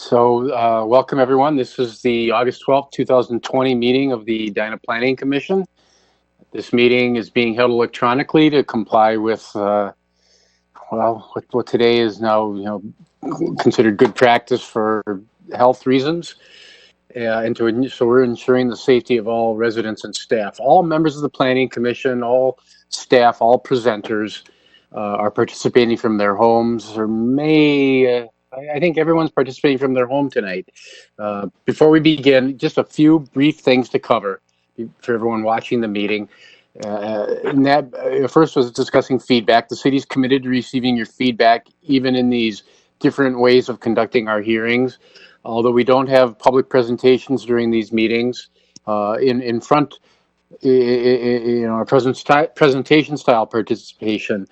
Welcome everyone. This is the August 12th, 2020 meeting of the Edina Planning Commission. This meeting is being held electronically to comply with, what today is now, considered good practice for health reasons. So we're ensuring the safety of all residents and staff. All members of the Planning Commission, all staff, all presenters are participating from their homes or I think everyone's participating from their home tonight. Before we begin, just a few brief things to cover for everyone watching the meeting. First was discussing feedback. The city's committed to receiving your feedback, even in these different ways of conducting our hearings. Although we don't have public presentations during these meetings, in front, our presentation style participation,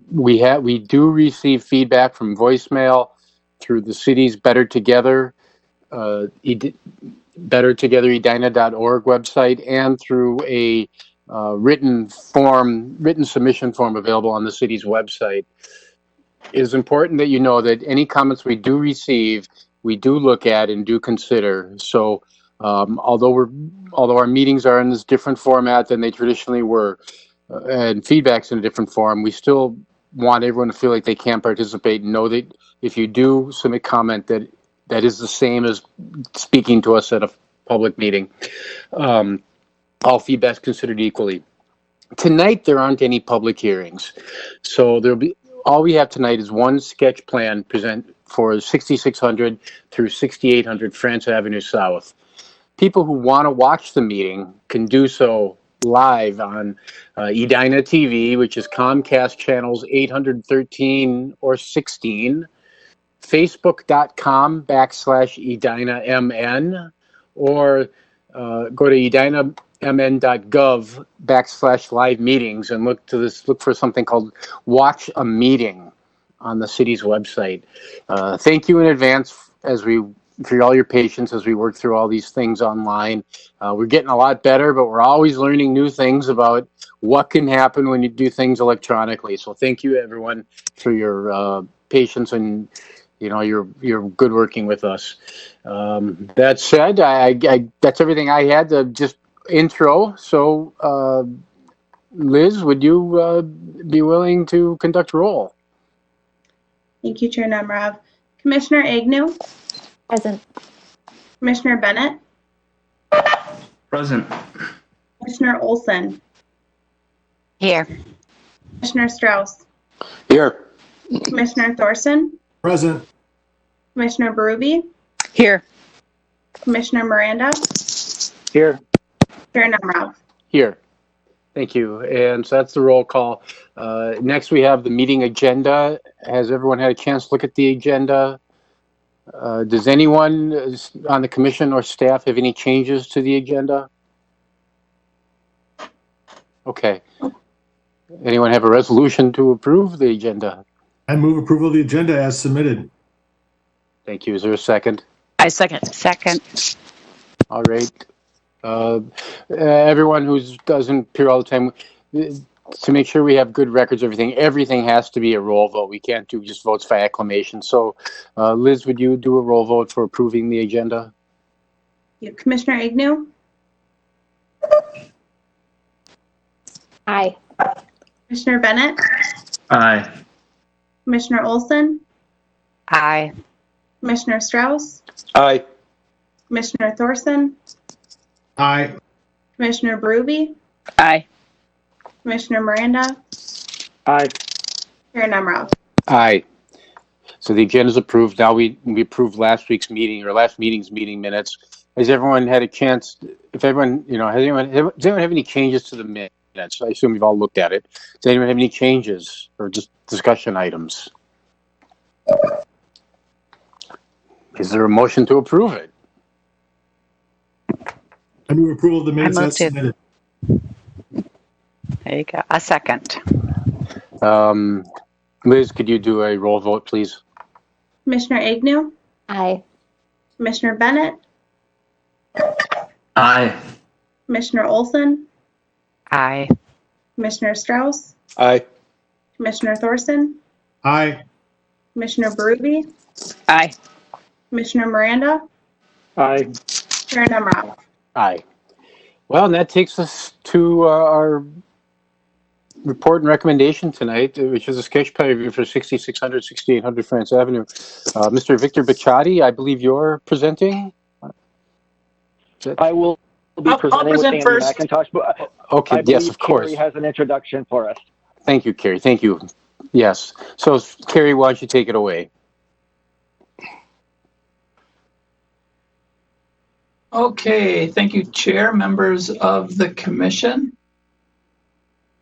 we do receive feedback from voicemail through the city's Better Together, bettertogetheredina.org website, and through a written submission form available on the city's website. It is important that you know that any comments we do receive, we do look at and do consider. So although our meetings are in this different format than they traditionally were, and feedback's in a different form, we still want everyone to feel like they can participate and know that if you do submit comment, that is the same as speaking to us at a public meeting. All feedback's considered equally. Tonight, there aren't any public hearings. So all we have tonight is one sketch plan present for 6600 through 6800 France Avenue South. People who want to watch the meeting can do so live on Edina TV, which is Comcast channels 813 or 16, facebook.com/EdinaMN, or go to edinamn.gov/live meetings and look for something called Watch a Meeting on the city's website. Thank you in advance for all your patience as we work through all these things online. We're getting a lot better, but we're always learning new things about what can happen when you do things electronically. So thank you everyone for your patience and your good working with us. That said, that's everything I had to just intro. So Liz, would you be willing to conduct roll? Thank you, Chair Nemrov. Commissioner Agnew? Present. Commissioner Bennett? Present. Commissioner Olson? Here. Commissioner Strauss? Here. Commissioner Thorson? Present. Commissioner Berube? Here. Commissioner Miranda? Here. Chair Nemrov? Here. Thank you. And so that's the roll call. Next, we have the meeting agenda. Has everyone had a chance to look at the agenda? Does anyone on the commission or staff have any changes to the agenda? Okay. Anyone have a resolution to approve the agenda? I move approval of the agenda as submitted. Thank you. Is there a second? I second. Second. All right. Everyone who doesn't appear all the time, to make sure we have good records, everything has to be a roll vote. We can't do just votes by acclamation. So Liz, would you do a roll vote for approving the agenda? Commissioner Agnew? Aye. Commissioner Bennett? Aye. Commissioner Olson? Aye. Commissioner Strauss? Aye. Commissioner Thorson? Aye. Commissioner Berube? Aye. Commissioner Miranda? Aye. Chair Nemrov? Aye. So the agenda is approved. Now we approved last meeting's meeting minutes. Has everyone had a chance? Does anyone have any changes to the minutes? I assume you've all looked at it. Does anyone have any changes or just discussion items? Is there a motion to approve it? I move approval of the minutes I move as to. submitted. There you go. A second. Liz, could you do a roll vote, please? Commissioner Agnew? Aye. Commissioner Bennett? Aye. Commissioner Olson? Aye. Commissioner Strauss? Aye. Commissioner Thorson? Aye. Commissioner Berube? Aye. Commissioner Miranda, Aye. Chair Nemeroff. Aye. Well, and that takes us to our report and recommendation tonight, which is a sketch plan review for 6600, 6800 France Avenue. Mr. Victor Bacciati, I believe you're presenting? I will be I'll presenting with present Andy first. McIntosh, but Okay, I yes, believe of course. Carrie has an introduction for us. Thank you, Carrie. Thank you. Yes. So, Carrie, why don't you take it away? Okay, thank you, Chair, members of the commission.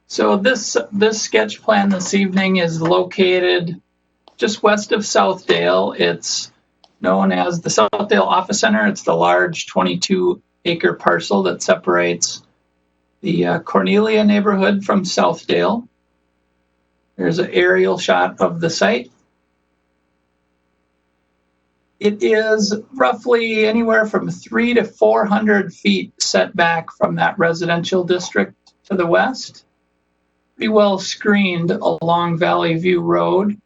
So this sketch plan this evening is located just west of Southdale. It's known as the Southdale Office Center. It's the large 22-acre parcel that separates the Cornelia neighborhood from Southdale. There's an aerial shot of the site. It is roughly anywhere from 300 to 400 feet setback from that residential district to the west. Pretty well screened along Valley View Road.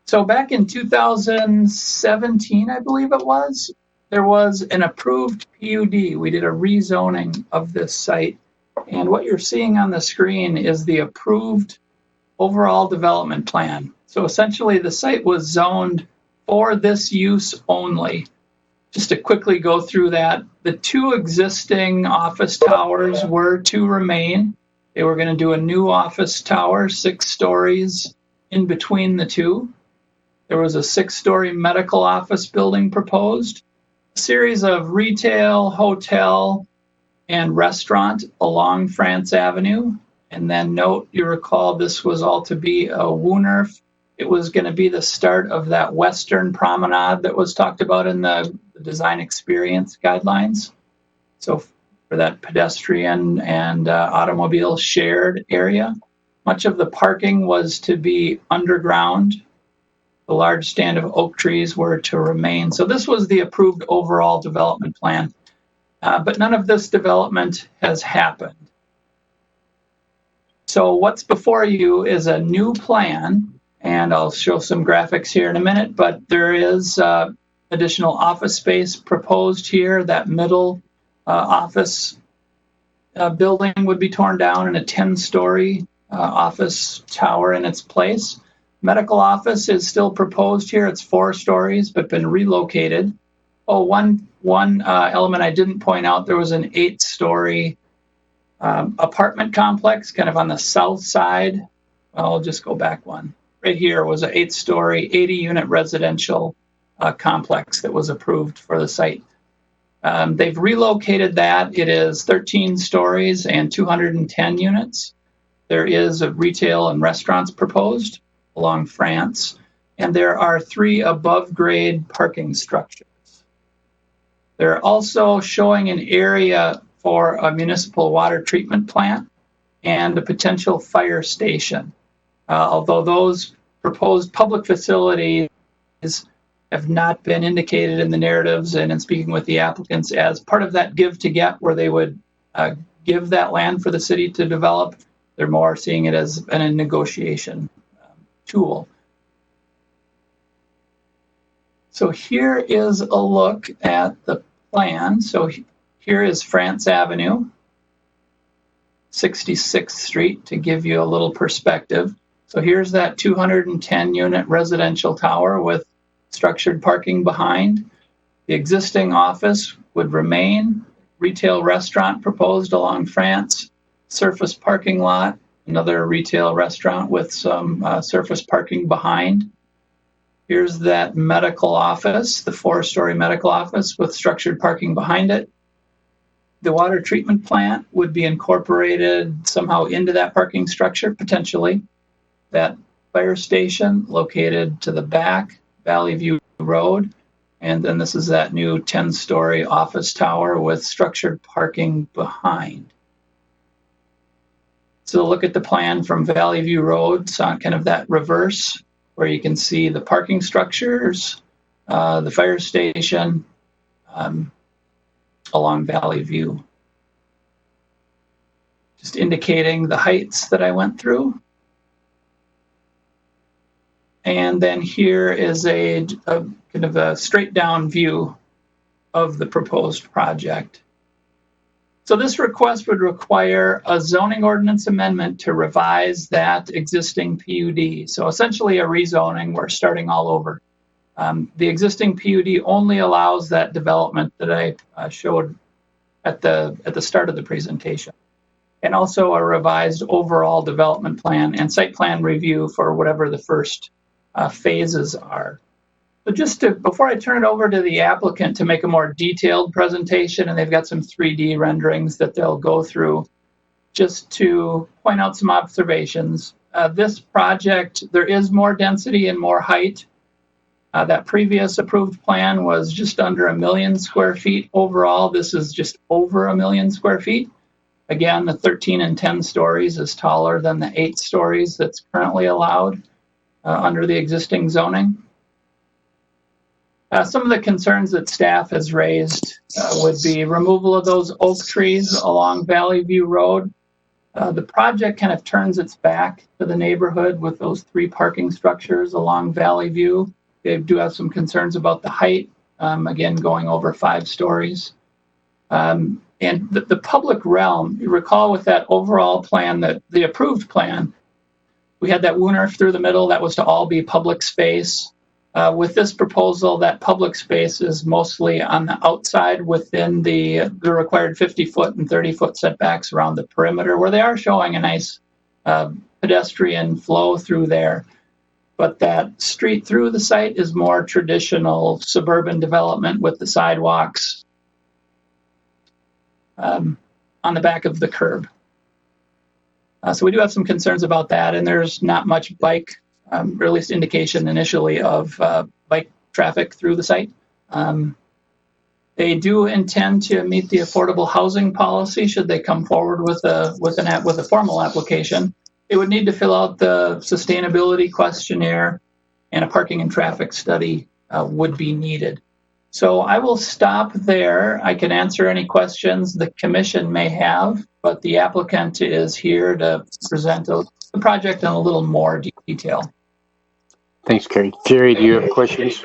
So back in 2017, I believe it was, there was an approved PUD. We did a rezoning of this site. And what you're seeing on the screen is the approved overall development plan. So essentially the site was zoned for this use only. Just to quickly go through that, the two existing office towers were to remain. They were going to do a new office tower, 6 stories in between the two. There was a 6-story medical office building proposed, a series of retail, hotel, and restaurant along France Avenue. And then note, you recall this was all to be a Woonerf. It was going to be the start of that western promenade that was talked about in the design experience guidelines. So for that pedestrian and automobile shared area, much of the parking was to be underground. The large stand of oak trees were to remain. So this was the approved overall development plan. But none of this development has happened. So what's before you is a new plan, and I'll show some graphics here in a minute, but there is additional office space proposed here. That middle office building would be torn down and a 10-story office tower in its place. Medical office is still proposed here. It's 4 stories, but been relocated. Oh, one element I didn't point out, there was an 8-story apartment complex kind of on the south side. I'll just go back one. Right here was an 8-story, 80-unit residential complex that was approved for the site. They've relocated that. It is 13 stories and 210 units. There is a retail and restaurants proposed along France, and there are 3 above-grade parking structures. They're also showing an area for a municipal water treatment plant and a potential fire station. Although those proposed public facilities have not been indicated in the narratives and in speaking with the applicants as part of that give to get where they would give that land for the city to develop, they're more seeing it as a negotiation tool. So here is a look at the plan. So here is France Avenue, 66th Street, to give you a little perspective. So here's that 210-unit residential tower with structured parking behind. The existing office would remain. Retail restaurant proposed along France. Surface parking lot, another retail restaurant with some surface parking behind. Here's that medical office, the 4-story medical office with structured parking behind it. The water treatment plant would be incorporated somehow into that parking structure, potentially. That fire station located to the back, Valley View Road. And then this is that new 10-story office tower with structured parking behind. So look at the plan from Valley View Road, so kind of that reverse, where you can see the parking structures, the fire station along Valley View. Just indicating the heights that I went through. And then here is a kind of a straight down view of the proposed project. So this request would require a zoning ordinance amendment to revise that existing PUD. So essentially a rezoning, we're starting all over. The existing PUD only allows that development that I showed at the start of the presentation, and also a revised overall development plan and site plan review for whatever the first phases are. So just before I turn it over to the applicant to make a more detailed presentation, and they've got some 3D renderings that they'll go through, just to point out some observations. This project, there is more density and more height. That previous approved plan was just under 1 million square feet overall. This is just over 1 million square feet. Again, the 13 and 10 stories is taller than the 8 stories that's currently allowed under the existing zoning. Some of the concerns that staff has raised would be removal of those oak trees along Valley View Road. The project kind of turns its back to the neighborhood with those 3 parking structures along Valley View. They do have some concerns about the height, again, going over 5 stories. And the public realm, you recall with that overall plan, that the approved plan, we had that Wooner through the middle, that was to all be public space. With this proposal, that public space is mostly on the outside within the required 50-foot and 30-foot setbacks around the perimeter, where they are showing a nice pedestrian flow through there. But that street through the site is more traditional suburban development with the sidewalks on the back of the curb. So we do have some concerns about that, and there's not much bike, or at least indication initially of bike traffic through the site. They do intend to meet the affordable housing policy should they come forward with a formal application. They would need to fill out the sustainability questionnaire, and a parking and traffic study would be needed. So I will stop there. I can answer any questions the commission may have, but the applicant is here to present the project in a little more detail. Thanks, Kerry. Jerry, do you have questions?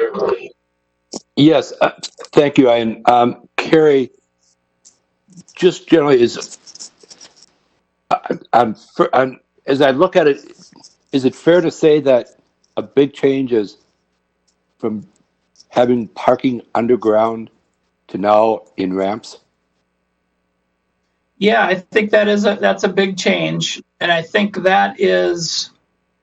Yes, thank you, Ian. Kerry, just generally, as I look at it, is it fair to say that a big change is from having parking underground to now in ramps? Yeah, I think that's a big change, and I think that is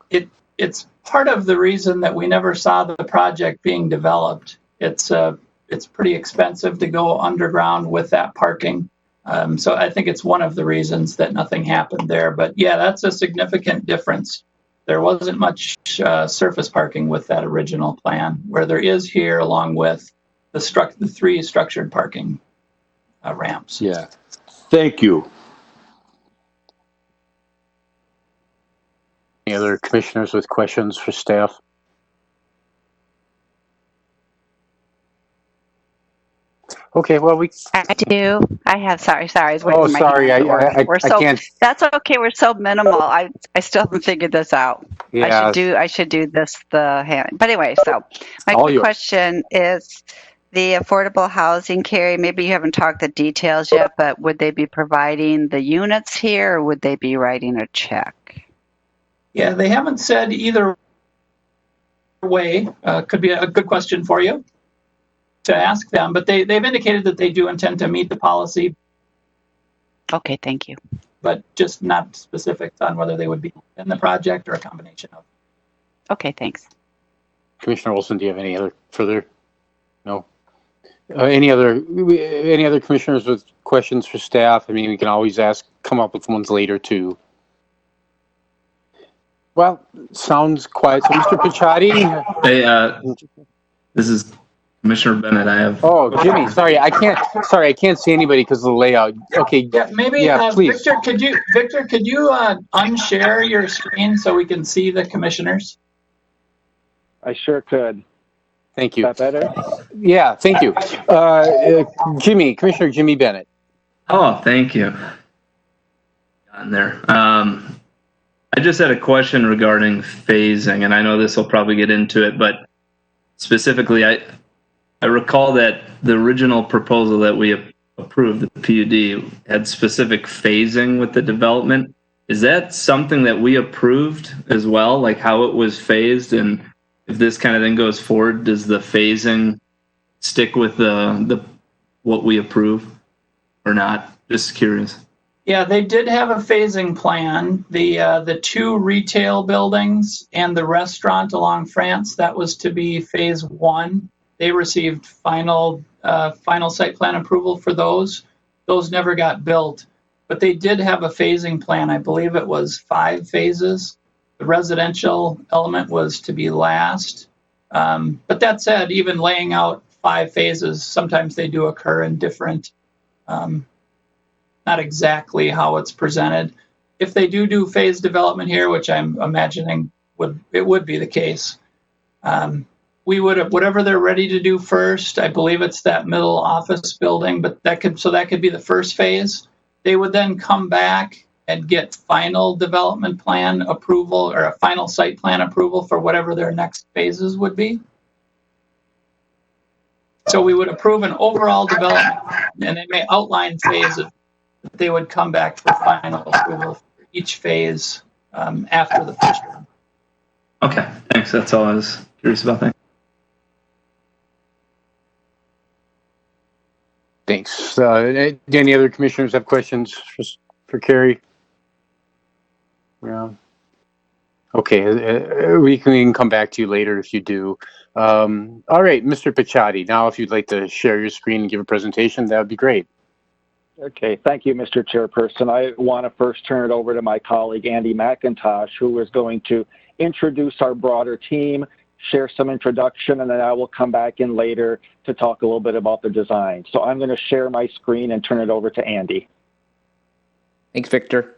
it. It's part of the reason that we never saw the project being developed. It's pretty expensive to go underground with that parking. So I think it's one of the reasons that nothing happened there. But yeah, that's a significant difference. There wasn't much surface parking with that original plan, where there is here, along with the 3 structured parking ramps. Yeah, thank you. Any other commissioners with questions for staff? Okay, well, I do. I have. Sorry. I was waiting oh, for my sorry, hand to work. I can't. That's okay. We're so minimal. I still haven't figured this out. Yeah. I should do this the hand. But anyway, so my All yours. question is the affordable housing, Carrie. Maybe you haven't talked the details yet, but would they be providing the units here, or would they be writing a check? Yeah, they haven't said either way. Could be a good question for you to ask them, but they've indicated that they do intend to meet the policy, Okay, thank you. but just not specifics on whether they would be in the project or a combination of. Okay, thanks. Commissioner Olson, do you have any other further? No. Any other commissioners with questions for staff? I mean, we can always come up with ones later too. Well, sounds quiet. So, Mr. Picciotti. Hey, this is Commissioner Bennett. I have. Oh, Jimmy, sorry, I can't see anybody because of the layout. Okay. Yeah, maybe. Yeah, please. Victor, could you unshare your screen so we can see the commissioners? I sure could. Thank you. Is that better? Yeah, thank you. Commissioner Jimmy Bennett. Oh, thank you. Got in there. I just had a question regarding phasing, and I know this will probably get into it, but specifically, I recall that the original proposal that we approved, the PUD, had specific phasing with the development. Is that something that we approved as well, like how it was phased? And if this kind of thing goes forward, does the phasing stick with the what we approve or not? Just curious. Yeah, they did have a phasing plan. The two retail buildings and the restaurant along France, that was to be phase one. They received final site plan approval for those. Those never got built, but they did have a phasing plan. I believe it was 5 phases. The residential element was to be last. But that said, even laying out 5 phases, sometimes they do occur in different, not exactly how it's presented. If they do phase development here, which I'm imagining would be the case, we would have whatever they're ready to do first. I believe it's that middle office building, but that could be the first phase. They would then come back and get final development plan approval or a final site plan approval for whatever their next phases would be. So we would approve an overall development, and they may outline phases. They would come back for final approval for each phase after the first one. Okay, thanks. That's all I was curious about. Thanks. Do any other commissioners have questions for Carrie? Yeah. Okay, we can come back to you later if you do. All right, Mr. Picciotti, now if you'd like to share your screen and give a presentation, that would be great. Okay, thank you, Mr. Chairperson. I want to first turn it over to my colleague, Andy McIntosh, who is going to introduce our broader team, share some introduction, and then I will come back in later to talk a little bit about the design. So I'm going to share my screen and turn it over to Andy. Thanks, Victor.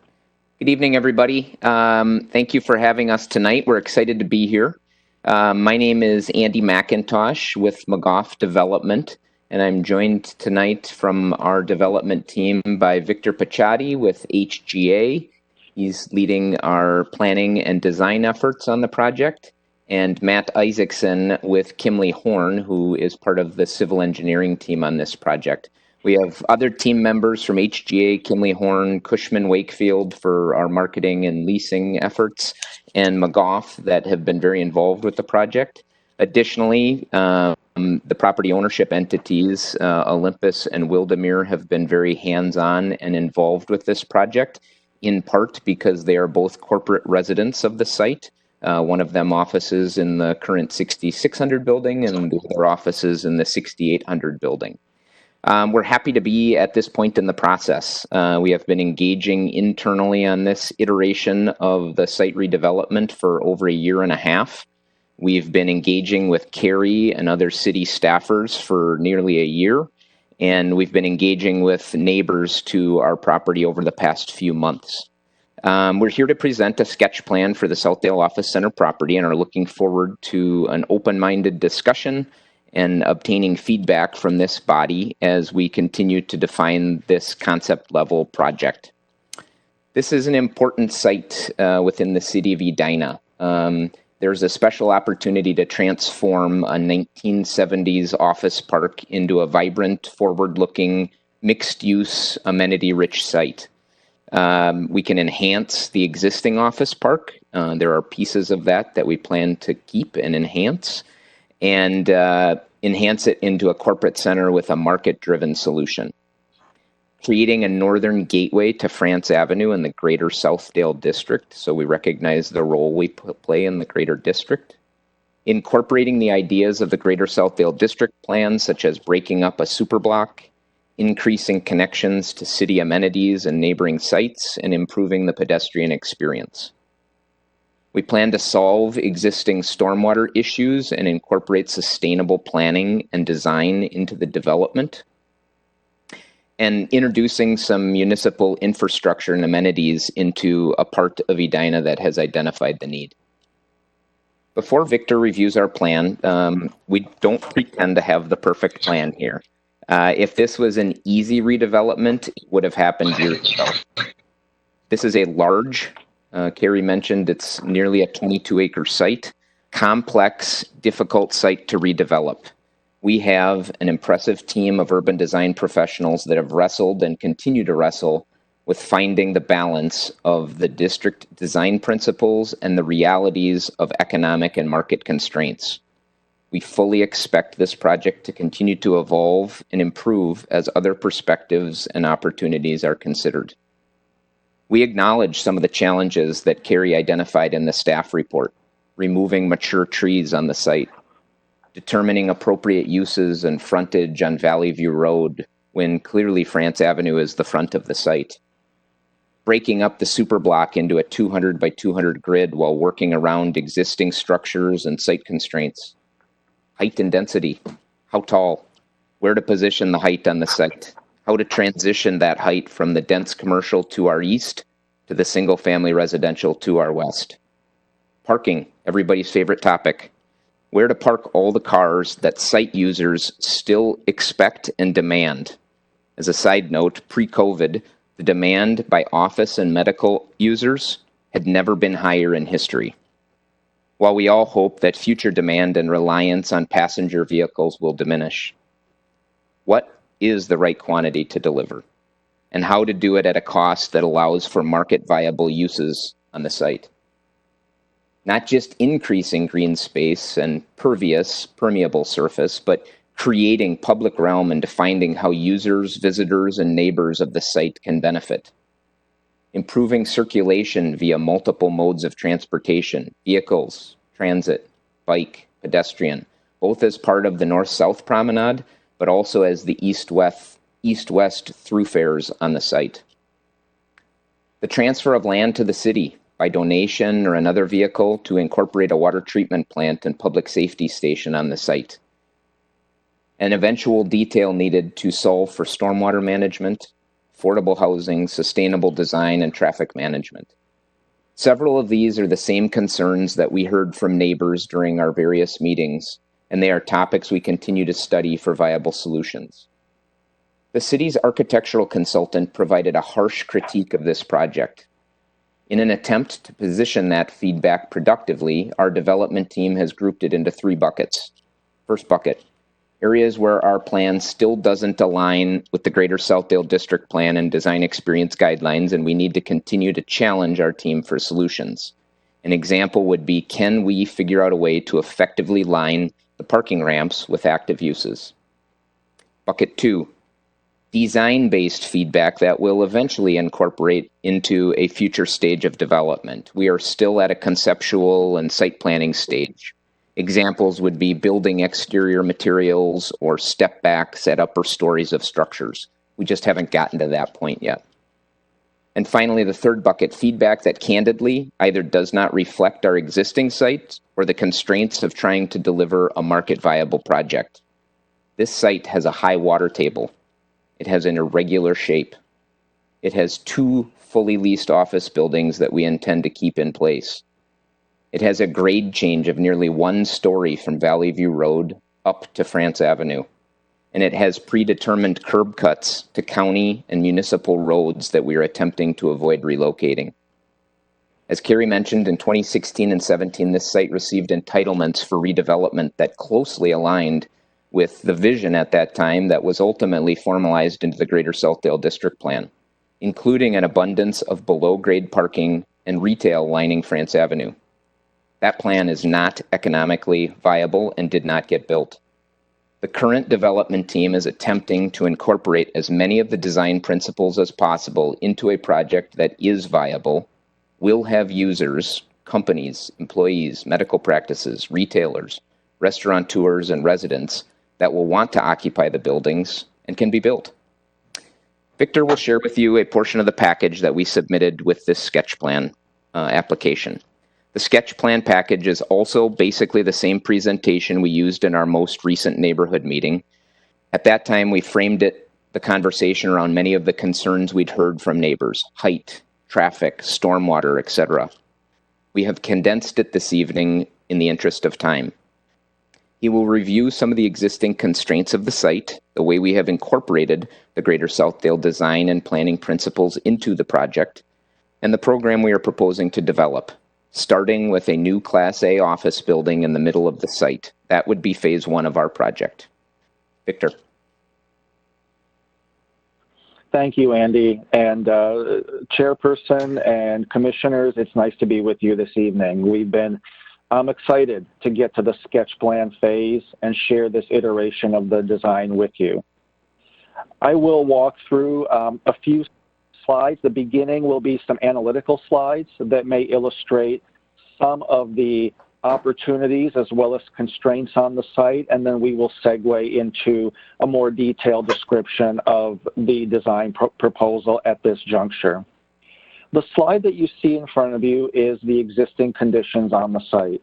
Good evening, everybody. Thank you for having us tonight. We're excited to be here. My name is Andy McIntosh with McGough Development, and I'm joined tonight from our development team by Victor Picciotti with HGA. He's leading our planning and design efforts on the project, and Matt Isaacson with Kimley Horn, who is part of the civil engineering team on this project. We have other team members from HGA, Kimley Horn, Cushman Wakefield for our marketing and leasing efforts, and McGough that have been very involved with the project. Additionally, the property ownership entities, Olympus and Wildermuir, have been very hands-on and involved with this project, in part because they are both corporate residents of the site. One of them offices in the current 6600 building and the other offices in the 6800 building. We're happy to be at this point in the process. We have been engaging internally on this iteration of the site redevelopment for over a year and a half. We've been engaging with Carrie and other city staffers for nearly a year, and we've been engaging with neighbors to our property over the past few months. We're here to present a sketch plan for the Southdale Office Center property and are looking forward to an open-minded discussion and obtaining feedback from this body as we continue to define this concept level project. This is an important site within the city of Edina. There's a special opportunity to transform a 1970s office park into a vibrant, forward-looking, mixed-use, amenity-rich site. We can enhance the existing office park. There are pieces of that we plan to keep and enhance, and enhance it into a corporate center with a market-driven solution. Creating a northern gateway to France Avenue in the greater Southdale district, so we recognize the role we play in the greater district. Incorporating the ideas of the greater Southdale district plan, such as breaking up a superblock, increasing connections to city amenities and neighboring sites, and improving the pedestrian experience. We plan to solve existing stormwater issues and incorporate sustainable planning and design into the development, and introducing some municipal infrastructure and amenities into a part of Edina that has identified the need. Before Victor reviews our plan, we don't pretend to have the perfect plan here. If this was an easy redevelopment, it would have happened years ago. This is a large, Carrie mentioned it's nearly a 22-acre site, complex, difficult site to redevelop. We have an impressive team of urban design professionals that have wrestled and continue to wrestle with finding the balance of the district design principles and the realities of economic and market constraints. We fully expect this project to continue to evolve and improve as other perspectives and opportunities are considered. We acknowledge some of the challenges that Carrie identified in the staff report, removing mature trees on the site, determining appropriate uses and frontage on Valley View Road when clearly France Avenue is the front of the site, breaking up the superblock into a 200 by 200 grid while working around existing structures and site constraints, height and density, how tall, where to position the height on the site, how to transition that height from the dense commercial to our east to the single-family residential to our west. Parking, everybody's favorite topic. Where to park all the cars that site users still expect and demand. As a side note, pre-COVID, the demand by office and medical users had never been higher in history. While we all hope that future demand and reliance on passenger vehicles will diminish, what is the right quantity to deliver, and how to do it at a cost that allows for market viable uses on the site? Not just increasing green space and permeable surface, but creating public realm and defining how users, visitors, and neighbors of the site can benefit. Improving circulation via multiple modes of transportation, vehicles, transit, bike, pedestrian, both as part of the north-south promenade, but also as the east-west throughfares on the site. The transfer of land to the city by donation or another vehicle to incorporate a water treatment plant and public safety station on the site. An eventual detail needed to solve for stormwater management, affordable housing, sustainable design, and traffic management. Several of these are the same concerns that we heard from neighbors during our various meetings, and they are topics we continue to study for viable solutions. The city's architectural consultant provided a harsh critique of this project. In an attempt to position that feedback productively, our development team has grouped it into 3 buckets. First bucket, areas where our plan still doesn't align with the Greater Southdale District Plan and Design Experience Guidelines, and we need to continue to challenge our team for solutions. An example would be, can we figure out a way to effectively line the parking ramps with active uses? Bucket 2, design-based feedback that will eventually incorporate into a future stage of development. We are still at a conceptual and site planning stage. Examples would be building exterior materials or step backs at upper stories of structures. We just haven't gotten to that point yet. And finally, the third bucket, feedback that candidly either does not reflect our existing sites or the constraints of trying to deliver a market viable project. This site has a high water table. It has an irregular shape. It has 2 fully leased office buildings that we intend to keep in place. It has a grade change of nearly 1 story from Valley View Road up to France Avenue. And it has predetermined curb cuts to county and municipal roads that we are attempting to avoid relocating. As Carrie mentioned, in 2016 and 17, this site received entitlements for redevelopment that closely aligned with the vision at that time that was ultimately formalized into the Greater Southdale District Plan, including an abundance of below-grade parking and retail lining France Avenue. That plan is not economically viable and did not get built. The current development team is attempting to incorporate as many of the design principles as possible into a project that is viable, will have users, companies, employees, medical practices, retailers, restaurateurs, and residents that will want to occupy the buildings and can be built. Victor will share with you a portion of the package that we submitted with this sketch plan application. The sketch plan package is also basically the same presentation we used in our most recent neighborhood meeting. At that time, we framed the conversation around many of the concerns we'd heard from neighbors: height, traffic, stormwater, etc. We have condensed it this evening in the interest of time. He will review some of the existing constraints of the site, the way we have incorporated the Greater Southdale design and planning principles into the project, and the program we are proposing to develop, starting with a new Class A office building in the middle of the site. That would be phase 1 of our project. Victor. Thank you, Andy. And Chairperson and Commissioners, it's nice to be with you this evening. We've been excited to get to the sketch plan phase and share this iteration of the design with you. I will walk through a few slides. The beginning will be some analytical slides that may illustrate some of the opportunities as well as constraints on the site, and then we will segue into a more detailed description of the design proposal at this juncture. The slide that you see in front of you is the existing conditions on the site.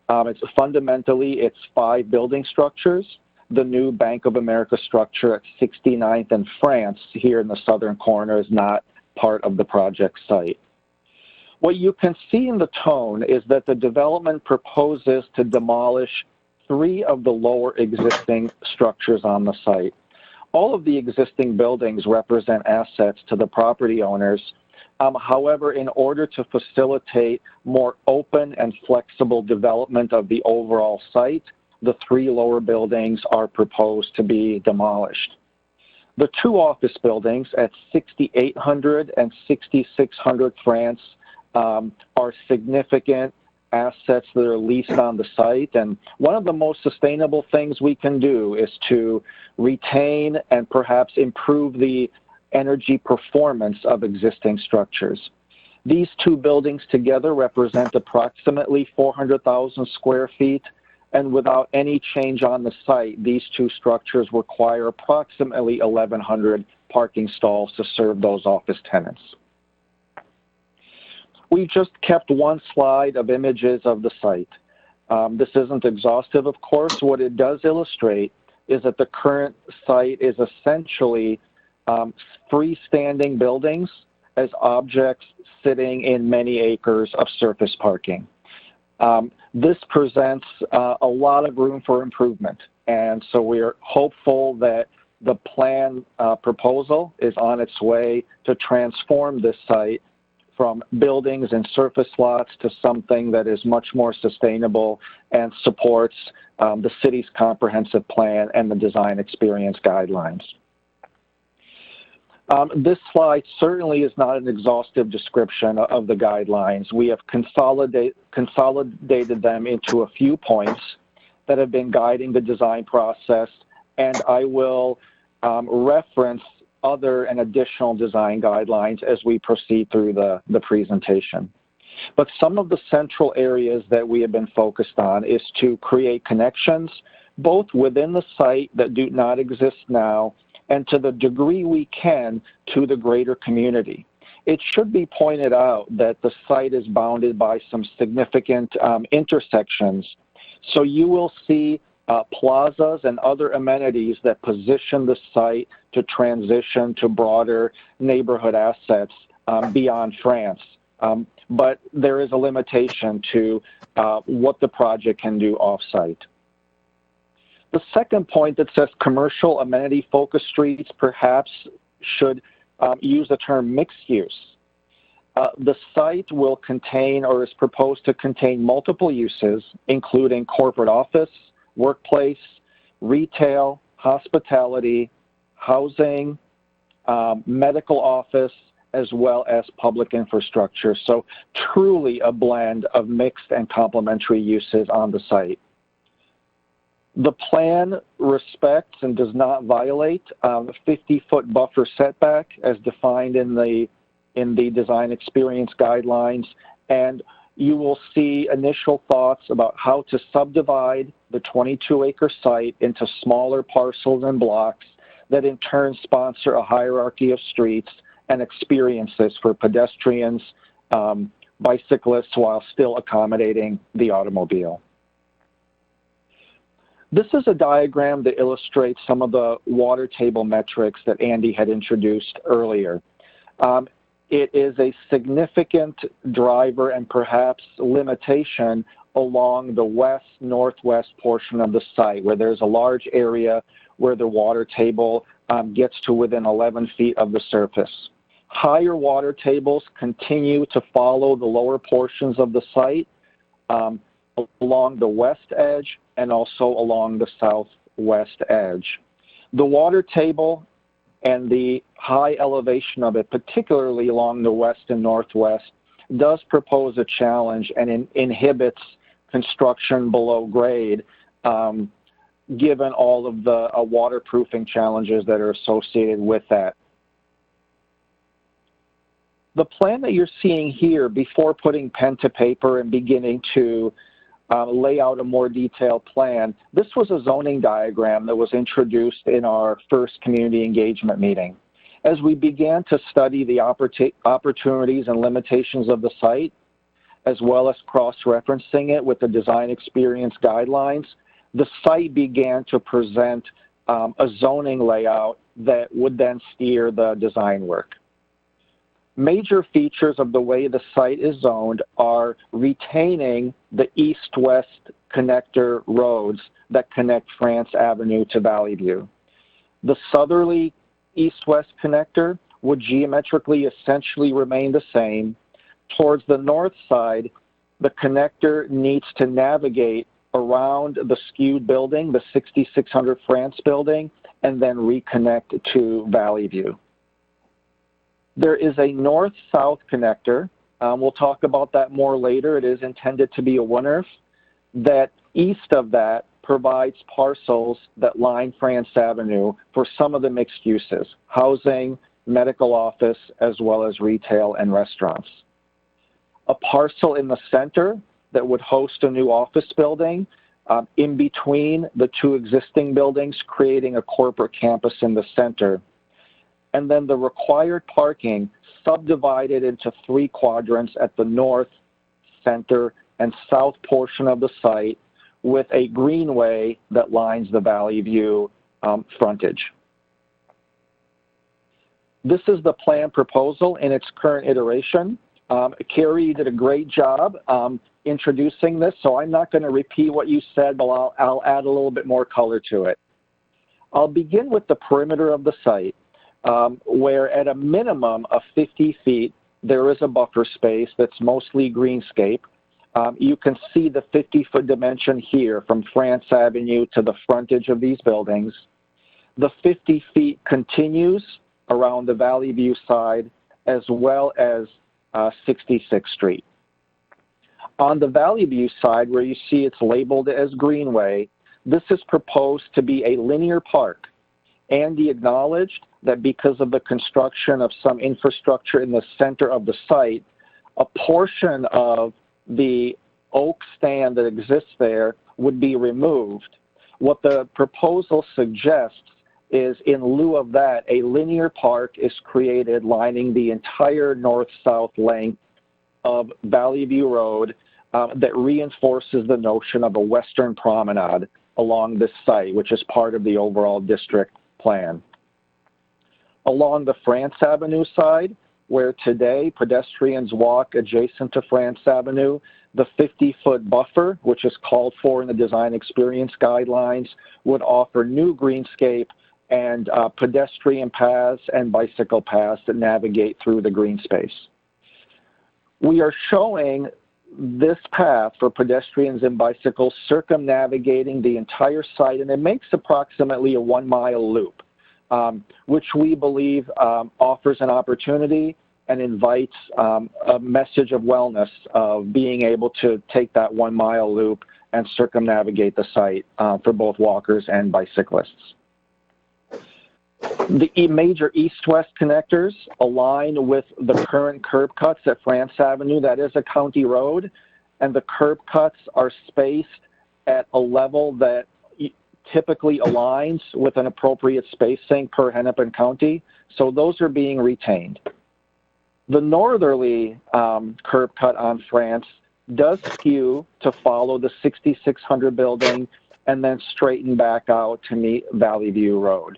It's 5 building structures. The new Bank of America structure at 69th and France here in the southern corner is not part of the project site. What you can see in the tone is that the development proposes to demolish 3 of the lower existing structures on the site. All of the existing buildings represent assets to the property owners. However, in order to facilitate more open and flexible development of the overall site, the 3 lower buildings are proposed to be demolished. The 2 office buildings at 6800 and 6600 France are significant assets that are leased on the site. And one of the most sustainable things we can do is to retain and perhaps improve the energy performance of existing structures. These 2 buildings together represent approximately 400,000 square feet. And without any change on the site, these 2 structures require approximately 1,100 parking stalls to serve those office tenants. We just kept 1 slide of images of the site. This isn't exhaustive, of course. What it does illustrate is that the current site is essentially freestanding buildings as objects sitting in many acres of surface parking. This presents a lot of room for improvement, and so we're hopeful that the plan proposal is on its way to transform this site from buildings and surface lots to something that is much more sustainable and supports the city's comprehensive plan and the design experience guidelines. This slide certainly is not an exhaustive description of the guidelines. We have consolidated them into a few points that have been guiding the design process, and I will reference other and additional design guidelines as we proceed through the presentation. But some of the central areas that we have been focused on is to create connections both within the site that do not exist now and to the degree we can to the greater community. It should be pointed out that the site is bounded by some significant intersections. So you will see plazas and other amenities that position the site to transition to broader neighborhood assets beyond France. But there is a limitation to what the project can do off-site. The second point that says commercial amenity-focused streets perhaps should use the term mixed use. The site will contain or is proposed to contain multiple uses, including corporate office, workplace, retail, hospitality, housing, medical office, as well as public infrastructure. So truly a blend of mixed and complementary uses on the site. The plan respects and does not violate the 50-foot buffer setback as defined in the design experience guidelines, and you will see initial thoughts about how to subdivide the 22-acre site into smaller parcels and blocks that in turn sponsor a hierarchy of streets and experiences for pedestrians, bicyclists, while still accommodating the automobile. This is a diagram that illustrates some of the water table metrics that Andy had introduced earlier. It is a significant driver and perhaps limitation along the west-northwest portion of the site, where there's a large area where the water table gets to within 11 feet of the surface. Higher water tables continue to follow the lower portions of the site along the west edge and also along the southwest edge. The water table and the high elevation of it, particularly along the west and northwest, does propose a challenge and inhibits construction below grade, given all of the waterproofing challenges that are associated with that. The plan that you're seeing here, before putting pen to paper and beginning to lay out a more detailed plan, this was a zoning diagram that was introduced in our first community engagement meeting. As we began to study the opportunities and limitations of the site, as well as cross-referencing it with the design experience guidelines, the site began to present a zoning layout that would then steer the design work. Major features of the way the site is zoned are retaining the east-west connector roads that connect France Avenue to Valley View. The southerly east-west connector would geometrically essentially remain the same. Towards the north side, the connector needs to navigate around the skewed building, the 6600 France building, and then reconnect to Valley View. There is a north-south connector. We'll talk about that more later. It is intended to be a one-earth. That east of that provides parcels that line France Avenue for some of the mixed uses, housing, medical office, as well as retail and restaurants. A parcel in the center that would host a new office building in between the two existing buildings, creating a corporate campus in the center. And then the required parking subdivided into 3 quadrants at the north, center, and south portion of the site, with a greenway that lines the Valley View frontage. This is the plan proposal in its current iteration. Carrie, you did a great job introducing this, so I'm not going to repeat what you said, but I'll add a little bit more color to it. I'll begin with the perimeter of the site, where at a minimum of 50 feet, there is a buffer space that's mostly greenscape. You can see the 50-foot dimension here from France Avenue to the frontage of these buildings. The 50 feet continues around the Valley View side as well as 66th Street. On the Valley View side, where you see it's labeled as Greenway, this is proposed to be a linear park. Andy acknowledged that because of the construction of some infrastructure in the center of the site, a portion of the oak stand that exists there would be removed. What the proposal suggests is, in lieu of that, a linear park is created lining the entire north-south length of Valley View Road that reinforces the notion of a western promenade along this site, which is part of the overall district plan. Along the France Avenue side, where today pedestrians walk adjacent to France Avenue, the 50-foot buffer, which is called for in the design experience guidelines, would offer new greenscape and pedestrian paths and bicycle paths that navigate through the green space. We are showing this path for pedestrians and bicycles circumnavigating the entire site, and it makes approximately a 1-mile loop, which we believe offers an opportunity and invites a message of wellness of being able to take that 1-mile loop and circumnavigate the site for both walkers and bicyclists. The major east-west connectors align with the current curb cuts at France Avenue. That is a county road, and the curb cuts are spaced at a level that typically aligns with an appropriate spacing per Hennepin County, so those are being retained. The northerly curb cut on France does skew to follow the 6600 building and then straighten back out to meet Valley View Road.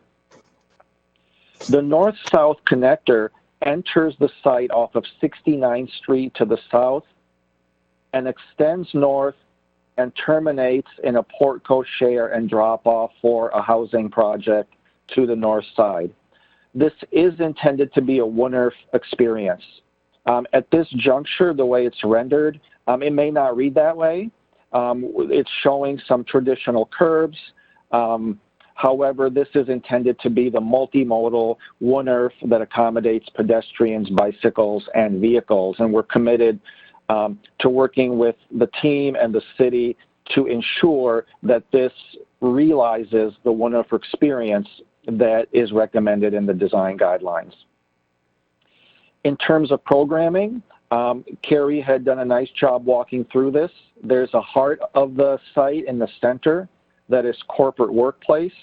The north-south connector enters the site off of 69th Street to the south and extends north and terminates in a porte cochere and drop-off for a housing project to the north side. this is intended to be a one-earth experience. At this juncture, the way it's rendered, it may not read that way. It's showing some traditional curbs. However, this is intended to be the multimodal one earth that accommodates pedestrians, bicycles, and vehicles. And we're committed to working with the team and the city to ensure that this realizes the one earth experience that is recommended in the design guidelines. In terms of programming, Carrie had done a nice job walking through this. There's a heart of the site in the center that is corporate workplace.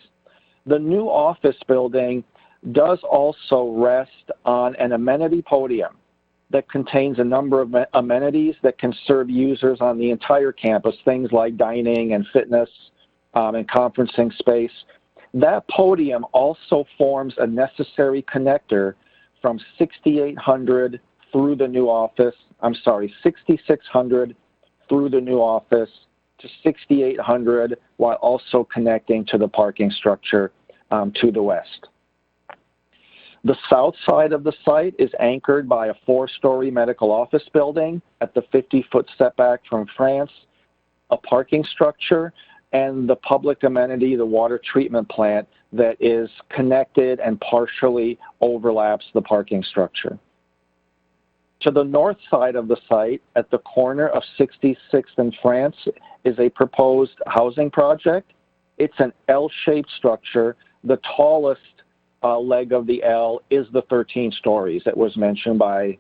The new office building does also rest on an amenity podium that contains a number of amenities that can serve users on the entire campus, things like dining and fitness and conferencing space. That podium also forms a necessary connector from 6800 through the new office, 6600 through the new office to 6800 while also connecting to the parking structure to the west. The south side of the site is anchored by a 4-story medical office building at the 50-foot setback from France, a parking structure, and the public amenity, the water treatment plant that is connected and partially overlaps the parking structure. To the north side of the site, at the corner of 66th and France, is a proposed housing project. It's an L-shaped structure. The tallest leg of the L is the 13 stories that was mentioned by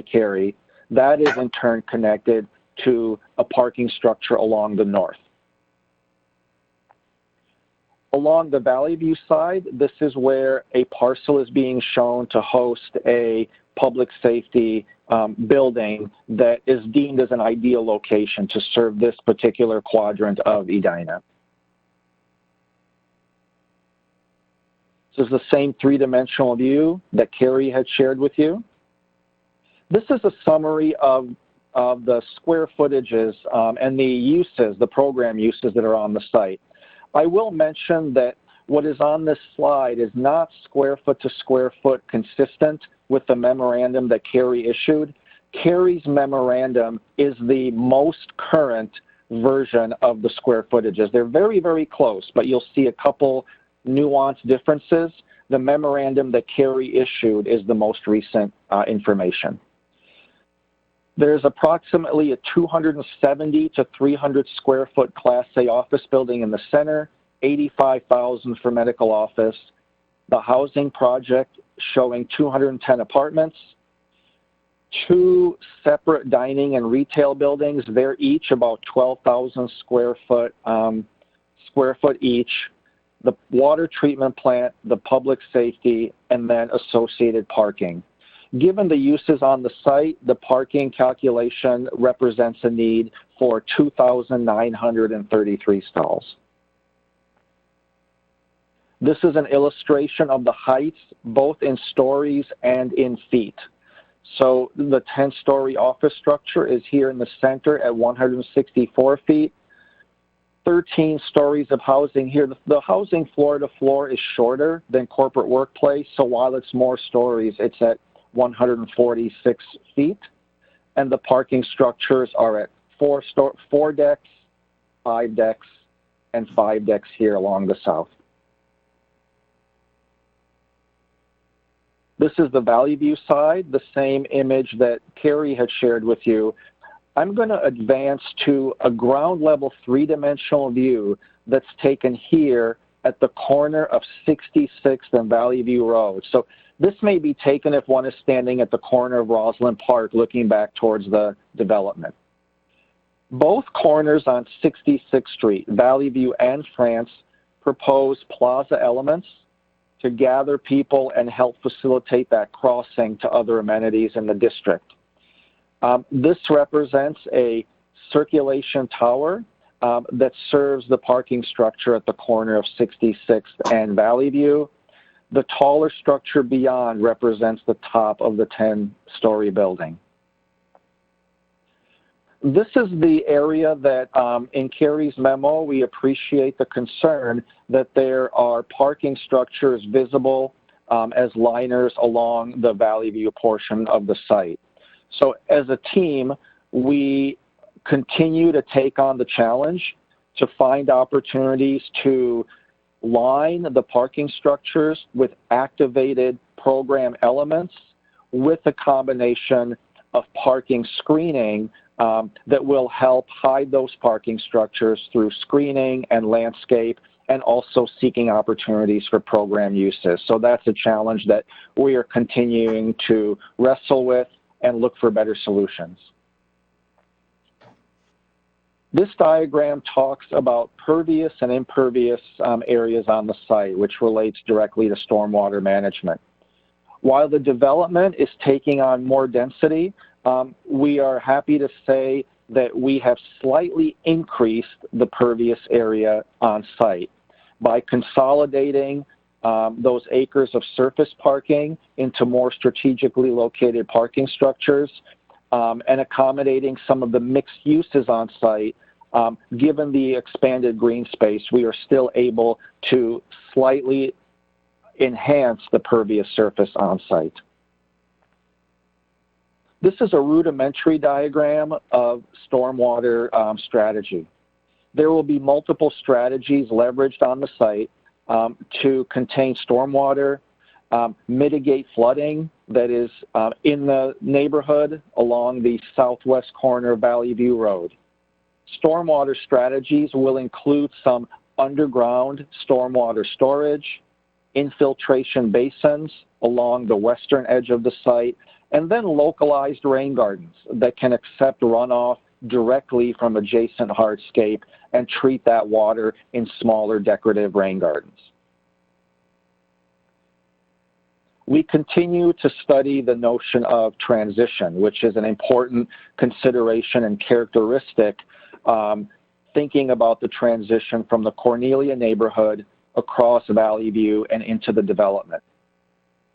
Carrie. That is in turn connected to a parking structure along the north. Along the Valley View side, this is where a parcel is being shown to host a public safety building that is deemed as an ideal location to serve this particular quadrant of Edina. This is the same three-dimensional view that Carrie had shared with you. This is a summary of the square footages and the uses, the program uses that are on the site. I will mention that what is on this slide is not square foot to square foot consistent with the memorandum that Carrie issued. Carrie's memorandum is the most current version of the square footages. They're very, very close, but you'll see a couple nuanced differences. The memorandum that Carrie issued is the most recent information. There's approximately a 270 to 300 square foot Class A office building in the center, 85,000 for medical office. The housing project showing 210 apartments, 2 separate dining and retail buildings. They're each about 12,000 square foot each. The water treatment plant, the public safety, and then associated parking. Given the uses on the site, the parking calculation represents a need for 2,933 stalls. This is an illustration of the heights, both in stories and in feet. So the 10-story office structure is here in the center at 164 feet. 13 stories of housing here. The housing floor to floor is shorter than corporate workplace, so while it's more stories, it's at 146 feet, and the parking structures are at 4 decks, 5 decks, and 5 decks here along the south. This is the Valley View side, the same image that Carrie had shared with you. I'm going to advance to a ground level 3-dimensional view that's taken here at the corner of 66th and Valley View Road. So this may be taken if one is standing at the corner of Roslyn Park looking back towards the development. Both corners on 66th Street, Valley View and France, propose plaza elements to gather people and help facilitate that crossing to other amenities in the district. This represents a circulation tower that serves the parking structure at the corner of 66th and Valley View. The taller structure beyond represents the top of the 10-story building. This is the area that in Carrie's memo, we appreciate the concern that there are parking structures visible as liners along the Valley View portion of the site. So as a team, we continue to take on the challenge to find opportunities to line the parking structures with activated program elements with a combination of parking screening that will help hide those parking structures through screening and landscape, and also seeking opportunities for program uses. So that's a challenge that we are continuing to wrestle with and look for better solutions. This diagram talks about pervious and impervious areas on the site, which relates directly to stormwater management. While the development is taking on more density, we are happy to say that we have slightly increased the pervious area on site by consolidating those acres of surface parking into more strategically located parking structures and accommodating some of the mixed uses on site. Given the expanded green space, we are still able to slightly enhance the pervious surface on site. This is a rudimentary diagram of stormwater strategy. There will be multiple strategies leveraged on the site to contain stormwater, mitigate flooding that is in the neighborhood along the southwest corner of Valley View Road. Stormwater strategies will include some underground stormwater storage, infiltration basins along the western edge of the site, and then localized rain gardens that can accept runoff directly from adjacent hardscape and treat that water in smaller decorative rain gardens. We continue to study the notion of transition, which is an important consideration and characteristic thinking about the transition from the Cornelia neighborhood across Valley View and into the development.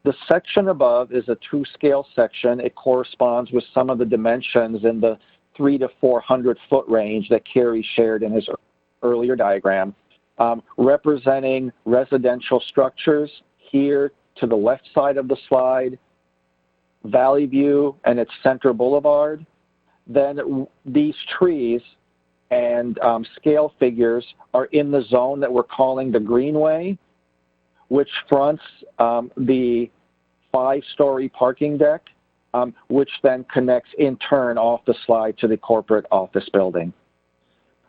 The section above is a true scale section. It corresponds with some of the dimensions in the 300 to 400 foot range that Kerry shared in his earlier diagram, representing residential structures here to the left side of the slide, Valley View and its center boulevard. Then these trees and scale figures are in the zone that we're calling the Greenway, which fronts the 5-story parking deck, which then connects in turn off the slide to the corporate office building.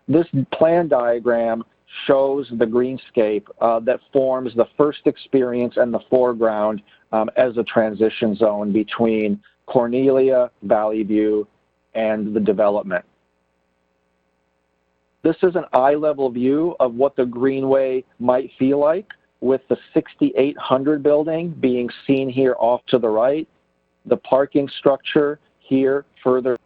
This plan diagram shows the greenscape that forms the first experience and the foreground as a transition zone between Cornelia, Valley View, and the development. This is an eye-level view of what the Greenway might feel like, with the 6800 building being seen here off to the right, the parking structure here further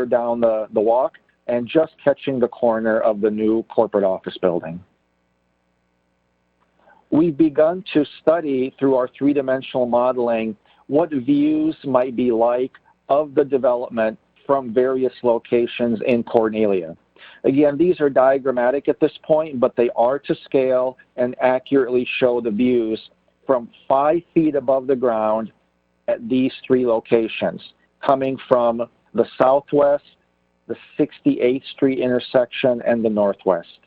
down the walk, and just catching the corner of the new corporate office building. We've begun to study through our three-dimensional modeling what views might be like of the development from various locations in Cornelia. Again, these are diagrammatic at this point, but they are to scale and accurately show the views from 5 feet above the ground at these 3 locations, coming from the southwest, the 68th Street intersection, and the northwest.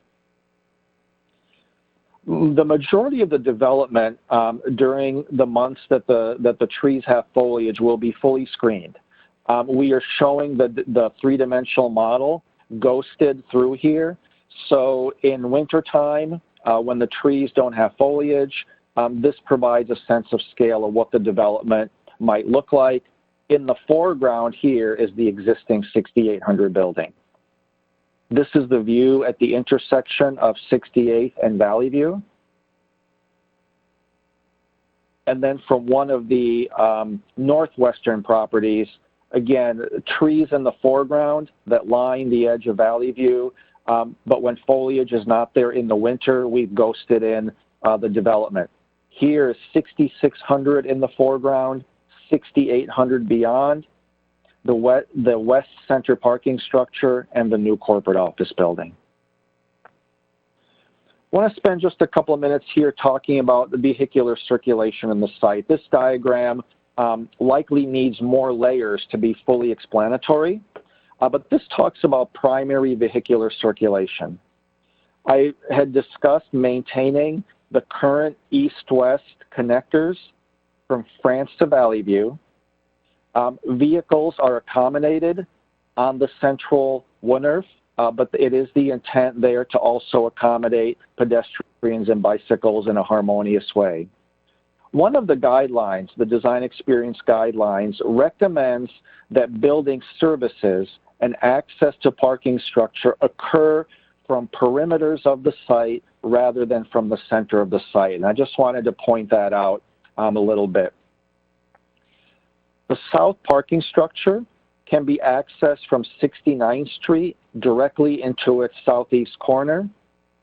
The majority of the development during the months that the trees have foliage will be fully screened. We are showing the three-dimensional model ghosted through here. So in wintertime, when the trees don't have foliage, this provides a sense of scale of what the development might look like. In the foreground here is the existing 6800 building. This is the view at the intersection of 68th and Valley View. And then from one of the northwestern properties, again, trees in the foreground that line the edge of Valley View, but when foliage is not there in the winter, we've ghosted in the development. Here is 6600 in the foreground, 6800 beyond, the west center parking structure, and the new corporate office building. want to spend just a couple of minutes here talking about the vehicular circulation in the site. This diagram likely needs more layers to be fully explanatory, but this talks about primary vehicular circulation. I had discussed maintaining the current east-west connectors from France to Valley View. Vehicles are accommodated on the central Woodnerf, but it is the intent there to also accommodate pedestrians and bicycles in a harmonious way. One of the guidelines, the design experience guidelines, recommends that building services and access to parking structure occur from perimeters of the site rather than from the center of the site. And I just wanted to point that out a little bit. The south parking structure can be accessed from 69th Street directly into its southeast corner,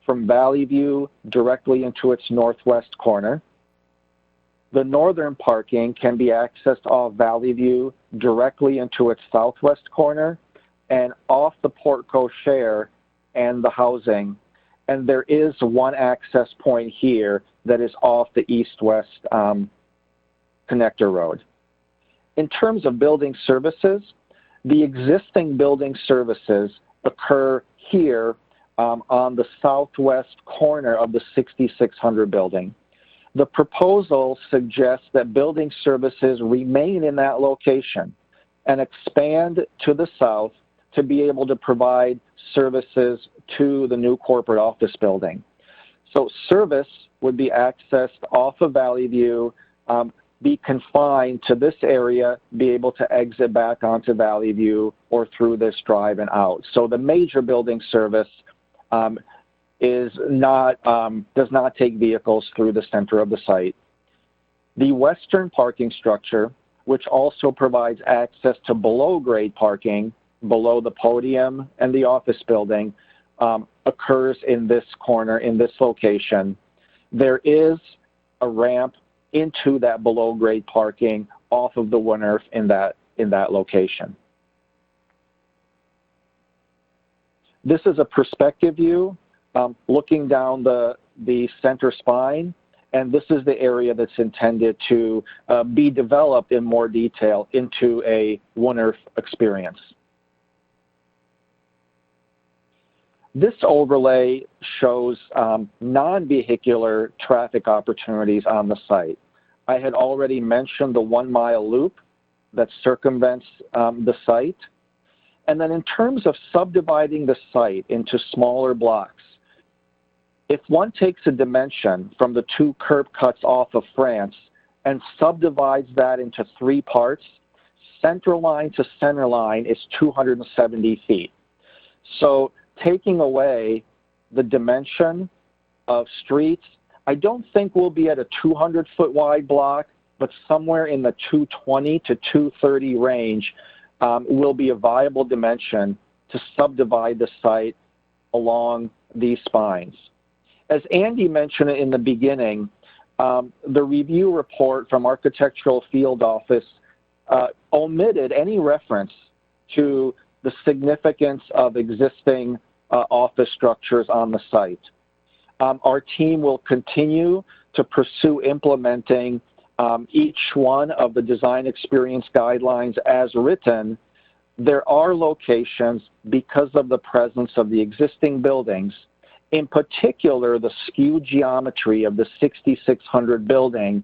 from Valley View directly into its northwest corner. The northern parking can be accessed off Valley View directly into its southwest corner and off the porte cochere and the housing. And there is one access point here that is off the east-west connector road. In terms of building services, the existing building services occur here on the southwest corner of the 6600 building. The proposal suggests that building services remain in that location and expand to the south to be able to provide services to the new corporate office building. So service would be accessed off of Valley View, be confined to this area, be able to exit back onto Valley View or through this drive and out. So the major building service does not take vehicles through the center of the site. The western parking structure, which also provides access to below-grade parking below the podium and the office building, occurs in this corner, in this location. There is a ramp into that below-grade parking off of the Woodnerf in that location. This is a perspective view looking down the center spine, and this is the area that's intended to be developed in more detail into a Woodnerf experience. This overlay shows non-vehicular traffic opportunities on the site. I had already mentioned the 1 mile loop that circumvents the site. And then in terms of subdividing the site into smaller blocks, if one takes a dimension from the 2 curb cuts off of France and subdivides that into 3 parts, center line to center line is 270 feet. So taking away the dimension of streets, I don't think we'll be at a 200-foot wide block, but somewhere in the 220 to 230 range will be a viable dimension to subdivide the site along these spines. As Andy mentioned in the beginning, the review report from Architectural Field Office omitted any reference to the significance of existing office structures on the site. Our team will continue to pursue implementing each one of the design experience guidelines as written. There are locations, because of the presence of the existing buildings, in particular the skewed geometry of the 6600 building,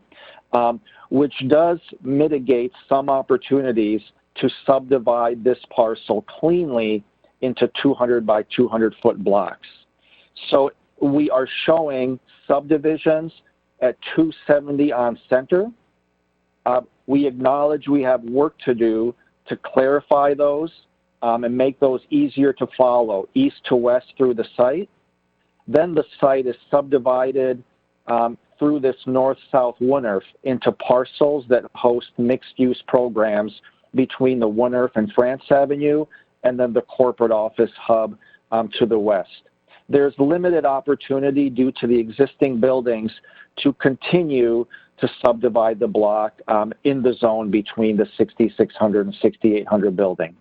which does mitigate some opportunities to subdivide this parcel cleanly into 200 by 200 foot blocks. So we are showing subdivisions at 270 on center. We acknowledge we have work to do to clarify those and make those easier to follow east to west through the site. Then the site is subdivided through this north-south Woodnerf into parcels that host mixed-use programs between the Woodnerf and France Avenue and then the corporate office hub to the west. There's limited opportunity due to the existing buildings to continue to subdivide the block in the zone between the 6600 and 6800 building.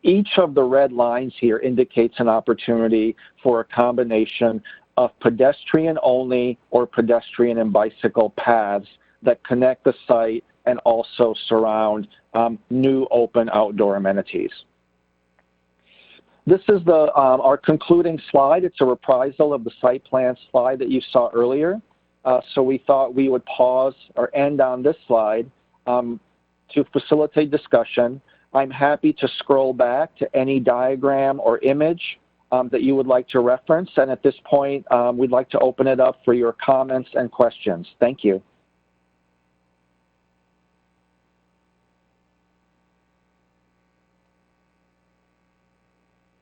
Each of the red lines here indicates an opportunity for a combination of pedestrian-only or pedestrian and bicycle paths that connect the site and also surround new open outdoor amenities. This is our concluding slide. It's a reprisal of the site plan slide that you saw earlier. So we thought we would pause or end on this slide to facilitate discussion. I'm happy to scroll back to any diagram or image that you would like to reference. And at this point, we'd like to open it up for your comments and questions. Thank you.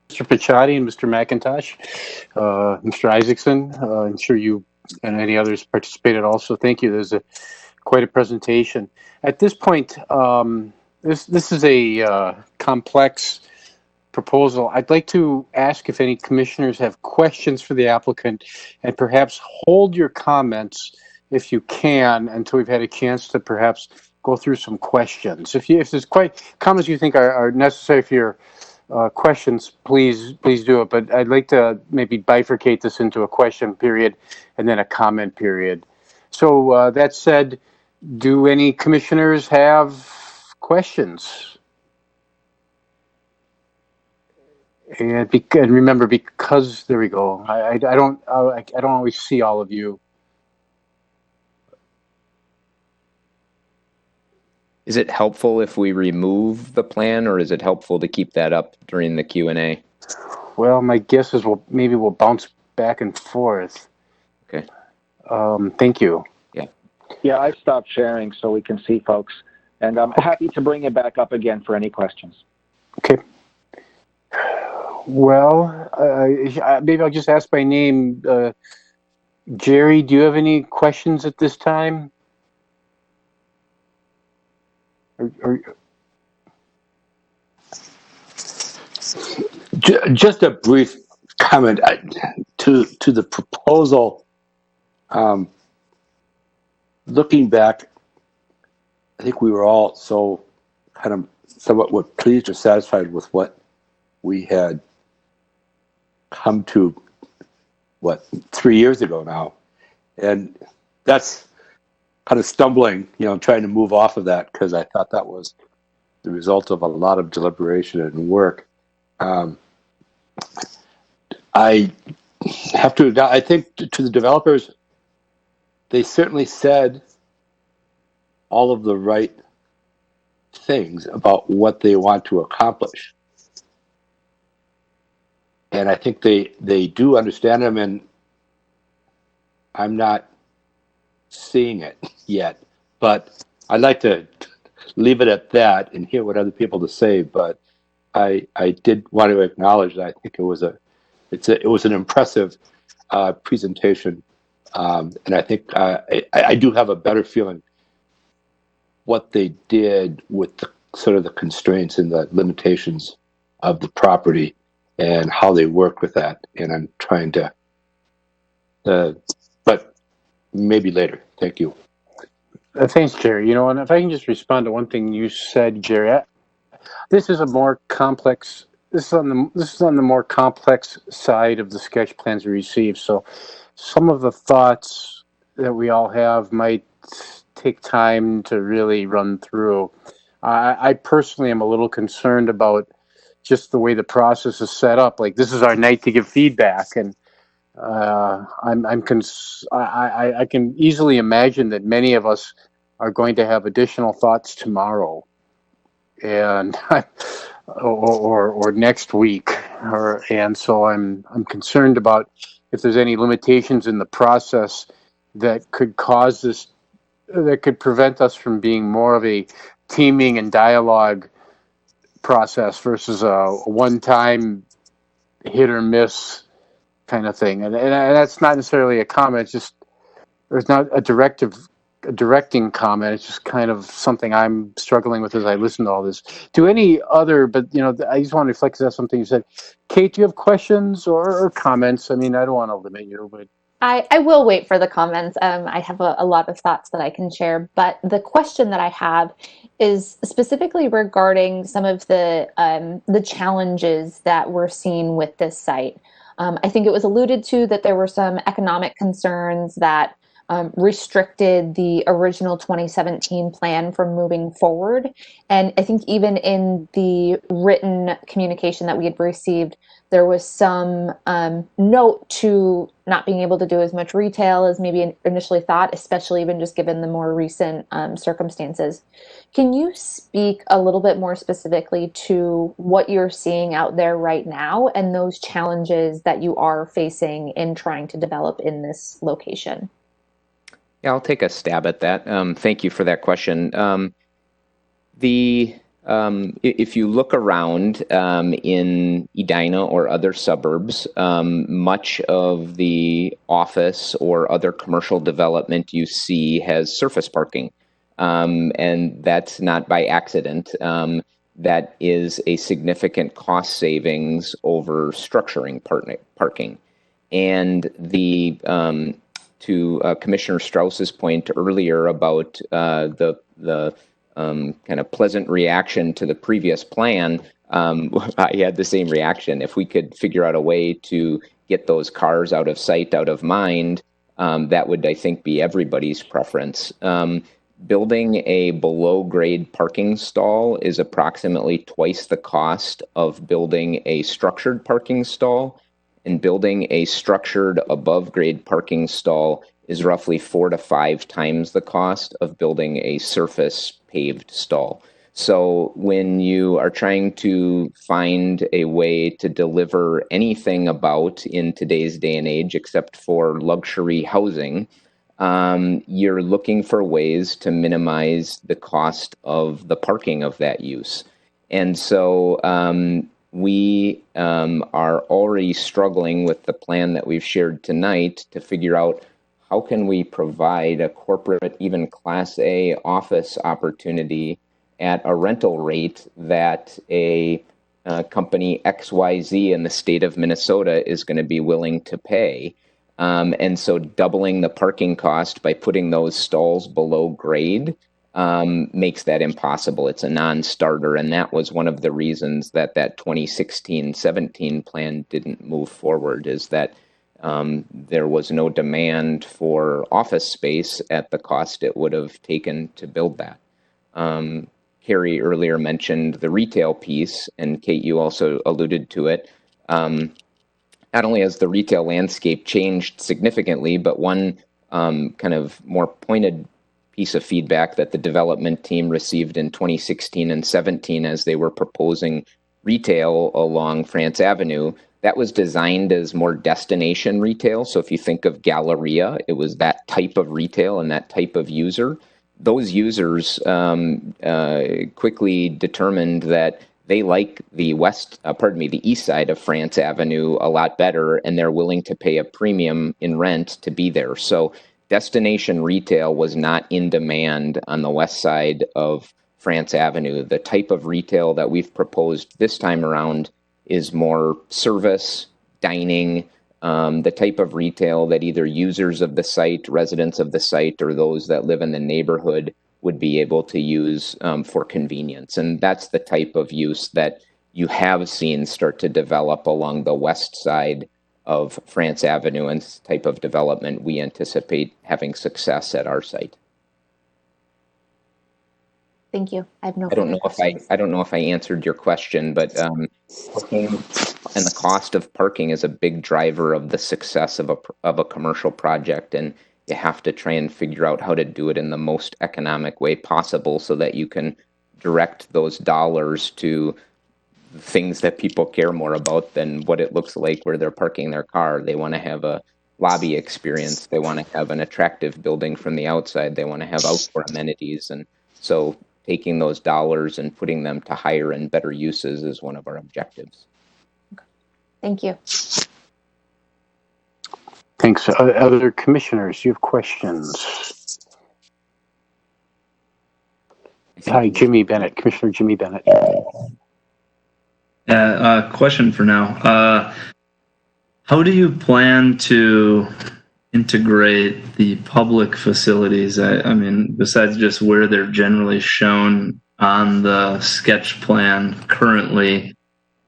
Mr. Picciotti and Mr. McIntosh, Mr. Isaacson, I'm sure you and any others participated also. Thank you. There's quite a presentation. At this point, this is a complex proposal. I'd like to ask if any commissioners have questions for the applicant, and perhaps hold your comments if you can until we've had a chance to perhaps go through some questions. If there's comments you think are necessary for your questions, please do it. But I'd like to maybe bifurcate this into a question period and then a comment period. So that said, do any commissioners have questions? And remember, because there we go. I don't always see all of you. Is it helpful if we remove the plan, or is it helpful to keep that up during the Q&A? Well, my guess is maybe we'll bounce back and forth. Okay. Thank you. Yeah, I've stopped sharing so we can see folks, and I'm happy to bring it back up again for any questions. Okay. Well, maybe I'll just ask by name. Jerry, do you have any questions at this time? Just a brief comment to the proposal. Looking back, I think we were all so kind of somewhat pleased or satisfied with what we had come to, 3 years ago now. And that's kind of stumbling, trying to move off of that, because I thought that was the result of a lot of deliberation and work. I have to, I think to the developers, they certainly said all of the right things about what they want to accomplish. And I think they do understand them, and I'm not seeing it yet. But I'd like to leave it at that and hear what other people to say. But I did want to acknowledge that I think it was an impressive presentation, and I think I do have a better feeling what they did with the sort of the constraints and the limitations of the property and how they work with that. And I'm trying to, but maybe later. Thank you. Thanks, Jerry. And if I can just respond to one thing you said, Jerry, this is a more complex. This is on the more complex side of the sketch plans we received. So, some of the thoughts that we all have might take time to really run through. I personally am a little concerned about just the way the process is set up. Like, this is our night to give feedback, and I can easily imagine that many of us are going to have additional thoughts tomorrow, and or next week, and so I'm concerned about if there's any limitations in the process that could cause this, that could prevent us from being more of a teaming and dialogue process versus a one-time hit or miss kind of thing. And that's not necessarily a comment. It's just, there's not a directing comment. It's just kind of something I'm struggling with as I listen to all this. Do any other, but I just want to reflect on something you said. Kate, do you have questions or comments? I mean, I don't want to limit you, but I will wait for the comments. I have a lot of thoughts that I can share, but the question that I have is specifically regarding some of the challenges that we're seeing with this site. I think it was alluded to that there were some economic concerns that restricted the original 2017 plan from moving forward. And I think even in the written communication that we had received, there was some note to not being able to do as much retail as maybe initially thought, especially even just given the more recent circumstances. Can you speak a little bit more specifically to what you're seeing out there right now and those challenges that you are facing in trying to develop in this location? Yeah, I'll take a stab at that. Thank you for that question. If you look around in Edina or other suburbs, much of the office or other commercial development you see has surface parking. And that's not by accident. That is a significant cost savings over structuring parking. And to Commissioner Strauss's point earlier about the kind of pleasant reaction to the previous plan, I had the same reaction. If we could figure out a way to get those cars out of sight, out of mind, that would, I think, be everybody's preference. Building a below-grade parking stall is approximately twice the cost of building a structured parking stall. And building a structured above-grade parking stall is roughly 4 to 5 times the cost of building a surface paved stall. So when you are trying to find a way to deliver anything about in today's day and age, except for luxury housing, you're looking for ways to minimize the cost of the parking of that use. And so we are already struggling with the plan that we've shared tonight to figure out how can we provide a corporate, even Class A office opportunity at a rental rate that a company XYZ in the state of Minnesota is going to be willing to pay. And so doubling the parking cost by putting those stalls below grade makes that impossible. It's a non-starter, and that was one of the reasons that 2016-17 plan didn't move forward, is that there was no demand for office space at the cost it would have taken to build that. Carrie earlier mentioned the retail piece, and Kate, you also alluded to it. Not only has the retail landscape changed significantly, but one kind of more pointed piece of feedback that the development team received in 2016 and 17 as they were proposing retail along France Avenue, that was designed as more destination retail. So if you think of Galleria, it was that type of retail and that type of user. Those users quickly determined that they like the east side of France Avenue a lot better, and they're willing to pay a premium in rent to be there. So destination retail was not in demand on the west side of France Avenue. The type of retail that we've proposed this time around is more service, dining, the type of retail that either users of the site, residents of the site, or those that live in the neighborhood would be able to use for convenience. And that's the type of use that you have seen start to develop along the west side of France Avenue, and this type of development we anticipate having success at our site. Thank you. I have no I don't know questions. I don't know if I answered your question, but parking and the cost of parking is a big driver of the success of a commercial project, and you have to try and figure out how to do it in the most economic way possible so that you can direct those dollars to things that people care more about than what it looks like where they're parking their car. They want to have a lobby experience. They want to have an attractive building from the outside. They want to have outdoor amenities. And so taking those dollars and putting them to higher and better uses is one of our objectives. Thank you. Thanks. Other commissioners, do you have questions? Hi, Jimmy Bennett, Commissioner Jimmy Bennett. Question for now. How do you plan to integrate the public facilities? I mean, besides just where they're generally shown on the sketch plan currently,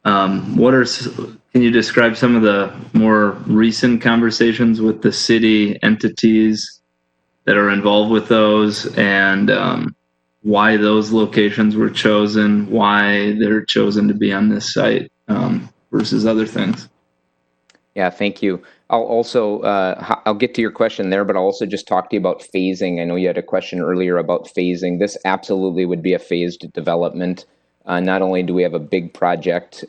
can can you describe some of the more recent conversations with the city entities that are involved with those, and why those locations were chosen, why they're chosen to be on this site versus other things? Yeah, thank you. I'll also, I'll get to your question there, but I'll also just talk to you about phasing. I know you had a question earlier about phasing. This absolutely would be a phased development. Not only do we have a big project,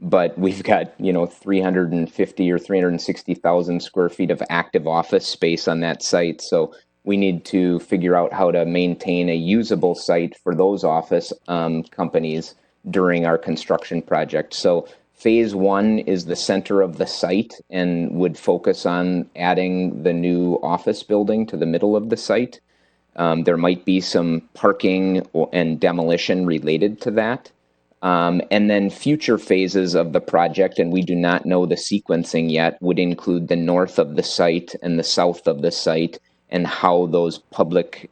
but we've got, 350 or 360,000 square feet of active office space on that site. So we need to figure out how to maintain a usable site for those office companies during our construction project. So Phase 1 is the center of the site and would focus on adding the new office building to the middle of the site. There might be some parking and demolition related to that. And then future phases of the project, and we do not know the sequencing yet, would include the north of the site and the south of the site, and how those public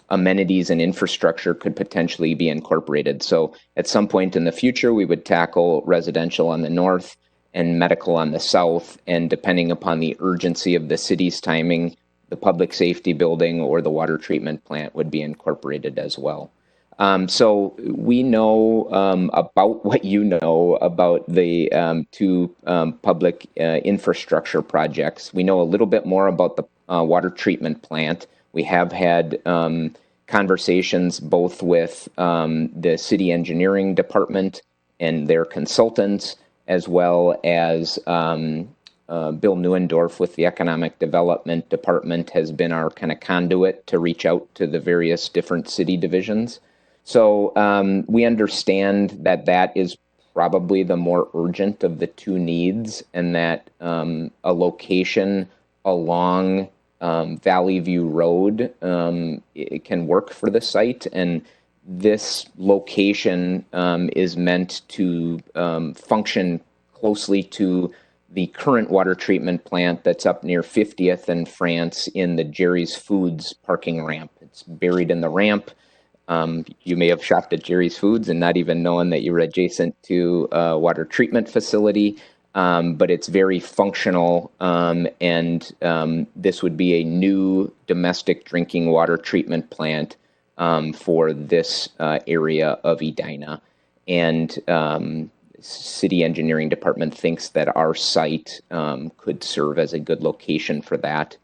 amenities and infrastructure could potentially be incorporated. So at some point in the future, we would tackle residential on the north and medical on the south, and depending upon the urgency of the city's timing, the public safety building or the water treatment plant would be incorporated as well. So we know about what you know about the two public infrastructure projects. We know a little bit more about the water treatment plant. We have had conversations both with the city engineering department and their consultants, as well as Bill Neuendorf with the economic development department has been our kind of conduit to reach out to the various different city divisions. So we understand that that is probably the more urgent of the two needs, and that a location along Valley View Road it can work for the site. And this location is meant to function closely to the current water treatment plant that's up near 50th and France in the Jerry's Foods parking ramp. It's buried in the ramp. You may have shopped at Jerry's Foods and not even knowing that you were adjacent to a water treatment facility, but it's very functional, and this would be a new domestic drinking water treatment plant for this area of Edina. And city engineering department thinks that our site could serve as a good location for that.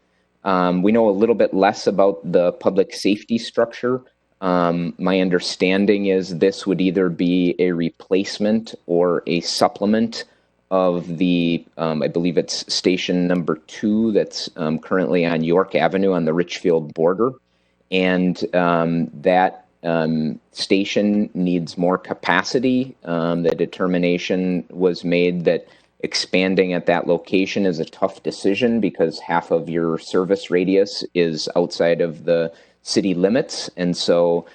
We know a little bit less about the public safety structure. My understanding is this would either be a replacement or a supplement of the, I believe it's station number 2 that's currently on York Avenue on the Richfield border. And that station needs more capacity. The determination was made that expanding at that location is a tough decision because half of your service radius is outside of the city limits. And so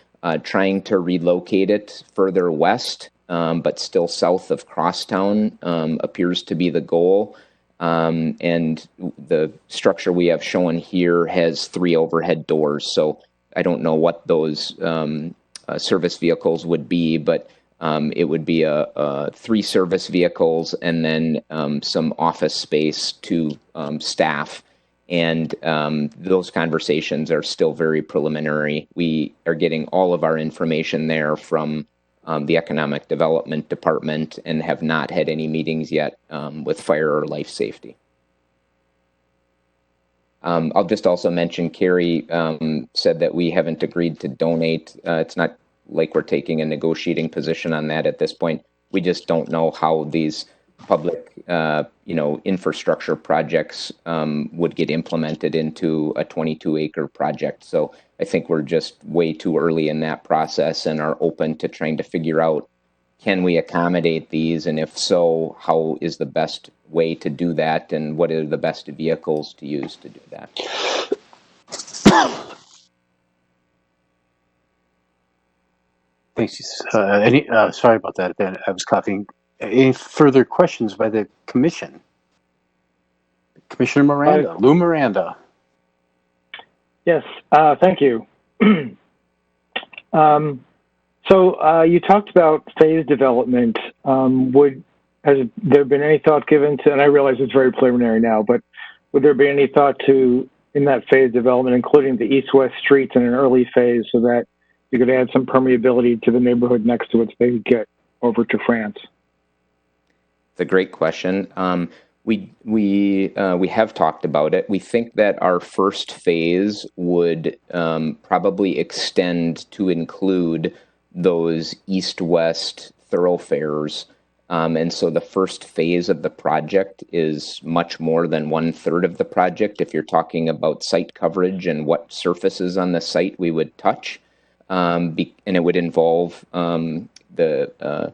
trying to relocate it further west, but still south of Crosstown, appears to be the goal. And the structure we have shown here has 3 overhead doors. So I don't know what those service vehicles would be, but it would be 3 service vehicles and then some office space to staff. And those conversations are still very preliminary. We are getting all of our information there from the Economic Development Department and have not had any meetings yet with fire or life safety. I'll just also mention Carrie said that we haven't agreed to donate. It's not like we're taking a negotiating position on that at this point. We just don't know how these public, infrastructure projects would get implemented into a 22-acre project. So I think we're just way too early in that process and are open to trying to figure out, can we accommodate these? And if so, how is the best way to do that? And what are the best vehicles to use to do that? Thanks. Sorry about that. I was coughing. Any further questions by the commission? Commissioner Miranda, Lou Miranda. Yes, thank you. So you talked about phase development. has there been any thought given to, and I realize it's very preliminary now, but would there be any thought to, in that phase development, including the east-west streets in an early phase so that you could add some permeability to the neighborhood next to it so they could get over to France? It's a great question. We have talked about it. We think that our first phase would probably extend to include those east-west thoroughfares. And so the first phase of the project is much more than 1/3 of the project if you're talking about site coverage and what surfaces on the site we would touch. And it would involve the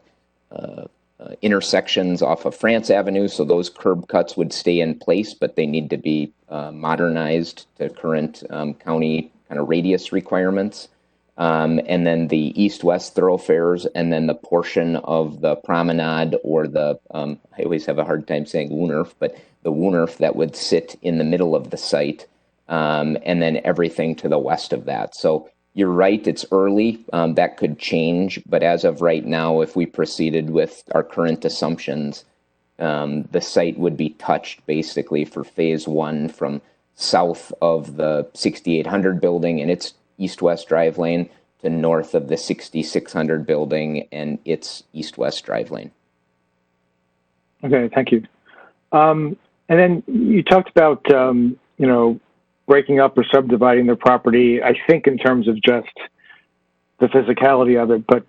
intersections off of France Avenue, so those curb cuts would stay in place, but they need to be modernized to current county kind of radius requirements. And then the east-west thoroughfares, and then the portion of the promenade or the, I always have a hard time saying Woonerf, but the Woonerf that would sit in the middle of the site, and then everything to the west of that. So you're right, it's early. That could change, but as of right now, if we proceeded with our current assumptions, the site would be touched basically for phase one from south of the 6800 building and its east-west drive lane to north of the 6600 building and its east-west drive lane. Okay, thank you. And then you talked about, breaking up or subdividing the property, I think in terms of just the physicality of it, but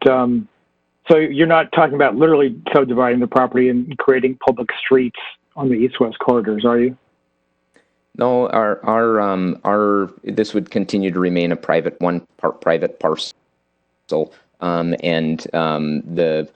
so you're not talking about literally subdividing the property and creating public streets on the east-west corridors, are you? No, our this would continue to remain a private parcel, and the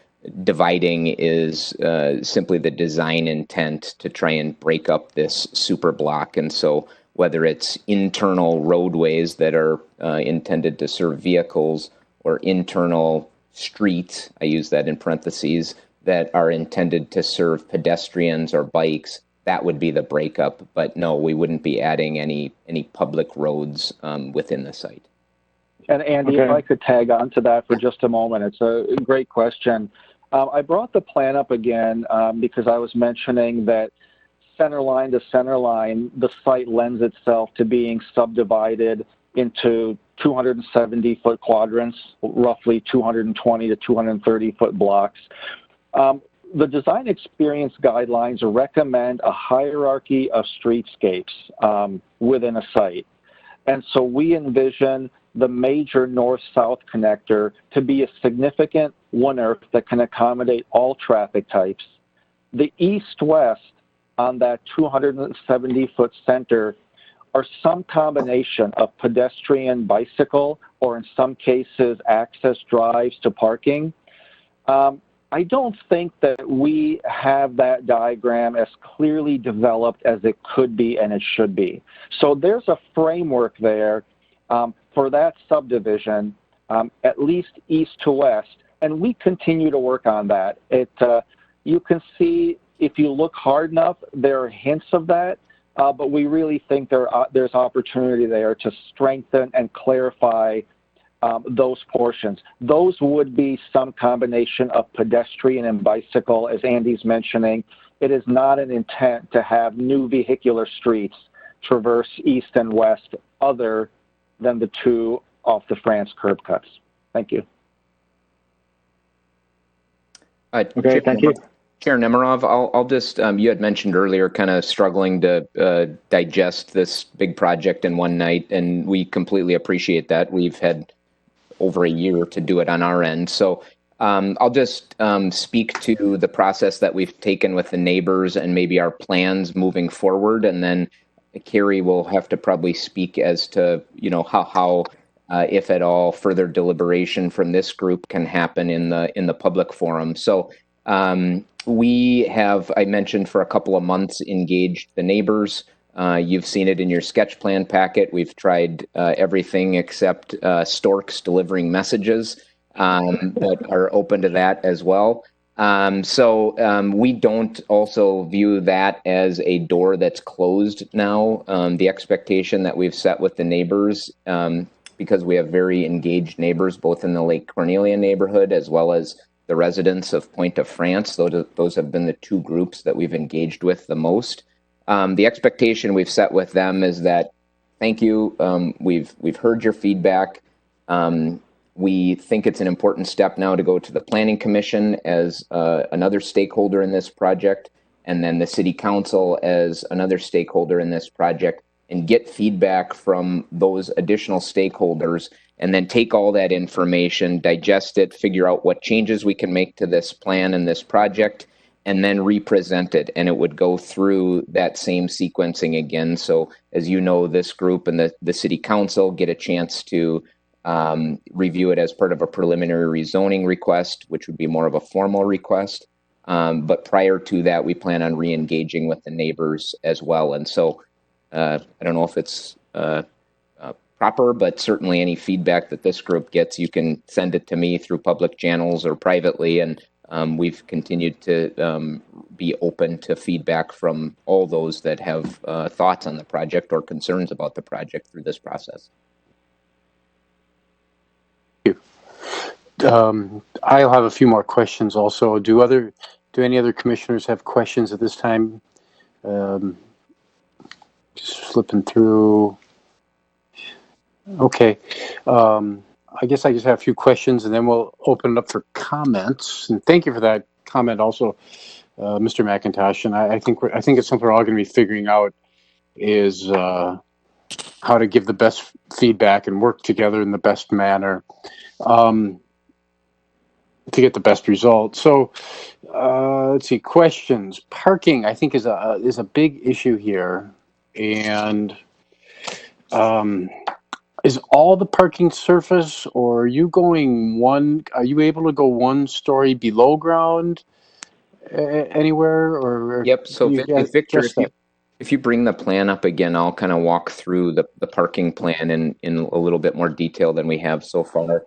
dividing is simply the design intent to try and break up this super block, and so whether it's internal roadways that are intended to serve vehicles or internal streets, I use that in parentheses, that are intended to serve pedestrians or bikes, that would be the breakup. But no, we wouldn't be adding any public roads within the site. And Andy, if I could tag on to that for just a moment, it's a great question. I brought the plan up again because I was mentioning that center line to center line, the site lends itself to being subdivided into 270-foot quadrants, roughly 220 to 230-foot blocks. The design experience guidelines recommend a hierarchy of streetscapes within a site. And so we envision the major north-south connector to be a significant Woonerf that can accommodate all traffic types. The east-west on that 270-foot center are some combination of pedestrian, bicycle, or in some cases, access drives to parking. I don't think that we have that diagram as clearly developed as it could be and it should be. So there's a framework there for that subdivision, at least east to west, and we continue to work on that. You can see, if you look hard enough, there are hints of that, but we really think there's opportunity there to strengthen and clarify those portions. Those would be some combination of pedestrian and bicycle, as Andy's mentioning. It is not an intent to have new vehicular streets traverse east and west other than the two off the France curb cuts. Thank you. Okay, thank you. Chair Nemerov, I'll just, you had mentioned earlier kind of struggling to digest this big project in one night, and we completely appreciate that. We've had over a year to do it on our end. So I'll just speak to the process that we've taken with the neighbors and maybe our plans moving forward, and then Carrie will have to probably speak as to, how if at all, further deliberation from this group can happen in the public forum. So we have, I mentioned, for a couple of months engaged the neighbors. You've seen it in your sketch plan packet. We've tried everything except storks delivering messages that are open to that as well. So we don't also view that as a door that's closed now. The expectation that we've set with the neighbors, because we have very engaged neighbors, both in the Lake Cornelia neighborhood as well as the residents of Pointe-à-France. Those have been the two groups that we've engaged with the most. The expectation we've set with them is that, thank you, we've heard your feedback. We think it's an important step now to go to the Planning Commission as another stakeholder in this project, and then the City Council as another stakeholder in this project, and get feedback from those additional stakeholders, and then take all that information, digest it, figure out what changes we can make to this plan and this project, and then represent it. And it would go through that same sequencing again. So as you know, this group and the City Council get a chance to review it as part of a preliminary rezoning request, which would be more of a formal request. But prior to that, we plan on re-engaging with the neighbors as well. And so I don't know if it's proper, but certainly any feedback that this group gets, you can send it to me through public channels or privately. And we've continued to be open to feedback from all those that have thoughts on the project or concerns about the project through this process. I'll have a few more questions also. Do any other commissioners have questions at this time? Just flipping through. Okay. I guess I just have a few questions and then we'll open it up for comments. And thank you for that comment also, Mr. McIntosh. And I think it's something we're all going to be figuring out is how to give the best feedback and work together in the best manner to get the best result. So let's see, questions. Parking, I think, is a big issue here. And is all the parking surface, or are you able to go one story below ground anywhere? Or yep. So Victor, if you bring the plan up again, I'll kind of walk through the parking plan in a little bit more detail than we have so far.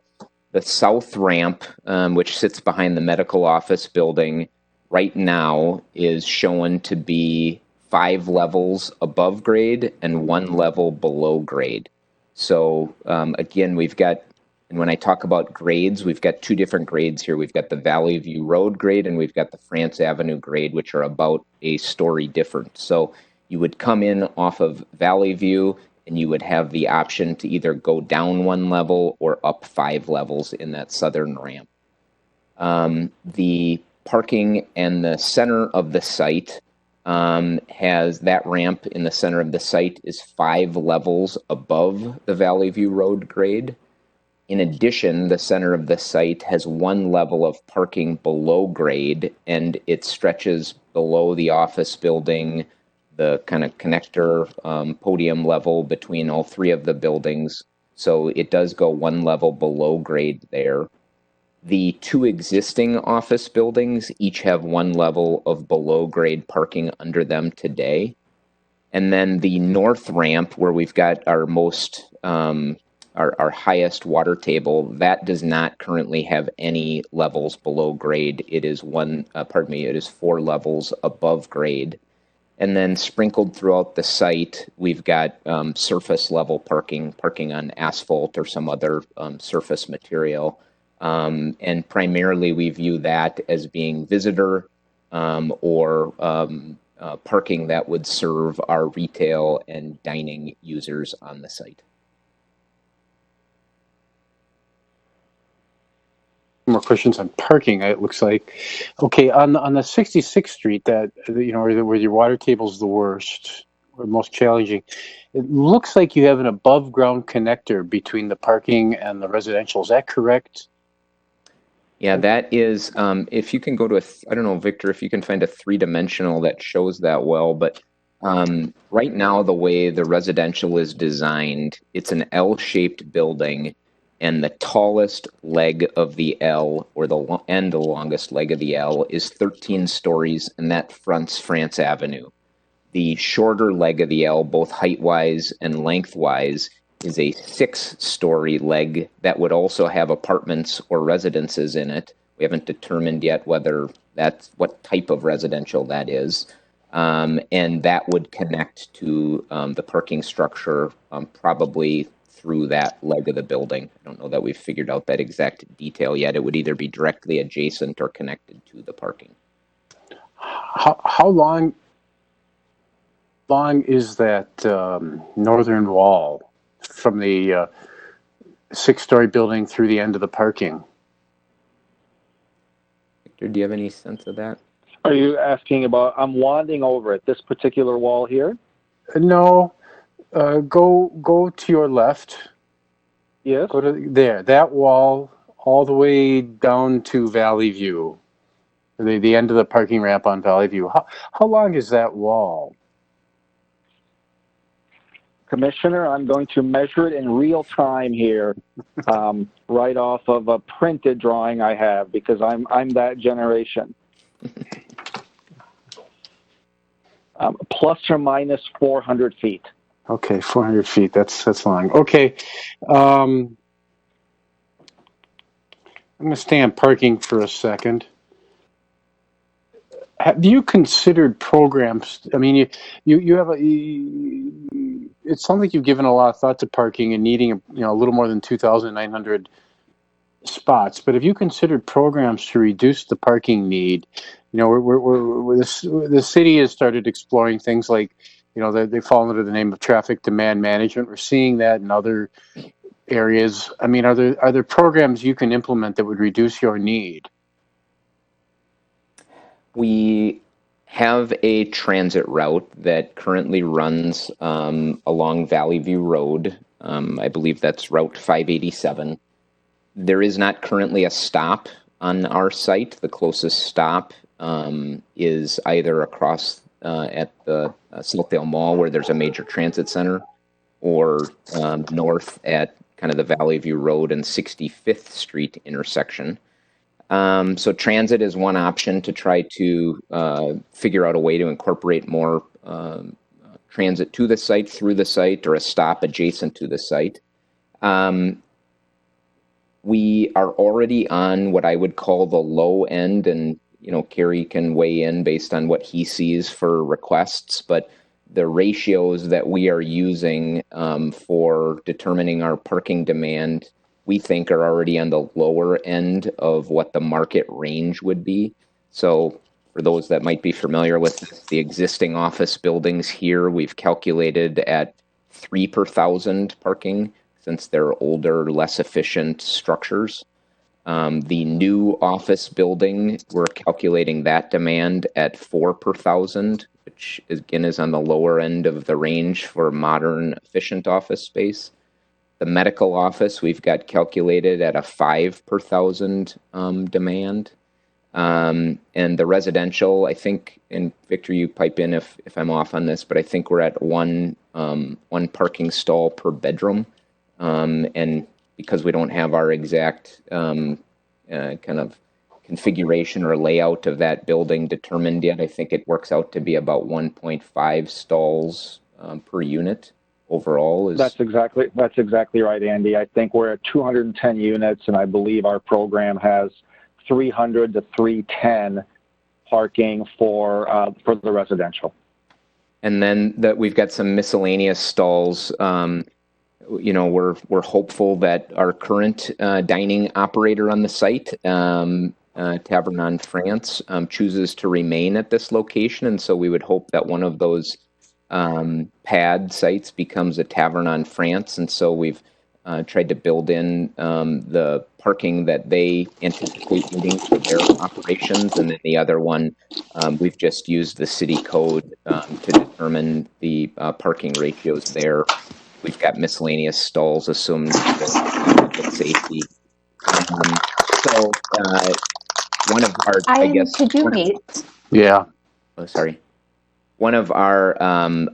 The south ramp, which sits behind the medical office building, right now is shown to be 5 levels above grade and 1 level below grade. So again, we've got, and when I talk about grades, we've got 2 different grades here. We've got the Valley View Road grade and we've got the France Avenue grade, which are about a story different. So you would come in off of Valley View and you would have the option to either go down 1 level or up 5 levels in that southern ramp. The parking and the center of the site has that ramp in the center of the site is 5 levels above the Valley View Road grade. In addition, the center of the site has 1 level of parking below grade, and it stretches below the office building, the kind of connector podium level between all 3 of the buildings. So it does go 1 level below grade there. The 2 existing office buildings each have 1 level of below grade parking under them today. And then the north ramp, where we've got our most, our highest water table, that does not currently have any levels below grade. It is it is 4 levels above grade. And then sprinkled throughout the site, we've got surface level parking on asphalt or some other surface material. And primarily we view that as being visitor or parking that would serve our retail and dining users on the site. More questions on parking, it looks like. Okay, on the 66th Street, that where your water table's the worst or most challenging, it looks like you have an above ground connector between the parking and the residential. Is that correct? Yeah, that is, if you can go to I don't know, Victor, if you can find a 3-dimensional that shows that well, but right now the way the residential is designed, it's an L-shaped building, and the tallest leg of the L, or the longest leg of the L, is 13 stories, and that fronts France Avenue. The shorter leg of the L, both height-wise and lengthwise, is a 6-story leg that would also have apartments or residences in it. We haven't determined yet whether that's what type of residential that is. And that would connect to the parking structure probably through that leg of the building. I don't know that we've figured out that exact detail yet. It would either be directly adjacent or connected to the parking. How long is that northern wall from the 6-story building through the end of the parking? Victor, do you have any sense of that? Are you asking about, I'm wanding over at this particular wall here? No, go to your left. Yes. Go to there. That wall all the way down to Valley View. The end of the parking ramp on Valley View. How long is that wall? Commissioner, I'm going to measure it in real time here, right off of a printed drawing I have, because I'm that generation. Plus or minus 400 feet. Okay, 400 feet. That's long. Okay, I'm going to stay on parking for a second. Have you considered programs? I mean, you have it sounds like you've given a lot of thought to parking and needing a little more than 2,900 spots. But have you considered programs to reduce the parking need? The city has started exploring things like, they fall under the name of traffic demand management. We're seeing that in other areas. I mean, are there programs you can implement that would reduce your need? We have a transit route that currently runs along Valley View Road. I believe that's Route 587. There is not currently a stop on our site. The closest stop is either across at the Southdale Mall, where there's a major transit center, or north at kind of the Valley View Road and 65th Street intersection. So transit is one option to try to figure out a way to incorporate more transit to the site, through the site, or a stop adjacent to the site. We are already on what I would call the low end, and Kerry can weigh in based on what he sees for requests, but the ratios that we are using for determining our parking demand, we think, are already on the lower end of what the market range would be. So for those that might be familiar with the existing office buildings here, we've calculated at 3 per 1,000 parking, since they're older, less efficient structures. The new office building, we're calculating that demand at 4 per 1,000, which again is on the lower end of the range for modern, efficient office space. The medical office, we've got calculated at a 5 per 1,000 demand. And the residential, I think, and Victor, you pipe in if I'm off on this, but I think we're at one parking stall per bedroom. And because we don't have our exact kind of configuration or layout of that building determined yet, I think it works out to be about 1.5 stalls per unit overall. That's exactly right, Andy. I think we're at 210 units, and I believe our program has 300 to 310 parking for the residential. And then we've got some miscellaneous stalls. We're hopeful that our current dining operator on the site, Tavern on France, chooses to remain at this location, and so we would hope that one of those pad sites becomes a Tavern on France, and so we've tried to build in the parking that they anticipate needing for their operations, and then the other one, we've just used the city code to determine the parking ratios there. We've got miscellaneous stalls assumed for public safety. So one of our, Could you meet? Yeah. Oh, sorry. One of our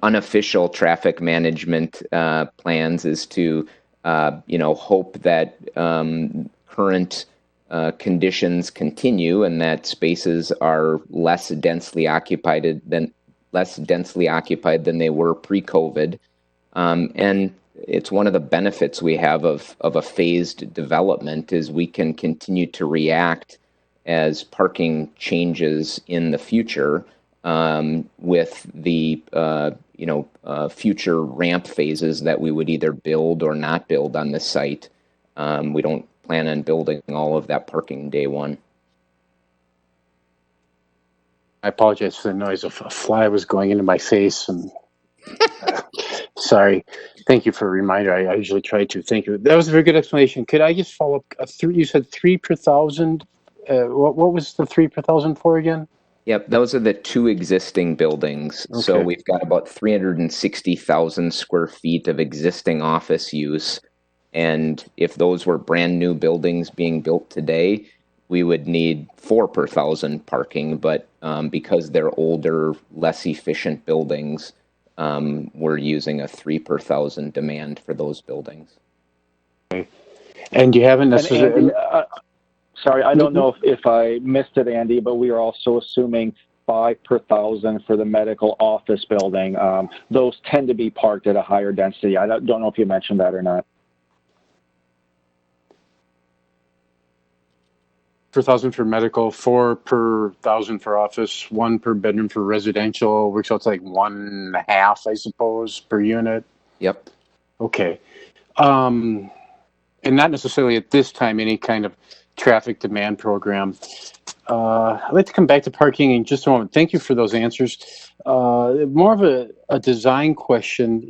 unofficial traffic management plans is to, hope that current conditions continue and that spaces are less densely occupied than they were pre-COVID. And it's one of the benefits we have of a phased development is we can continue to react as parking changes in the future with the future ramp phases that we would either build or not build on the site. We don't plan on building all of that parking day one. I apologize for the noise. A fly was going into my face, and sorry. Thank you for a reminder. I usually try to. Thank you. That was a very good explanation. Could I just follow up? You said 3 per thousand. What was the 3 per thousand for again? Yep, those are the two existing buildings. Okay. So we've got about 360,000 square feet of existing office use. And if those were brand new buildings being built today, we would need 4 per thousand parking. But because they're older, less efficient buildings, we're using a 3 per thousand demand for those buildings. Okay. And you haven't necessarily... Sorry, I don't know if I missed it, Andy, but we are also assuming 5 per thousand for the medical office building. Those tend to be parked at a higher density. I don't know if you mentioned that or not. Per thousand for medical, 4 per thousand for office, 1 per bedroom for residential, works out to like 1.5, I suppose, per unit. Yep. Okay. And not necessarily at this time any kind of traffic demand program. I'd like to come back to parking in just a moment. Thank you for those answers. More of a design question.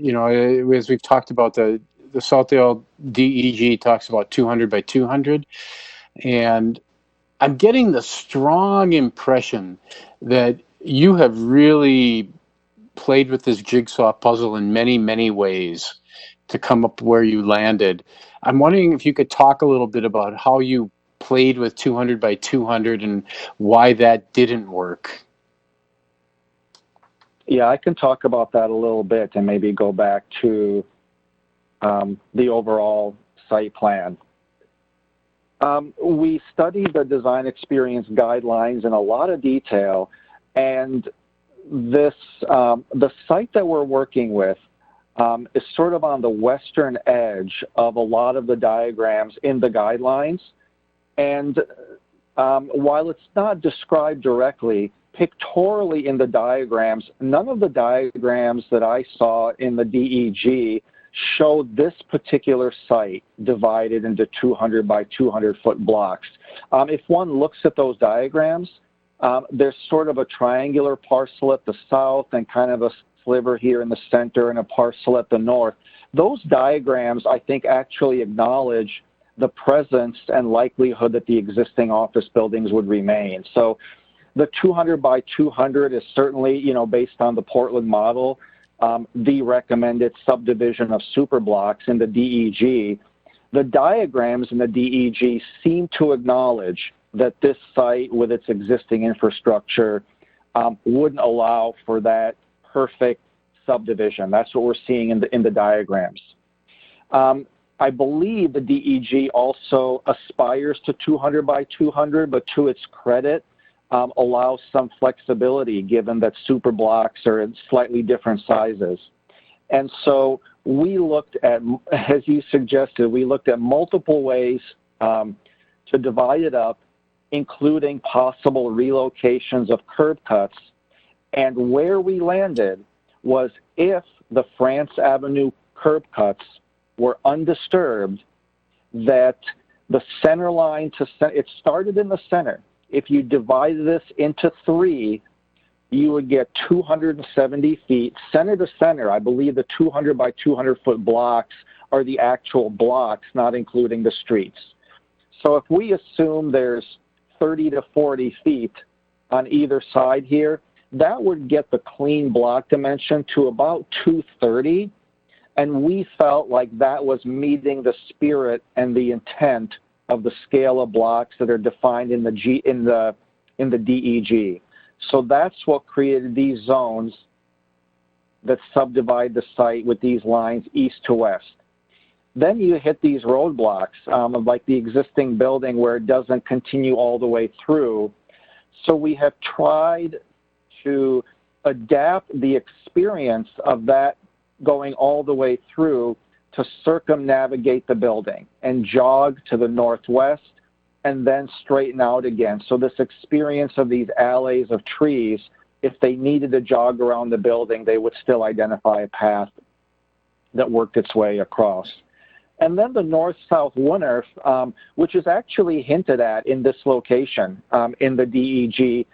As we've talked about, the Southdale DEG talks about 200 by 200, and I'm getting the strong impression that you have really played with this jigsaw puzzle in many, many ways to come up where you landed. I'm wondering if you could talk a little bit about how you played with 200 by 200 and why that didn't work. Yeah, I can talk about that a little bit and maybe go back to the overall site plan. We studied the design experience guidelines in a lot of detail, and the site that we're working with is sort of on the western edge of a lot of the diagrams in the guidelines. And while it's not described directly, pictorially in the diagrams, none of the diagrams that I saw in the DEG showed this particular site divided into 200 by 200 foot blocks. If one looks at those diagrams, there's sort of a triangular parcel at the south and kind of a sliver here in the center and a parcel at the north. Those diagrams, I think, actually acknowledge the presence and likelihood that the existing office buildings would remain. So the 200 by 200 is certainly, based on the Portland model, the recommended subdivision of superblocks in the DEG. The diagrams in the DEG seem to acknowledge that this site with its existing infrastructure wouldn't allow for that perfect subdivision. That's what we're seeing in the diagrams. I believe the DEG also aspires to 200 by 200, but to its credit, allows some flexibility given that super blocks are in slightly different sizes. And so we looked at, as you suggested, we looked at multiple ways to divide it up, including possible relocations of curb cuts. And where we landed was if the France Avenue curb cuts were undisturbed, that the center line it started in the center. If you divide this into 3, you would get 270 feet center to center. I believe the 200 by 200 foot blocks are the actual blocks, not including the streets. So if we assume there's 30 to 40 feet on either side here, that would get the clean block dimension to about 230. And we felt like that was meeting the spirit and the intent of the scale of blocks that are defined in the DEG. So that's what created these zones that subdivide the site with these lines east to west. Then you hit these roadblocks of like the existing building where it doesn't continue all the way through. So we have tried to adapt the experience of that going all the way through to circumnavigate the building and jog to the northwest and then straighten out again. So this experience of these alleys of trees if they needed to jog around the building, they would still identify a path that worked its way across. And then the north-south Wunnerf, which is actually hinted at in this location in the DEG,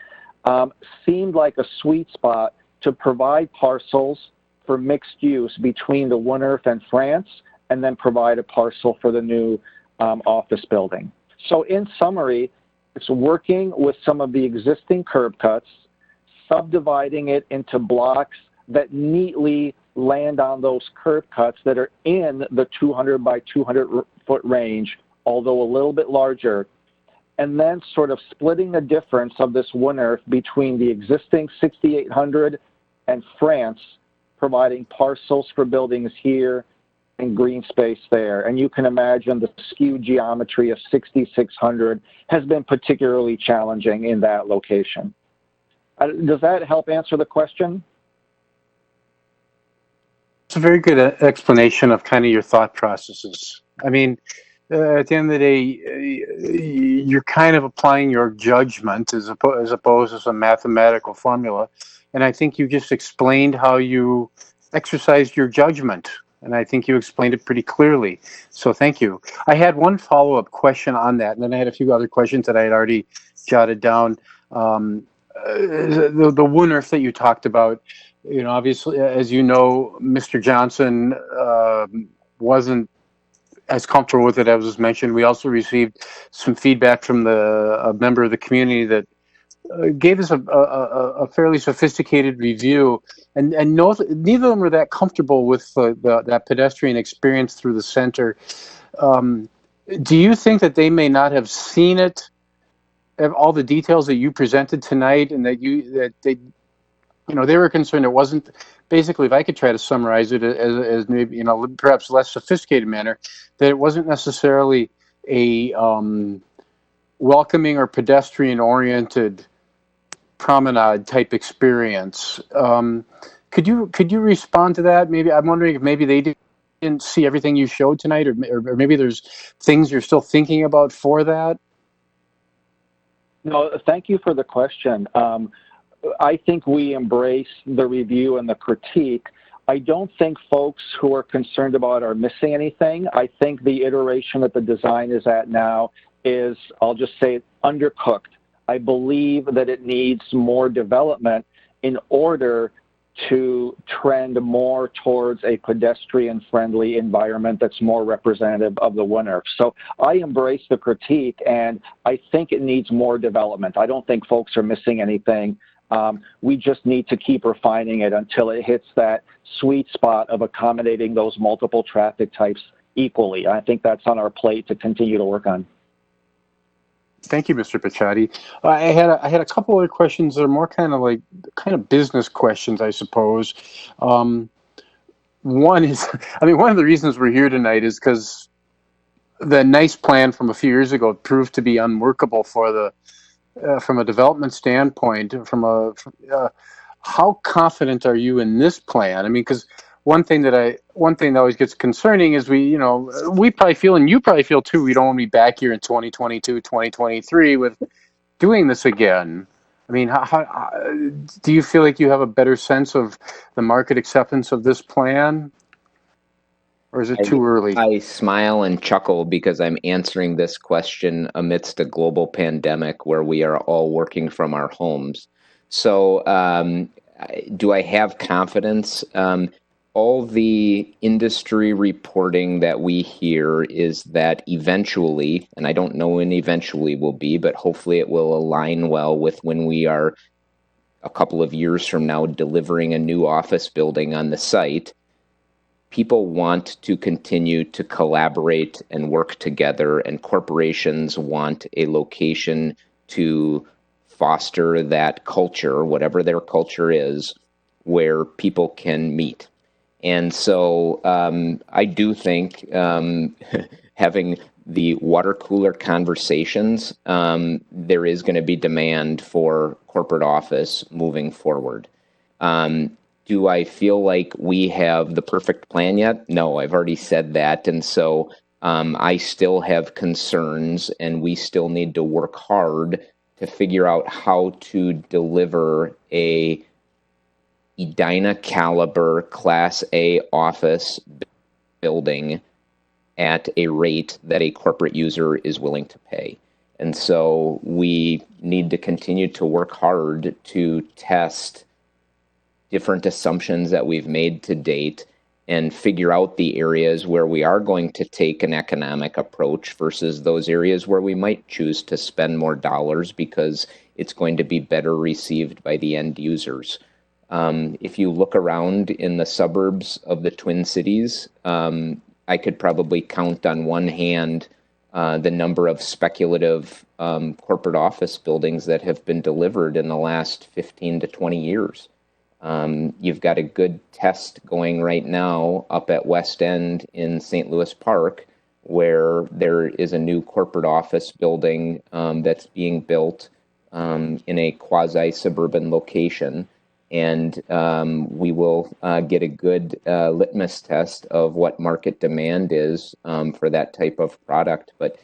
seemed like a sweet spot to provide parcels for mixed use between the Wunnerf and France, and then provide a parcel for the new office building. So in summary, it's working with some of the existing curb cuts, subdividing it into blocks that neatly land on those curb cuts that are in the 200 by 200 foot range, although a little bit larger, and then sort of splitting the difference of this Wunnerf between the existing 6800 and France, providing parcels for buildings here and green space there. And you can imagine the skewed geometry of 6600 has been particularly challenging in that location. Does that help answer the question? It's a very good explanation of kind of your thought processes. I mean, at the end of the day, you're kind of applying your judgment as opposed to some mathematical formula. And I think you just explained how you exercised your judgment. And I think you explained it pretty clearly. So thank you. I had one follow-up question on that, and then I had a few other questions that I had already jotted down. The Wunnerf that you talked about, you know, obviously, as you know, Mr. Johnson wasn't as comfortable with it as was mentioned. We also received some feedback from a member of the community that gave us a fairly sophisticated review, and neither of them were that comfortable with that pedestrian experience through the center. Do you think that they may not have seen it, all the details that you presented tonight, and that they were concerned it wasn't, basically, if I could try to summarize it as maybe, perhaps less sophisticated manner, that it wasn't necessarily a welcoming or pedestrian oriented promenade type experience. Could you respond to that? Maybe I'm wondering if maybe they didn't see everything you showed tonight, or maybe there's things you're still thinking about for that. No, thank you for the question. I think we embrace the review and the critique. I don't think folks who are concerned about are missing anything. I think the iteration that the design is at now is, I'll just say, undercooked. I believe that it needs more development in order to trend more towards a pedestrian-friendly environment that's more representative of the Wunnerf. So I embrace the critique, and I think it needs more development. I don't think folks are missing anything. We just need to keep refining it until it hits that sweet spot of accommodating those multiple traffic types equally. I think that's on our plate to continue to work on. Thank you, Mr. Picciotti. I had a couple other questions that are more kind of business questions, I suppose. One is, one of the reasons we're here tonight is because the nice plan from a few years ago proved to be unworkable for from a development standpoint. How confident are you in this plan? Because one thing that always gets concerning is we probably feel, and you probably feel too, we don't want to be back here in 2022, 2023 with doing this again. How do you feel like you have a better sense of the market acceptance of this plan? Or is it too early? I smile and chuckle because I'm answering this question amidst a global pandemic where we are all working from our homes. So do I have confidence? All the industry reporting that we hear is that eventually, and I don't know when eventually will be, but hopefully it will align well with when we are a couple of years from now delivering a new office building on the site. People want to continue to collaborate and work together, and corporations want a location to foster that culture, whatever their culture is, where people can meet. And so I do think having the water cooler conversations, there is going to be demand for corporate office moving forward. Do I feel like we have the perfect plan yet? No, I've already said that. And so I still have concerns, and we still need to work hard to figure out how to deliver a Edina caliber Class A office building at a rate that a corporate user is willing to pay. And so we need to continue to work hard to test different assumptions that we've made to date and figure out the areas where we are going to take an economic approach versus those areas where we might choose to spend more dollars because it's going to be better received by the end users. If you look around in the suburbs of the Twin Cities, I could probably count on one hand the number of speculative corporate office buildings that have been delivered in the last 15 to 20 years. You've got a good test going right now up at West End in St. Louis Park, where there is a new corporate office building that's being built in a quasi-suburban location. And we will get a good litmus test of what market demand is for that type of product. But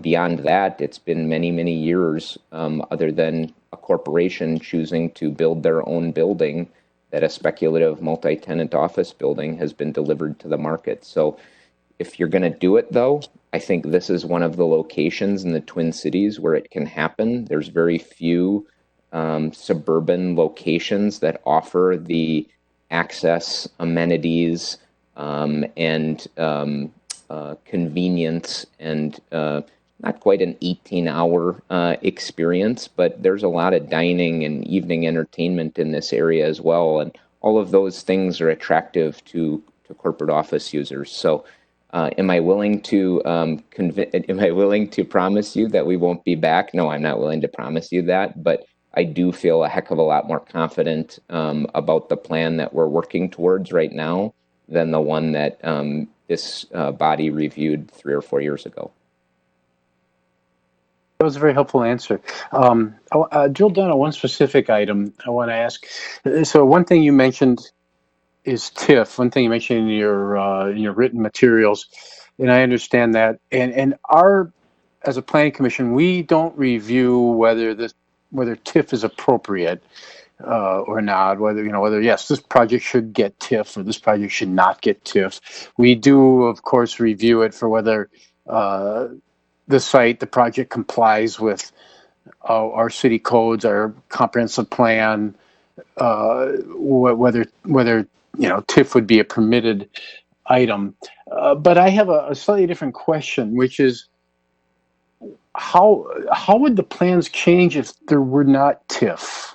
beyond that, it's been many, many years, other than a corporation choosing to build their own building, that a speculative multi-tenant office building has been delivered to the market. So if you're going to do it, though, I think this is one of the locations in the Twin Cities where it can happen. There's very few suburban locations that offer the access, amenities, and convenience, and not quite an 18-hour experience, but there's a lot of dining and evening entertainment in this area as well, and all of those things are attractive to corporate office users. So am I willing to promise you that we won't be back? No, I'm not willing to promise you that, but I do feel a heck of a lot more confident about the plan that we're working towards right now than the one that this body reviewed 3 or 4 years ago. That was a very helpful answer. I'll drill down on one specific item I want to ask. So one thing you mentioned is TIF. One thing you mentioned in your written materials, and I understand that. And our, as a planning commission, we don't review whether TIF is appropriate or not. Whether yes, this project should get TIF or this project should not get TIF. We do, of course, review it for whether the project complies with our city codes, our comprehensive plan, whether TIF would be a permitted item. But I have a slightly different question, which is how would the plans change if there were not TIF?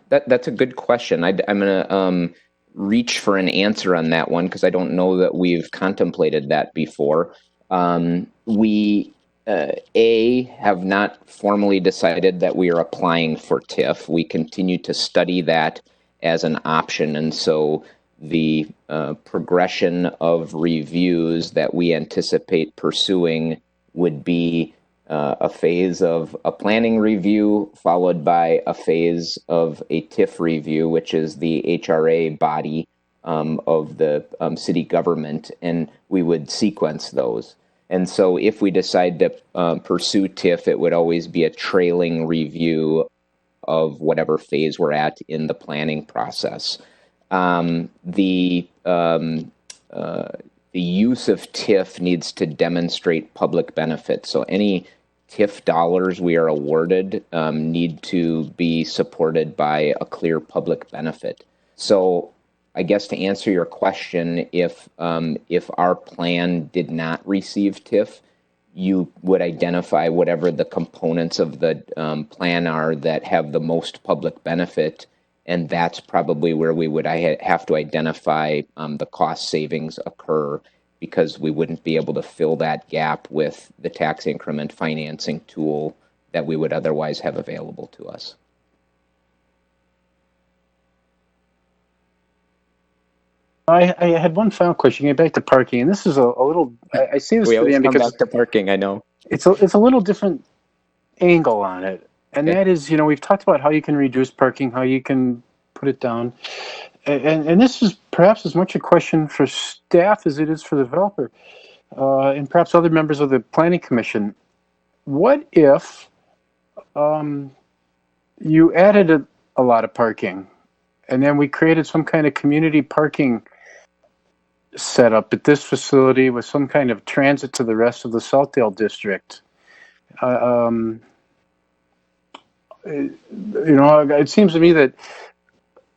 That's a good question. I'm gonna reach for an answer on that one because I don't know that we've contemplated that before. We have not formally decided that we are applying for TIF. We continue to study that as an option, and so the progression of reviews that we anticipate pursuing would be a phase of a planning review followed by a phase of a TIF review, which is the HRA body of the city government, and we would sequence those. And so if we decide to pursue TIF, it would always be a trailing review of whatever phase we're at in the planning process. The use of TIF needs to demonstrate public benefit. So any TIF dollars we are awarded need to be supported by a clear public benefit. So I guess to answer your question, if our plan did not receive TIF, you would identify whatever the components of the plan are that have the most public benefit, and that's probably where we would have to identify the cost savings occur, because we wouldn't be able to fill that gap with the tax increment financing tool that we would otherwise have available to us. I had one final question. Getting back to parking, and this is a little. I say this we to the always end come because back to parking. I know it's a little different angle on it, and that is, we've talked about how you can reduce parking, how you can put it down, and this is perhaps as much a question for staff as it is for the developer. and perhaps other members of the Planning Commission, what if you added a lot of parking, and then we created some kind of community parking setup at this facility with some kind of transit to the rest of the Southdale district? It seems to me that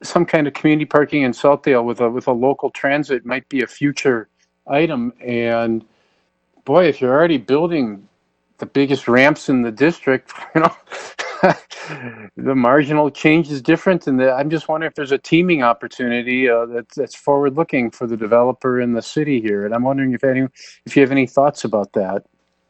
some kind of community parking in Southdale with a local transit might be a future item. And boy, if you're already building the biggest ramps in the district, the marginal change is different. And I'm just wondering if there's a teaming opportunity that's forward-looking for the developer in the city here. And I'm wondering if you have any thoughts about that.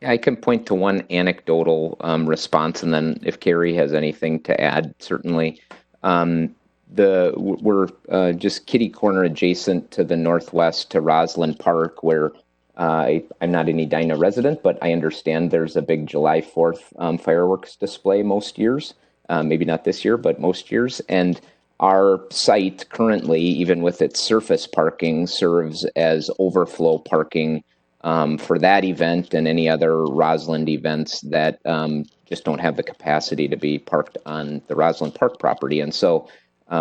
I can point to one anecdotal response, and then if Carrie has anything to add, certainly. We're just kitty corner adjacent to the northwest to Roslyn Park, where I'm not an Edina resident, but I understand there's a big July 4th fireworks display most years. Maybe not this year, but most years. And our site currently, even with its surface parking, serves as overflow parking for that event and any other Roslyn events that just don't have the capacity to be parked on the Roslyn Park property. And so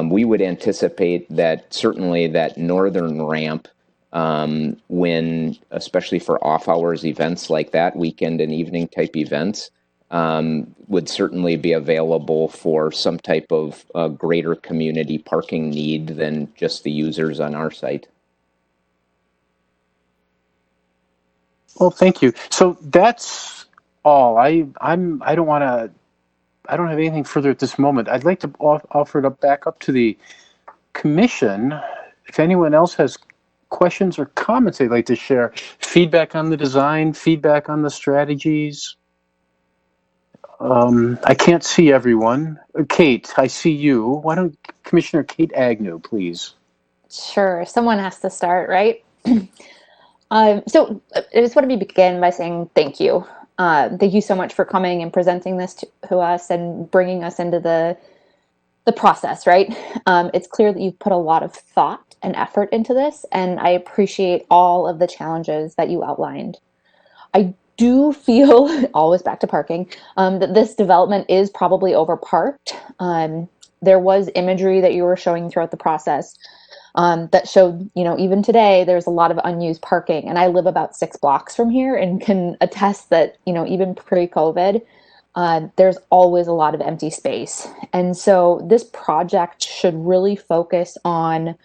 we would anticipate that certainly that northern ramp, when, especially for off hours events like that, weekend and evening type events, would certainly be available for some type of greater community parking need than just the users on our site. Well, thank you. So that's all. I don't have anything further at this moment. I'd like to offer it back up to the commission. If anyone else has questions or comments they'd like to share, feedback on the design, feedback on the strategies. I can't see everyone. Kate, I see you. Why don't Commissioner Kate Agnew, please? Sure, someone has to start, right? So I just want to begin by saying thank you. Thank you so much for coming and presenting this to us and bringing us into the process, right? It's clear that you've put a lot of thought and effort into this, and I appreciate all of the challenges that you outlined. I do feel, always back to parking, that this development is probably overparked. There was imagery that you were showing throughout the process that showed, even today, there's a lot of unused parking. And I live about 6 blocks from here and can attest that, even pre-COVID, there's always a lot of empty space. And so this project should really focus on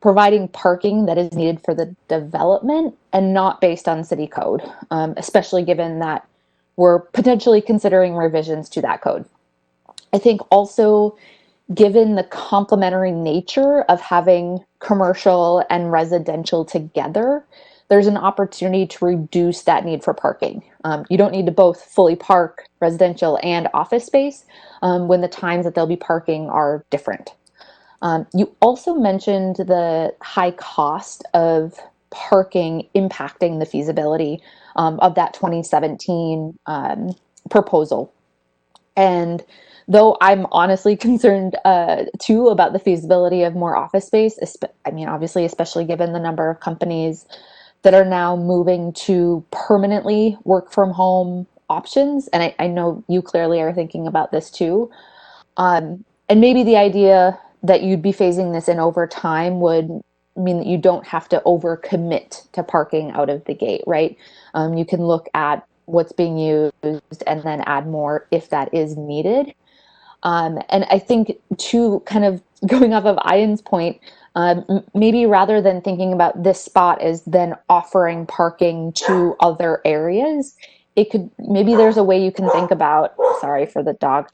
providing parking that is needed for the development and not based on city code, especially given that we're potentially considering revisions to that code. I think also, given the complementary nature of having commercial and residential together, there's an opportunity to reduce that need for parking. You don't need to both fully park residential and office space when the times that they'll be parking are different. You also mentioned the high cost of parking impacting the feasibility of that 2017 proposal. And though I'm honestly concerned too about the feasibility of more office space, obviously, especially given the number of companies that are now moving to permanently work from home options. And I know you clearly are thinking about this too. And maybe the idea that you'd be phasing this in over time would mean that you don't have to overcommit to parking out of the gate, right? You can look at what's being used and then add more if that is needed. And I think, too, kind of going off of Ian's point, maybe rather than thinking about this spot as then offering parking to other areas, maybe there's a way you can think about, sorry for the dog,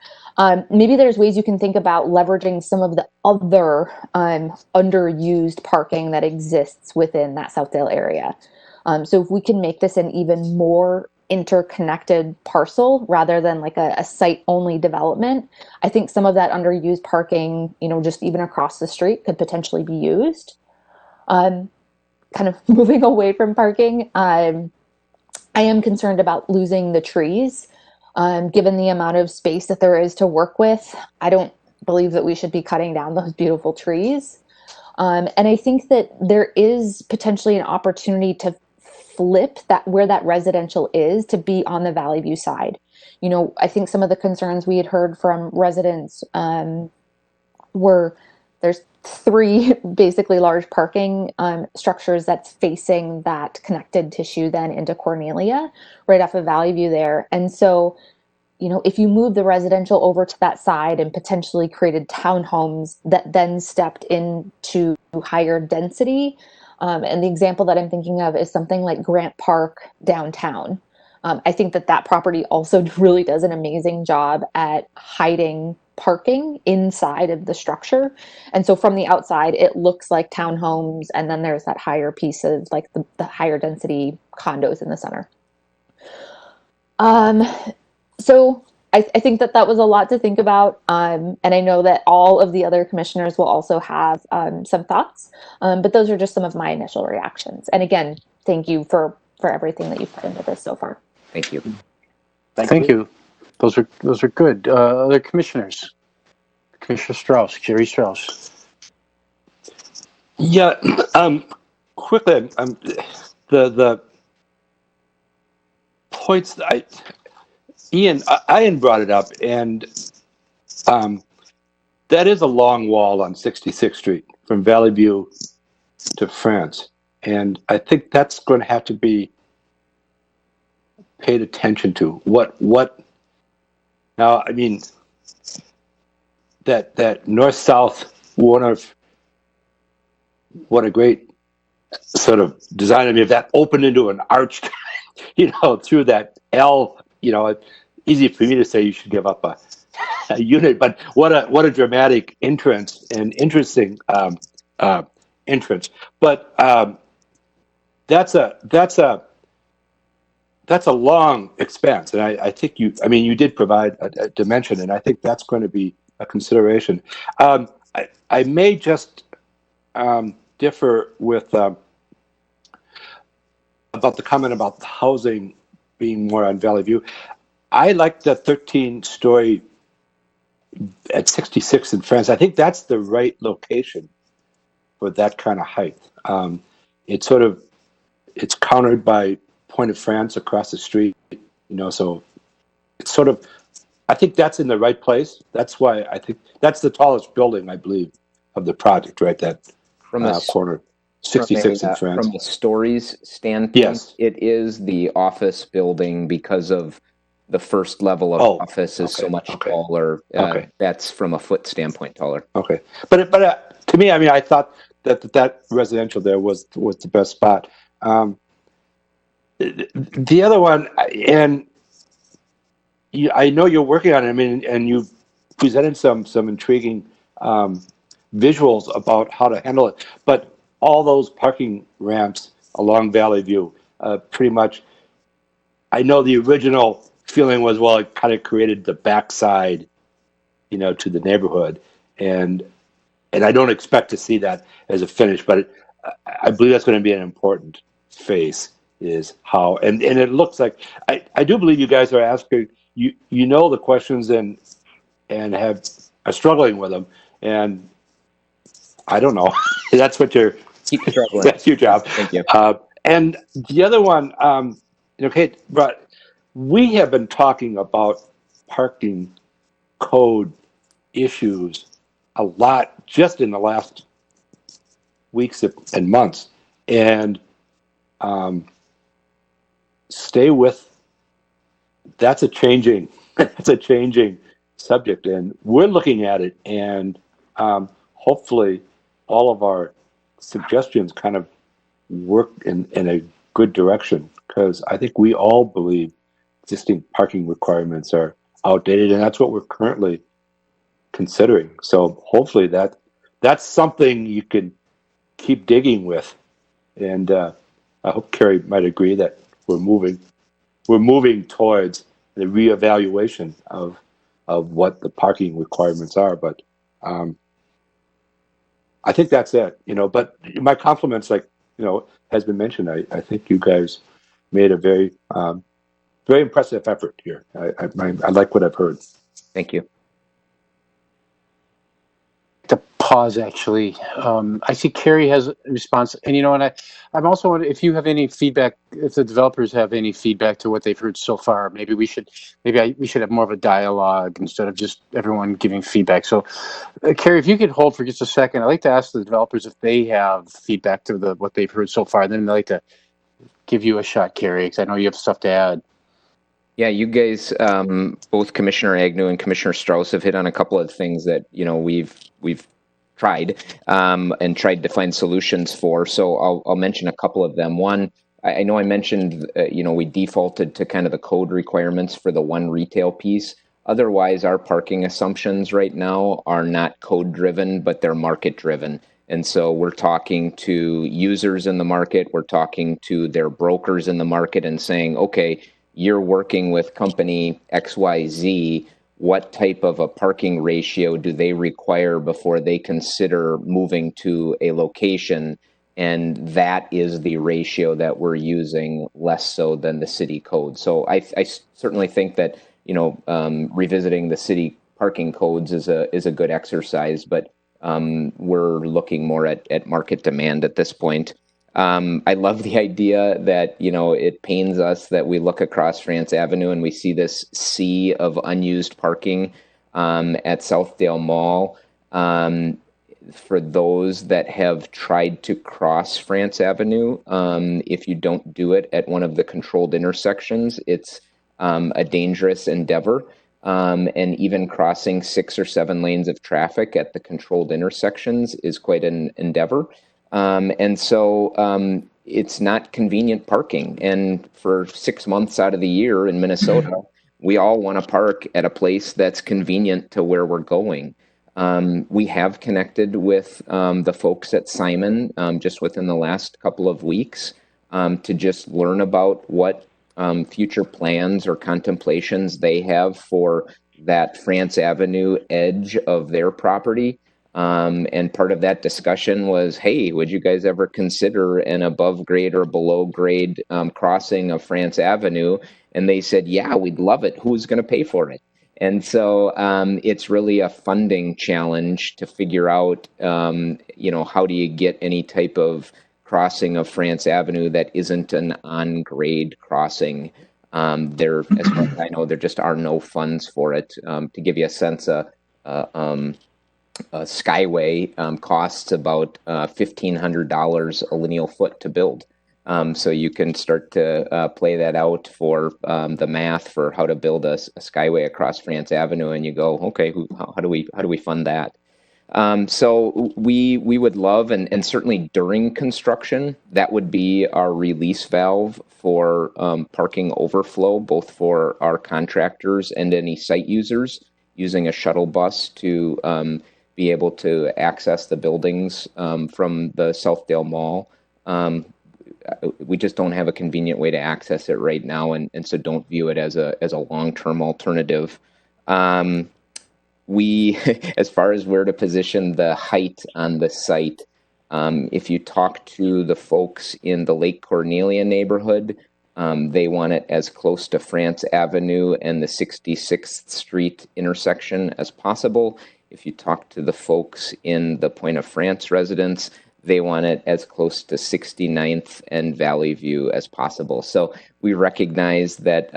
maybe there's ways you can think about leveraging some of the other underused parking that exists within that Southdale area. So if we can make this an even more interconnected parcel rather than like a site-only development, I think some of that underused parking, just even across the street could potentially be used. Kind of moving away from parking, I am concerned about losing the trees. Given the amount of space that there is to work with, I don't believe that we should be cutting down those beautiful trees. And I think that there is potentially an opportunity to flip that where that residential is to be on the Valley View side. I think some of the concerns we had heard from residents were there's 3 basically large parking structures that's facing that connected tissue then into Cornelia, right off of Valley View there. And so, if you move the residential over to that side and potentially created townhomes that then stepped into higher density, and the example that I'm thinking of is something like Grant Park downtown. I think that property also really does an amazing job at hiding parking inside of the structure. And so from the outside, it looks like townhomes, and then there's that higher piece of like the higher density condos in the center. So I think that was a lot to think about. And I know that all of the other commissioners will also have some thoughts, but those are just some of my initial reactions. And again, thank you for everything that you've put into this so far. Thank you. Thank you. Those are good. Other commissioners? Commissioner Strauss, Jerry Strauss. Yeah, quickly, the points that Ian brought it up, and that is a long wall on 66th Street from Valley View to France, and I think that's going to have to be paid attention to. What now? I mean, that north-south, what a great sort of design. I mean, if that opened into an arch, through that L, easy for me to say you should give up a unit, but what a dramatic entrance and interesting entrance. But that's a long expanse, and I think you did provide a dimension, and I think that's going to be a consideration. I may just differ with about the comment about the housing being more on Valley View. I like the 13-story at 66 in France. I think that's the right location for that kind of height. It's countered by Point of France across the street, so it's sort of, I think that's in the right place. That's why I think that's the tallest building, I believe, of the project, right? That From a corner, 66 in France. From a stories standpoint, yes, it is the office building because of the first level of office is so much taller. That's from a foot standpoint taller. Okay, but to me, I mean, I thought that residential there was the best spot. The other one, and I know you're working on it. I mean, and you presented some intriguing visuals about how to handle it. But all those parking ramps along Valley View, pretty much. I know the original feeling was, well, it kind of created the backside, to the neighborhood, and I don't expect to see that as a finish, but I believe that's going to be an important phase. Is how, and it looks like I do believe you guys are asking the questions and are struggling with them, and I don't know. That's what you're keep struggling. That's your job. Thank you. And the other one, Kate, but we have been talking about parking code issues a lot just in the last weeks and months, and stay with. That's a changing subject, and we're looking at it, and hopefully all of our suggestions kind of work in a good direction, because I think we all believe existing parking requirements are outdated, and that's what we're currently considering. So hopefully that's something you can keep digging with, and I hope Carrie might agree that we're moving towards the reevaluation of what the parking requirements are. But I think that's it, but my compliments, has been mentioned. I think you guys made a very, very impressive effort here. I like what I've heard. Thank you. To pause, actually. I see Carrie has a response, and I'm also wondering if you have any feedback, if the developers have any feedback to what they've heard so far. Maybe we should have more of a dialogue instead of just everyone giving feedback. So, Carrie, if you could hold for just a second, I'd like to ask the developers if they have feedback to what they've heard so far. Then I'd like to give you a shot, Carrie, because I know you have stuff to add. Yeah, you guys, both Commissioner Agnew and Commissioner Strauss, have hit on a couple of things that we've tried and tried to find solutions for. So I'll mention a couple of them. One, I know I mentioned we defaulted to kind of the code requirements for the one retail piece. Otherwise, our parking assumptions right now are not code driven, but they're market driven. And so we're talking to users in the market, we're talking to their brokers in the market and saying, okay, you're working with company XYZ, what type of a parking ratio do they require before they consider moving to a location? And that is the ratio that we're using, less so than the city code. So I certainly think that revisiting the city parking codes is a good exercise, but we're looking more at market demand at this point. I love the idea that, it pains us that we look across France Avenue and we see this sea of unused parking at Southdale Mall. For those that have tried to cross France Avenue, if you don't do it at one of the controlled intersections, it's a dangerous endeavor. And even crossing 6 or 7 lanes of traffic at the controlled intersections is quite an endeavor. And so it's not convenient parking. And for 6 months out of the year in Minnesota, we all want to park at a place that's convenient to where we're going. We have connected with the folks at Simon just within the last couple of weeks to just learn about what future plans or contemplations they have for that France Avenue edge of their property. And part of that discussion was, hey, would you guys ever consider an above grade or below grade crossing of France Avenue? And they said, yeah, we'd love it. Who's going to pay for it? And so it's really a funding challenge to figure out, how do you get any type of crossing of France Avenue that isn't an on-grade crossing. As far as I know, there just are no funds for it. To give you a sense, a Skyway costs about $1,500 a lineal foot to build. So you can start to play that out for the math for how to build a Skyway across France Avenue, and you go, okay, how do we fund that? So we would love, and certainly during construction, that would be our release valve for parking overflow, both for our contractors and any site users, using a shuttle bus to be able to access the buildings from the Southdale Mall. We just don't have a convenient way to access it right now, and so don't view it as a long-term alternative. We, as far as where to position the height on the site, if you talk to the folks in the Lake Cornelia neighborhood, they want it as close to France Avenue and the 66th Street intersection as possible. If you talk to the folks in the Point of France residence, they want it as close to 69th and Valley View as possible. So we recognize that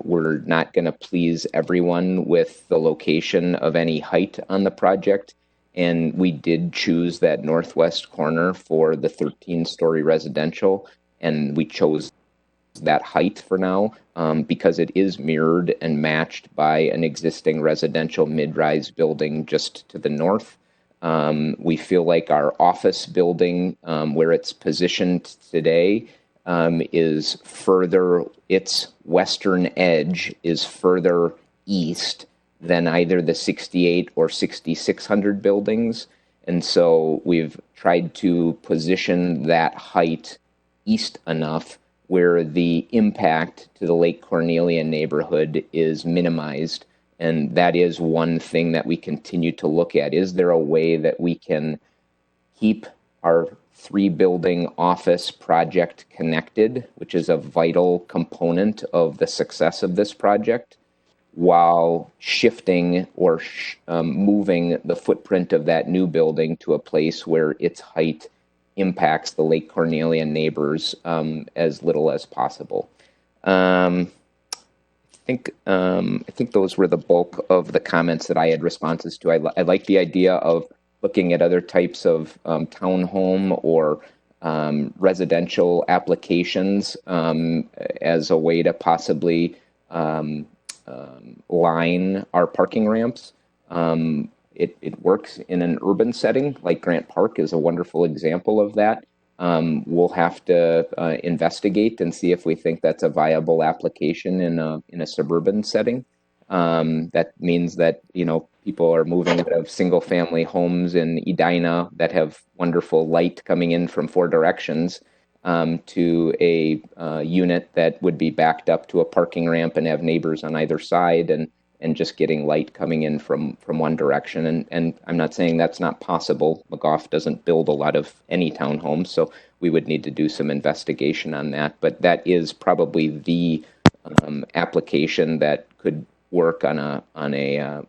we're not going to please everyone with the location of any height on the project. And we did choose that northwest corner for the 13-story residential. And we chose that height for now because it is mirrored and matched by an existing residential mid-rise building just to the north. We feel like our office building, where it's positioned today, is further, its western edge is further east than either the 68 or 6600 buildings. And so we've tried to position that height east enough where the impact to the Lake Cornelia neighborhood is minimized. And that is one thing that we continue to look at. Is there a way that we can keep our 3-building office project connected, which is a vital component of the success of this project, while shifting or moving the footprint of that new building to a place where its height impacts the Lake Cornelia neighbors as little as possible. I think those were the bulk of the comments that I had responses to. I like the idea of looking at other types of townhome or residential applications as a way to possibly line our parking ramps. It works in an urban setting, like Grant Park is a wonderful example of that. We'll have to investigate and see if we think that's a viable application in a suburban setting. That means that, you know, people are moving out of single family homes in Edina that have wonderful light coming in from 4 directions to a unit that would be backed up to a parking ramp and have neighbors on either side and just getting light coming in from one direction. And I'm not saying that's not possible. McGough doesn't build a lot of any townhomes, so we would need to do some investigation on that. But that is probably the application that could work on a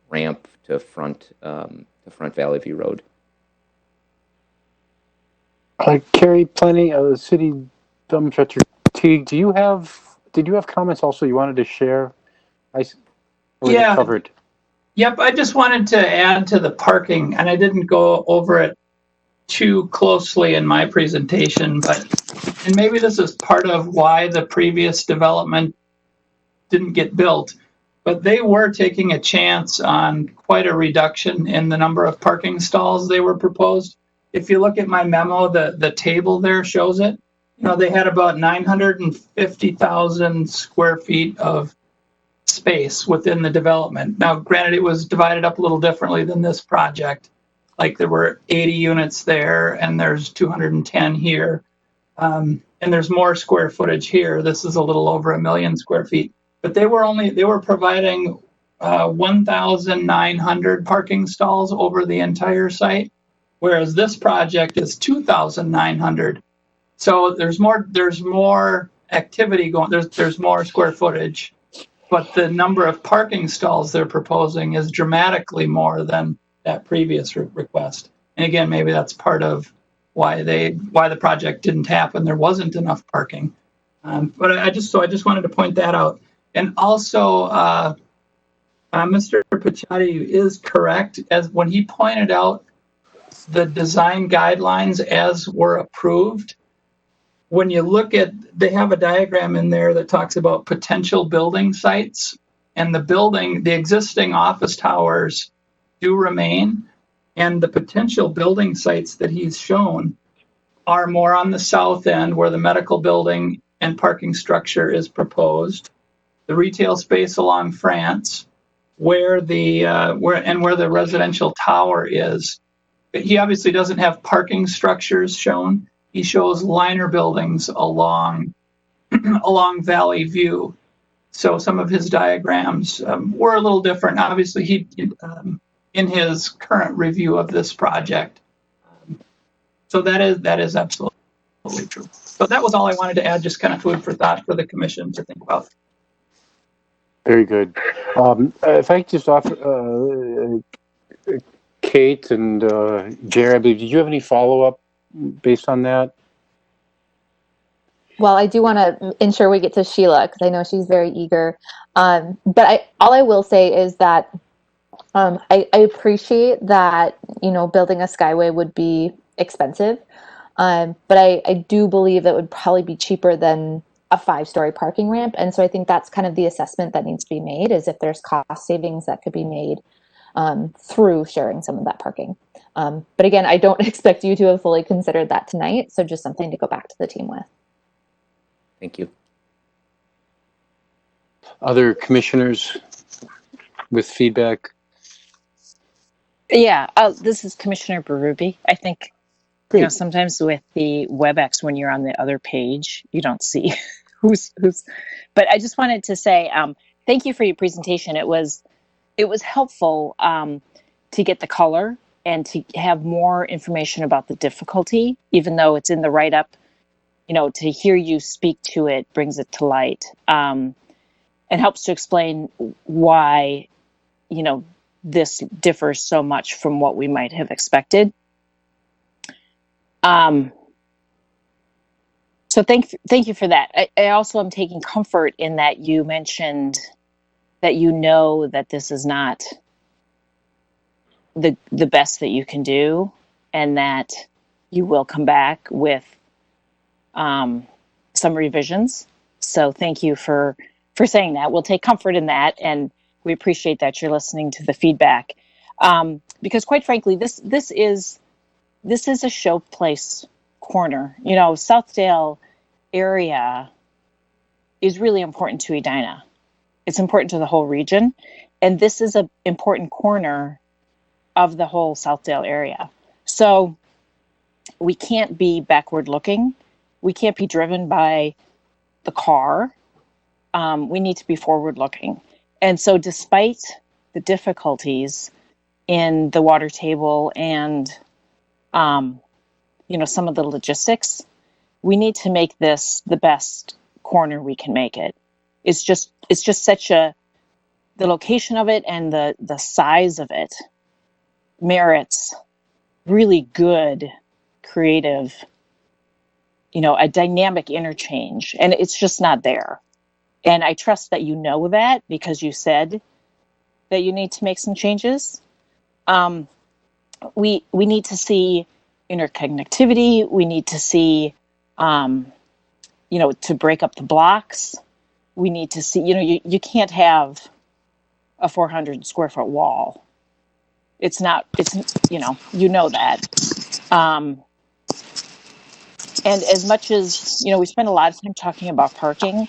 ramp to Front Valley View Road. Carrie, planning city Director Teague, did you have comments also you wanted to share? Yeah. Covered. Yep, I just wanted to add to the parking, and I didn't go over it too closely in my presentation, and maybe this is part of why the previous development didn't get built, but they were taking a chance on quite a reduction in the number of parking stalls they were proposed. If you look at my memo, the table there shows it. You know, they had about 950,000 square feet of space within the development. Now, granted, it was divided up a little differently than this project. Like there were 80 units there, and there's 210 here, and there's more square footage here. This is a little over 1 million square feet. But they were providing 1,900 parking stalls over the entire site, whereas this project is 2,900. So there's more activity going. There's more square footage. But the number of parking stalls they're proposing is dramatically more than that previous request. And again, maybe that's part of why the project didn't happen. There wasn't enough parking. But I just wanted to point that out. And also, Mr. Picciotti is correct as when he pointed out the design guidelines as were approved. When you look at, they have a diagram in there that talks about potential building sites, and the existing office towers do remain, and the potential building sites that he's shown are more on the south end where the medical building and parking structure is proposed, the retail space along France, where the residential tower is. But he obviously doesn't have parking structures shown. He shows liner buildings along Valley View. So some of his diagrams were a little different. Obviously, he in his current review of this project. So that is absolutely true. So that was all I wanted to add, just kind of food for thought for the commission to think about. Very good. If I could just offer, Kate and Jerry, I believe, did you have any follow-up based on that? Well, I do want to ensure we get to Sheila because I know she's very eager. But all I will say is that I appreciate that, you know, building a skyway would be expensive. But I do believe that would probably be cheaper than a 5-story parking ramp. And so I think that's kind of the assessment that needs to be made, is if there's cost savings that could be made through sharing some of that parking. But again, I don't expect you to have fully considered that tonight. So just something to go back to the team with. Thank you. Other commissioners with feedback? Yeah, this is Commissioner Berube. I think, you know, sometimes with the WebEx, when you're on the other page, you don't see who's. But I just wanted to say thank you for your presentation. It was helpful to get the color and to have more information about the difficulty, even though it's in the write-up. You know, to hear you speak to it brings it to light. And and helps to explain why, this differs so much from what we might have expected. So thank you for that. I also am taking comfort in that you mentioned that that this is not the best that you can do, and that you will come back with some revisions. So thank you for saying that. We'll take comfort in that, and we appreciate that you're listening to the feedback. Because quite frankly, this is a showplace corner. Southdale area is really important to Edina. It's important to the whole region, and this is an important corner of the whole Southdale area. So we can't be backward looking. We can't be driven by the car. We need to be forward looking. And so despite the difficulties in the water table and some of the logistics, we need to make this the best corner we can make it. It's just such the location of it and the size of it merits really good, creative, a dynamic interchange, and it's just not there. And I trust that you know that, because you said that you need to make some changes. We need to see interconnectivity. We need to see, to break up the blocks. We need to see, you can't have a 400 square foot wall. It's that. And as much as, we spend a lot of time talking about parking,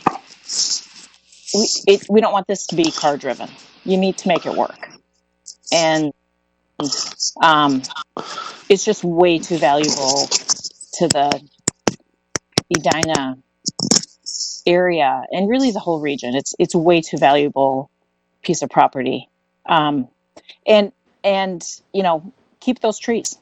we don't want this to be car driven. You need to make it work. And it's just way too valuable to the Edina area and really the whole region. It's a way too valuable piece of property. And keep those trees.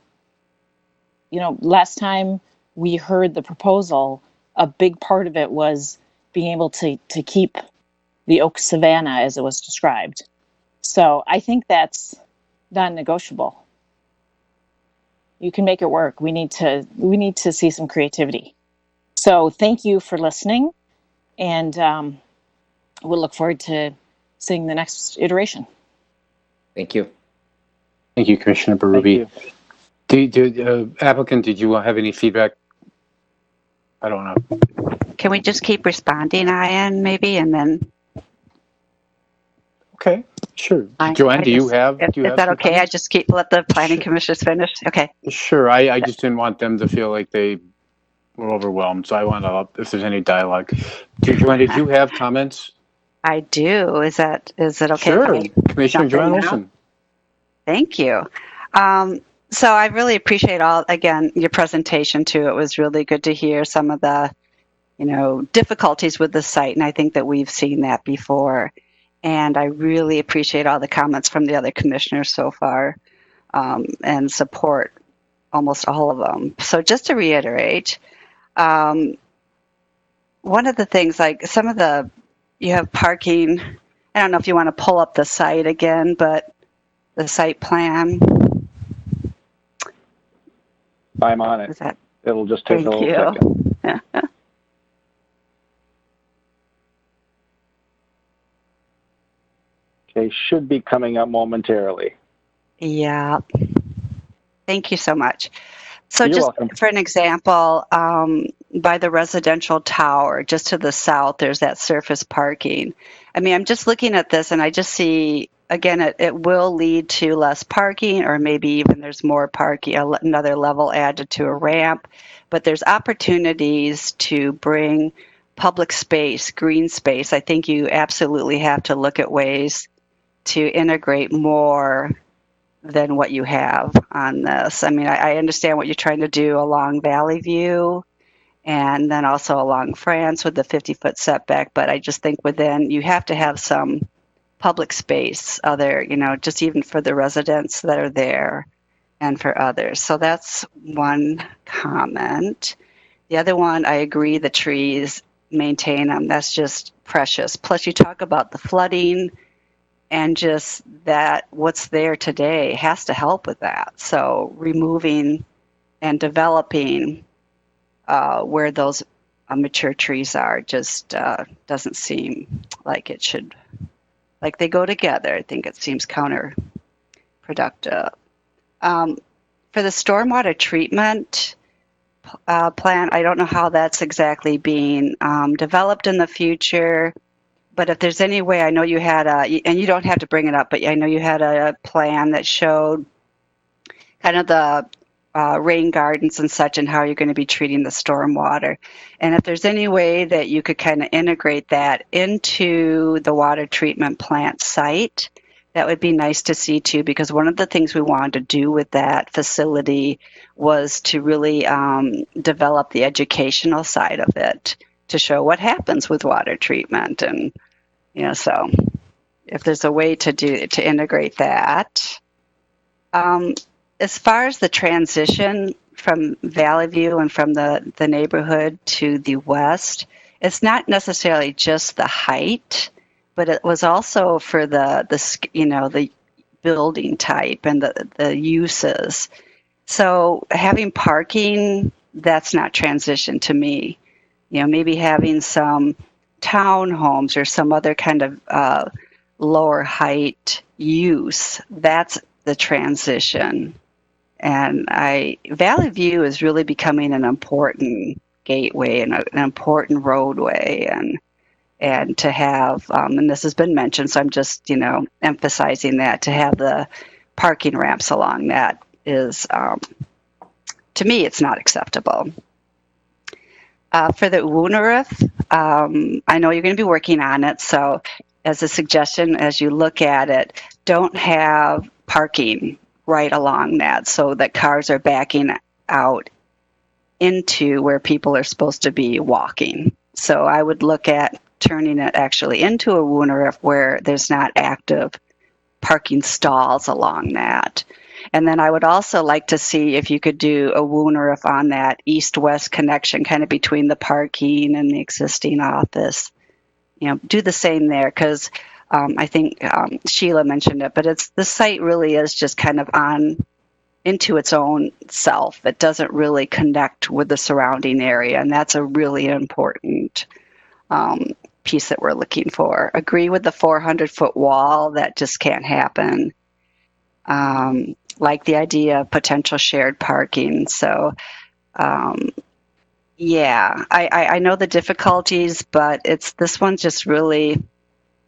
Last time we heard the proposal, a big part of it was being able to keep the oak savanna as it was described. So I think that's non-negotiable. You can make it work. We need to see some creativity. So thank you for listening, and we'll look forward to seeing the next iteration. Thank you. Thank you, Commissioner Berube. Applicant, did you have any feedback? I don't know. Can we just keep responding, Ian, maybe, and then? Okay, sure. Joanne, do you have? Is that okay? Comments? I just let the planning commissioners finish. Okay. Sure. I just didn't want them to feel like they were overwhelmed, so I want to, if there's any dialogue. Joanne, did you have comments? I do. Is it okay? Sure. Commissioner Joanne Olson. Thank you. So I really appreciate your presentation too. It was really good to hear some of the, difficulties with the site, and I think that we've seen that before. And I really appreciate all the comments from the other commissioners so far, and support almost all of them. So just to reiterate, one of the things, you have parking. I don't know if you want to pull up the site again, but the site plan. I'm on it. It'll just take a little second. Okay, should be coming up momentarily. Yeah. Thank you so much. So You're just welcome. for an example, by the residential tower, just to the south, there's that surface parking. I mean, I'm just looking at this and I just see, again, it will lead to less parking, or maybe even there's more parking, another level added to a ramp. But there's opportunities to bring public space, green space. I think you absolutely have to look at ways to integrate more than what you have on this. I mean, I understand what you're trying to do along Valley View and then also along France with the 50-foot setback, but I just think you have to have some public space just even for the residents that are there and for others. So that's one comment. The other one, I agree, the trees maintain them. That's just precious. Plus, you talk about the flooding and just that what's there today has to help with that. So removing and developing where those mature trees are just doesn't seem like it should, like they go together. I think it seems counterproductive. For the stormwater treatment plan, I don't know how that's exactly being developed in the future, but if there's any way, I know you had and you don't have to bring it up, but I know you had a plan that showed kind of the rain gardens and such and how you're going to be treating the stormwater. And if there's any way that you could kind of integrate that into the water treatment plant site, that would be nice to see too, because one of the things we wanted to do with that facility was to really develop the educational side of it to show what happens with water treatment. And, so if there's a way to integrate that. As far as the transition from Valley View and from the neighborhood to the west, it's not necessarily just the height, but it was also for the building type and the uses. So having parking, that's not transition to me. Maybe having some townhomes or some other kind of lower height use, that's the transition. And Valley View is really becoming an important gateway and an important roadway, and to have, and this has been mentioned, so I'm just, emphasizing that, to have the parking ramps along that is, to me, it's not acceptable. For the Woonarif, I know you're going to be working on it, so as a suggestion, as you look at it, don't have parking right along that so that cars are backing out into where people are supposed to be walking. So I would look at turning it actually into a Woonarif where there's not active parking stalls along that. And then I would also like to see if you could do a Woonarif on that east-west connection, kind of between the parking and the existing office. Do the same there, because I think Sheila mentioned it, but the site really is just kind of on into its own self. It doesn't really connect with the surrounding area, and that's a really important piece that we're looking for. Agree with the 400-foot wall. That just can't happen. Like the idea of potential shared parking. So, yeah, I know the difficulties, but this one's just really,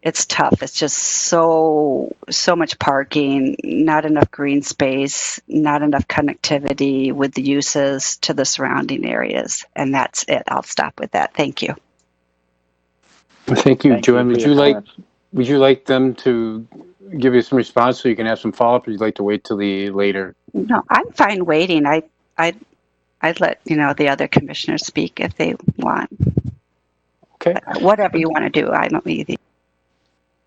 it's tough. It's just so much parking, not enough green space, not enough connectivity with the uses to the surrounding areas. And that's it. I'll stop with that. Thank you. Thank you, Joanne. Would you like them to give you some response so you can have some follow-up, or would you like to wait till the later? No, I'm fine waiting. I'd let the other commissioners speak if they want. Okay. Whatever you want to do. I don't either.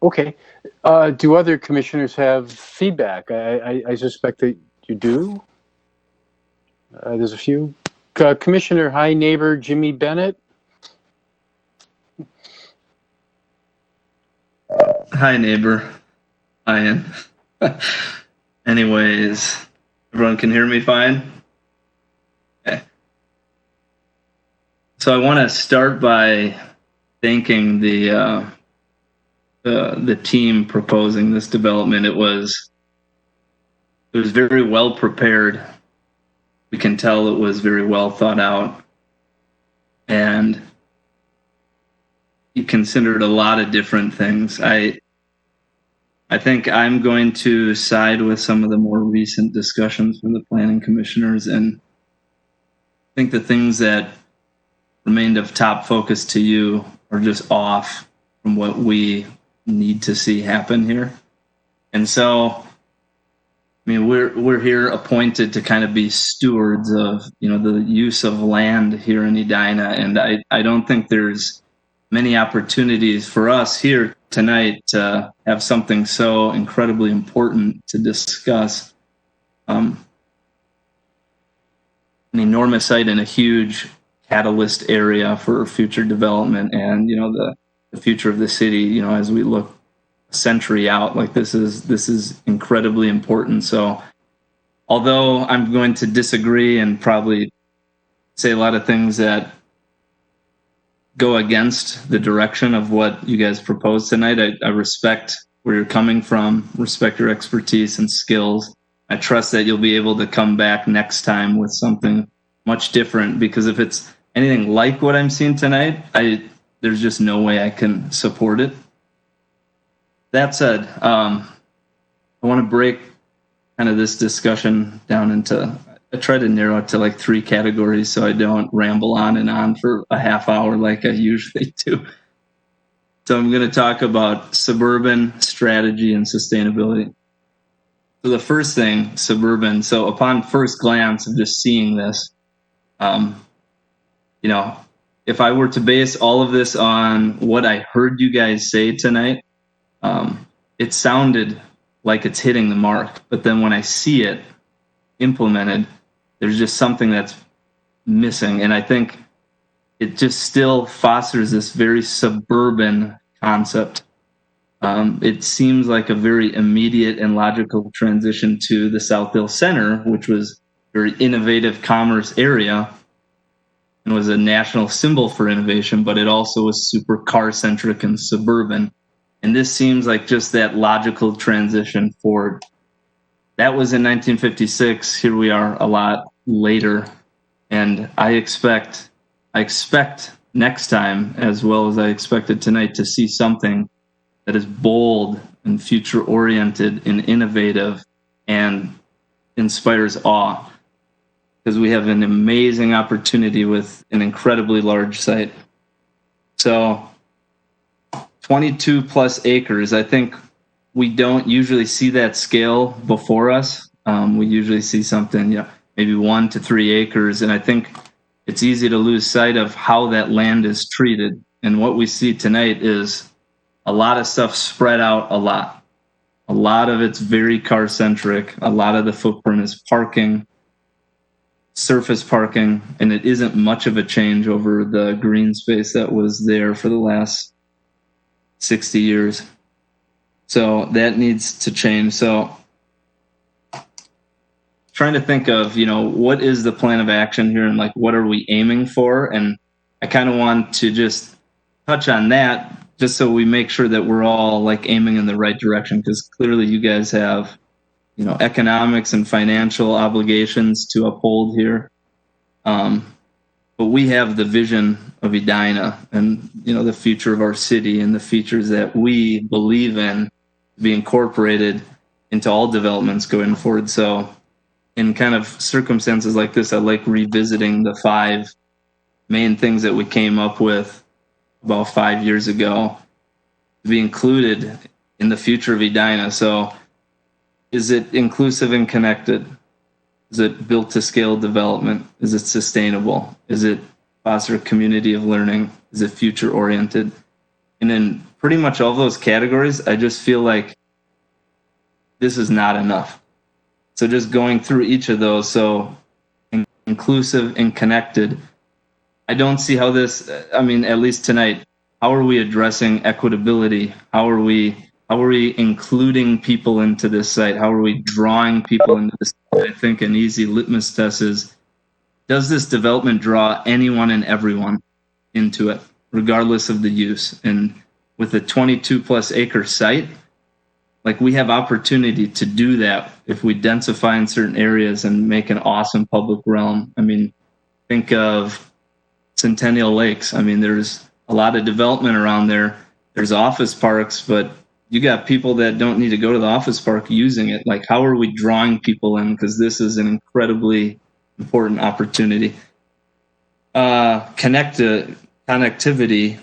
Okay. Do other commissioners have feedback? I suspect that you do. There's a few. Commissioner High Neighbor Jimmy Bennett. Hi, neighbor. Ian. Anyways, everyone can hear me fine? Okay. So I want to start by thanking the team proposing this development. It was very well prepared. We can tell it was very well thought out, and you considered a lot of different things. I think I'm going to side with some of the more recent discussions from the planning commissioners, and I think the things that remained of top focus to you are just off from what we need to see happen here. And so, we're here appointed to kind of be stewards of, the use of land here in Edina, and I don't think there's many opportunities for us here tonight to have something so incredibly important to discuss. An enormous site in a huge catalyst area for future development and, the future of the city, as we look a century out. Like this is incredibly important. So although I'm going to disagree and probably say a lot of things that go against the direction of what you guys proposed tonight, I respect where you're coming from, respect your expertise and skills. I trust that you'll be able to come back next time with something much different, because if it's anything like what I'm seeing tonight, there's just no way I can support it. That said, I want to break kind of this discussion down into, I try to narrow it to like 3 categories so I don't ramble on and on for a half hour like I usually do. So I'm going to talk about suburban strategy and sustainability. So the first thing, suburban. So upon first glance of just seeing this, if I were to base all of this on what I heard you guys say tonight, it sounded like it's hitting the mark. But then when I see it implemented, there's just something that's missing. And I think it just still fosters this very suburban concept. It seems like a very immediate and logical transition to the Southdale Center, which was a very innovative commerce area and was a national symbol for innovation, but it also was super car-centric and suburban. And this seems like just that logical transition forward. That was in 1956. Here we are a lot later. And I expect next time, as well as I expected tonight, to see something that is bold and future-oriented and innovative and inspires awe. Because we have an amazing opportunity with an incredibly large site. So 22 plus acres, I think we don't usually see that scale before us. We usually see something, maybe 1 to 3 acres. And I think it's easy to lose sight of how that land is treated. And what we see tonight is a lot of stuff spread out a lot. A lot of it's very car-centric. A lot of the footprint is parking, surface parking, and it isn't much of a change over the green space that was there for the last 60 years. So that needs to change. So trying to think of, what is the plan of action here and like what are we aiming for? And I kind of want to just touch on that just so we make sure that we're all like aiming in the right direction, because clearly you guys have economics and financial obligations to uphold here. But we have the vision of Edina and, the future of our city and the features that we believe in to be incorporated into all developments going forward. So in kind of circumstances like this, I like revisiting the 5 main things that we came up with about 5 years ago to be included in the future of Edina. So is it inclusive and connected? Is it built to scale development? Is it sustainable? Is it foster a community of learning? Is it future oriented? And in pretty much all those categories, I just feel like this is not enough. So just going through each of those, so inclusive and connected, I don't see how this, at least tonight, how are we addressing equitability? How are we including people into this site? How are we drawing people into this site? I think an easy litmus test is, does this development draw anyone and everyone into it, regardless of the use? And with a 22 plus acre site, like we have opportunity to do that if we densify in certain areas and make an awesome public realm. Think of Centennial Lakes. There's a lot of development around there. There's office parks, but you got people that don't need to go to the office park using it. Like, how are we drawing people in? Because this is an incredibly important opportunity. Connectivity.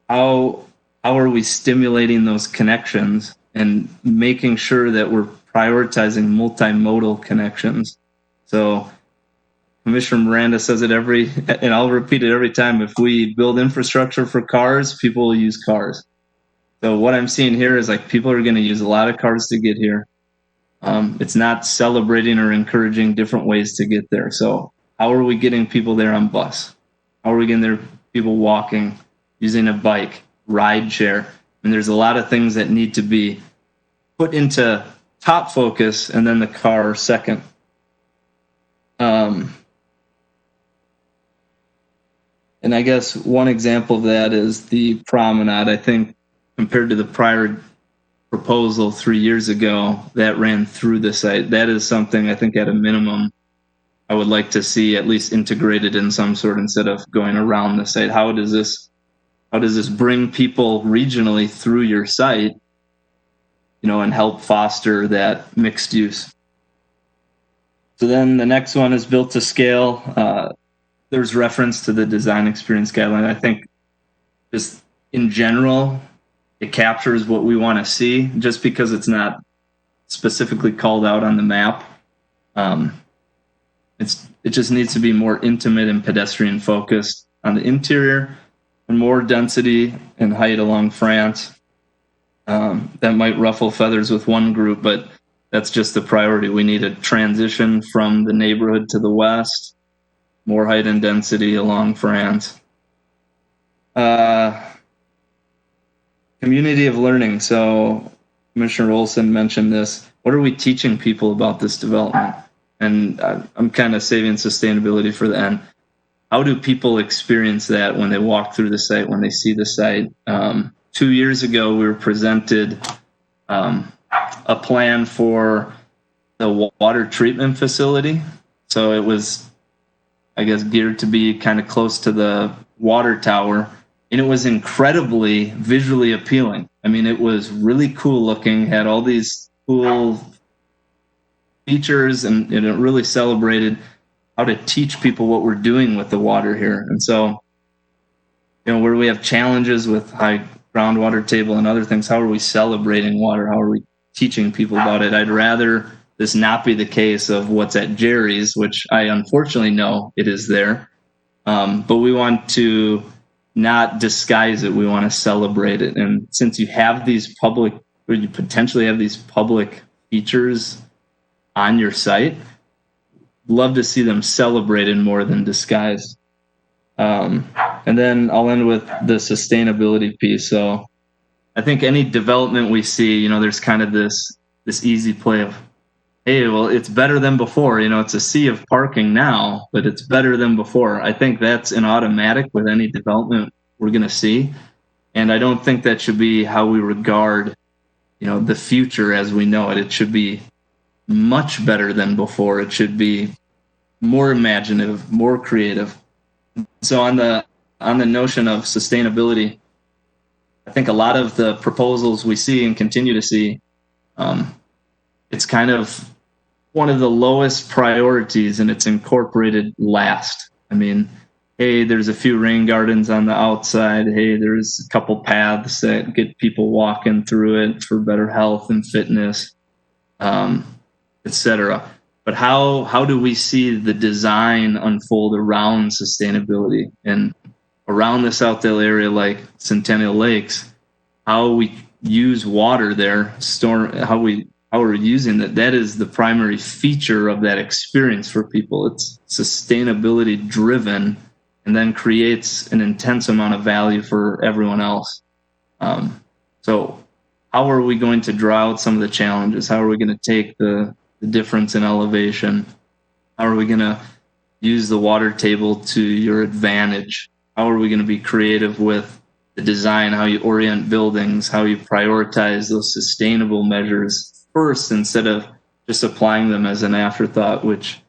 How are we stimulating those connections and making sure that we're prioritizing multimodal connections? So Commissioner Miranda says it and I'll repeat it every time, if we build infrastructure for cars, people will use cars. So what I'm seeing here is like people are going to use a lot of cars to get here. It's not celebrating or encouraging different ways to get there. So how are we getting people there on bus? How are we getting there? People walking, using a bike, ride share. And there's a lot of things that need to be put into top focus, and then the car second. And I guess one example of that is the promenade. I think compared to the prior proposal 3 years ago that ran through the site, that is something I think at a minimum I would like to see at least integrated in some sort instead of going around the site. How does this bring people regionally through your site, and help foster that mixed use? So then the next one is built to scale. There's reference to the design experience guideline. I think just in general, it captures what we want to see just because it's not specifically called out on the map. It just needs to be more intimate and pedestrian focused on the interior and more density and height along France. That might ruffle feathers with one group, but that's just the priority. We need a transition from the neighborhood to the west, more height and density along France. Community of learning. So Commissioner Olson mentioned this. What are we teaching people about this development? And I'm kind of saving sustainability for the end. How do people experience that when they walk through the site, when they see the site? 2 years ago, we were presented a plan for the water treatment facility. So it was, I guess, geared to be kind of close to the water tower. And it was incredibly visually appealing. I mean, it was really cool looking, had all these cool features, and it really celebrated how to teach people what we're doing with the water here. And so, where we have challenges with high groundwater table and other things, how are we celebrating water? How are we teaching people about it? I'd rather this not be the case of what's at Jerry's, which I unfortunately know it is there. But we want to not disguise it. We want to celebrate it. And since you have these public, or you potentially have these public features on your site, love to see them celebrated more than disguised. And then I'll end with the sustainability piece. So I think any development we see, there's kind of this easy play of, hey, well, it's better than before. It's a sea of parking now, but it's better than before. I think that's an automatic with any development we're going to see. And I don't think that should be how we regard, the future as we know it. It should be much better than before. It should be more imaginative, more creative. So on the notion of sustainability, I think a lot of the proposals we see and continue to see, it's kind of one of the lowest priorities, and it's incorporated last. I mean, hey, there's a few rain gardens on the outside. Hey, there's a couple paths that get people walking through it for better health and fitness, etc. But how do we see the design unfold around sustainability and around the Southdale area, like Centennial Lakes? How we use water there, how we're using that. That is the primary feature of that experience for people. It's sustainability driven, and then creates an intense amount of value for everyone else. So how are we going to draw out some of the challenges? How are we going to take the difference in elevation? How are we going to use the water table to your advantage? How are we going to be creative with the design, how you orient buildings, how you prioritize those sustainable measures first instead of just applying them as an afterthought, which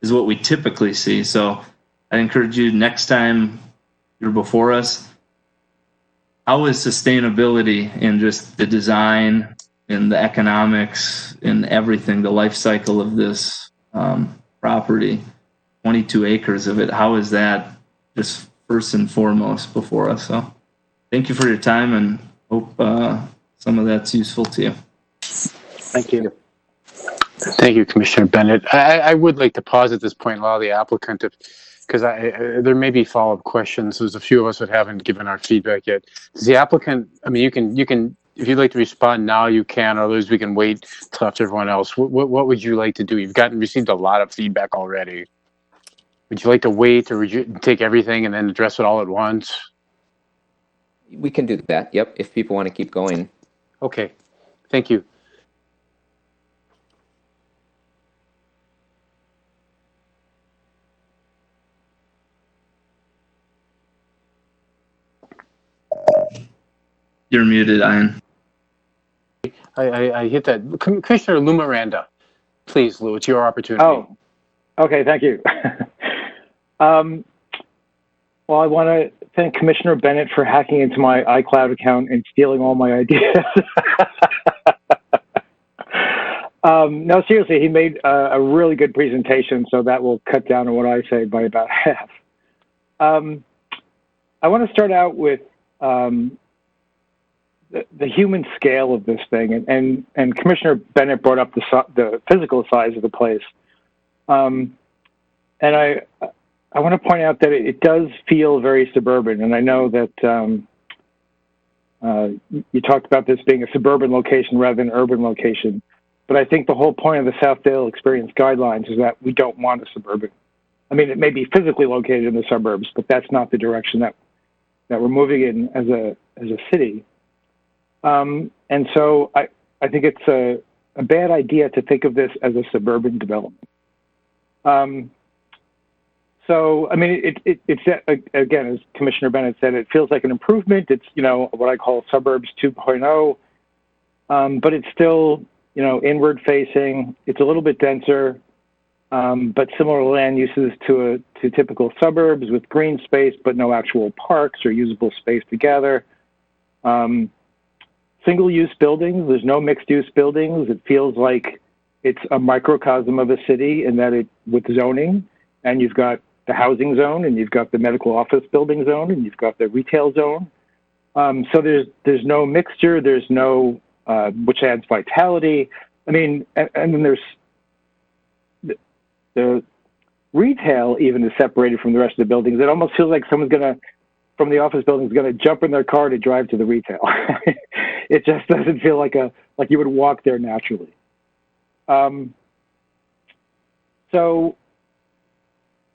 is what we typically see. So I encourage you, next time you're before us, how is sustainability in just the design and the economics and everything, the life cycle of this property, 22 acres of it, how is that just first and foremost before us? So thank you for your time, and hope some of that's useful to you. Thank you. Thank you, Commissioner Bennett. I would like to pause at this point and allow the applicant to, because there may be follow-up questions. There's a few of us that haven't given our feedback yet. Does the applicant, I mean, you can, if you'd like to respond now, you can, or otherwise we can wait till after everyone else. What would you like to do? You've received a lot of feedback already. Would you like to wait or take everything and then address it all at once? We can do that. Yep, if people want to keep going. Okay, thank you. You're muted, Ian. I hit that. Commissioner Lou Miranda, please, Lou, it's your opportunity. Oh, okay, thank you. Well, I want to thank Commissioner Bennett for hacking into my iCloud account and stealing all my ideas. No, seriously, he made a really good presentation, so that will cut down on what I say by about half. I want to start out with the human scale of this thing, and Commissioner Bennett brought up the physical size of the place. And I want to point out that it does feel very suburban, and I know that you talked about this being a suburban location rather than an urban location, but I think the whole point of the Southdale Experience Guidelines is that we don't want a suburban. I mean, it may be physically located in the suburbs, but that's not the direction that we're moving in as a city. And so I think it's a bad idea to think of this as a suburban development. So, I mean, it's again, as Commissioner Bennett said, it feels like an improvement. It's, you know, what I call suburbs 2.0, but it's still, you know, inward facing. It's a little bit denser, but similar land uses to typical suburbs with green space, but no actual parks or usable space to gather. Single-use buildings. There's no mixed-use buildings. It feels like it's a microcosm of a city in that with zoning, and you've got the housing zone, and you've got the medical office building zone, and you've got the retail zone. So there's no mixture. There's no which adds vitality. I mean, and then there's the retail even is separated from the rest of the buildings. It almost feels like someone's from the office building is going to jump in their car to drive to the retail. It just doesn't feel like you would walk there naturally. So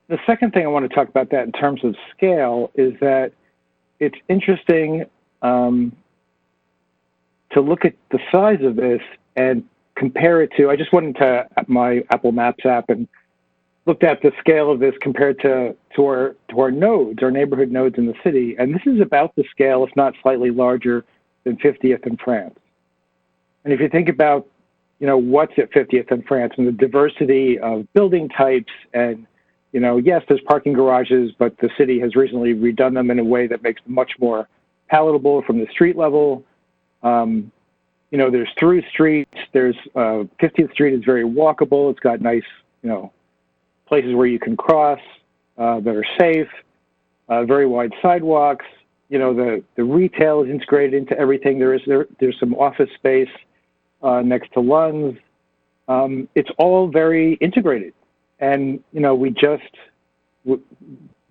the second thing I want to talk about that in terms of scale is that it's interesting to look at the size of this and compare it to, I just went into my Apple Maps app and looked at the scale of this compared to our nodes, our neighborhood nodes in the city. And this is about the scale, if not slightly larger, than 50th in France. And if you think about, you know, what's at 50th in France and the diversity of building types and, you know, yes, there's parking garages, but the city has recently redone them in a way that makes them much more palatable from the street level. You know, there's through streets. There's 50th Street is very walkable. It's got nice, you know, places where you can cross that are safe, very wide sidewalks. You know, the retail is integrated into everything. There's some office space next to Lund's. It's all very integrated. And, you know,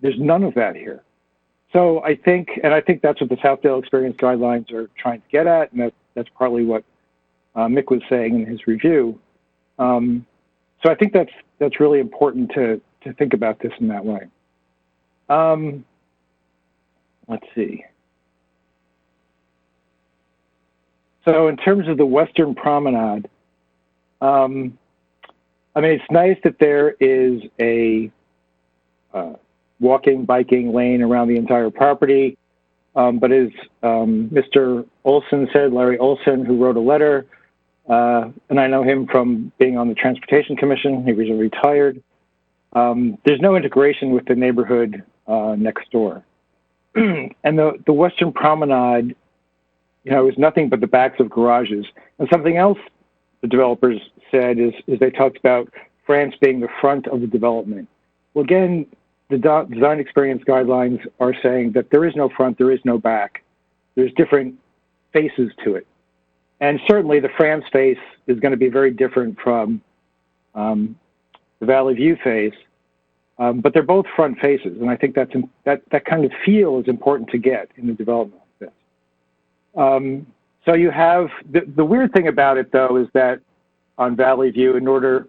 there's none of that here. So I think that's what the Southdale Experience Guidelines are trying to get at, and that's partly what Mick was saying in his review. So I think that's really important to think about this in that way. Let's see. So in terms of the Western Promenade, I mean, it's nice that there is a walking, biking lane around the entire property. But as Mr. Olson said, Larry Olson, who wrote a letter, and I know him from being on the Transportation Commission, he recently retired, there's no integration with the neighborhood next door. And the Western Promenade, you know, is nothing but the backs of garages. And something else the developers said is they talked about France being the front of the development. Well, again, the design experience guidelines are saying that there is no front, there is no back. There's different faces to it. And certainly the France face is going to be very different from the Valley View face, but they're both front faces. And I think that kind of feel is important to get in the development of this. So you have, the weird thing about it though is that on Valley View,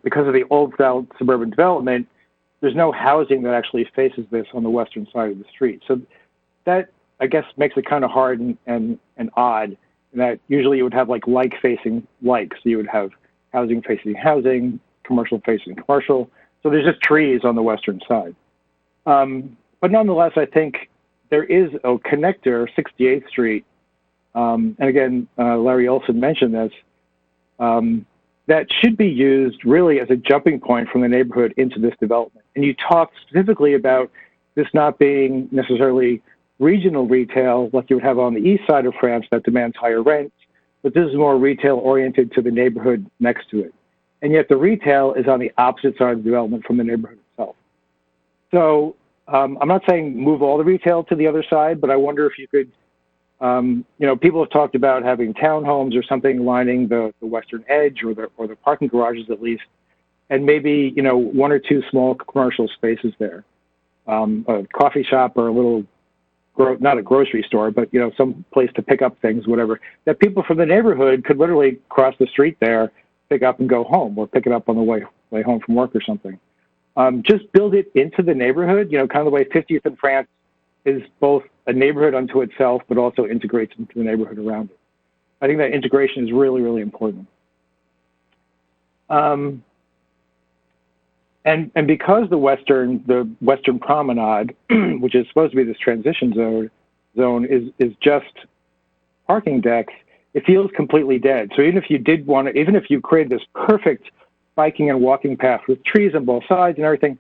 because of the old style suburban development, there's no housing that actually faces this on the western side of the street. So that, I guess, makes it kind of hard and odd, in that usually you would have like facing like. So you would have housing facing housing, commercial facing commercial. So there's just trees on the western side. But nonetheless, I think there is a connector, 68th Street, and again, Larry Olson mentioned this, that should be used really as a jumping point from the neighborhood into this development. And you talked specifically about this not being necessarily regional retail like you would have on the east side of France that demands higher rents, but this is more retail oriented to the neighborhood next to it. And yet the retail is on the opposite side of the development from the neighborhood itself. So I'm not saying move all the retail to the other side, but I wonder if you could, people have talked about having townhomes or something lining the western edge or the parking garages at least, and maybe, one or two small commercial spaces there, a coffee shop or a little, not a grocery store, but, some place to pick up things, whatever, that people from the neighborhood could literally cross the street there, pick up and go home, or pick it up on the way home from work or something. Just build it into the neighborhood, kind of the way 50th in France is both a neighborhood unto itself, but also integrates into the neighborhood around it. I think that integration is really, really important. And because the Western Promenade, which is supposed to be this transition zone is just parking decks, it feels completely dead. So even if you did want to, even if you created this perfect biking and walking path with trees on both sides and everything,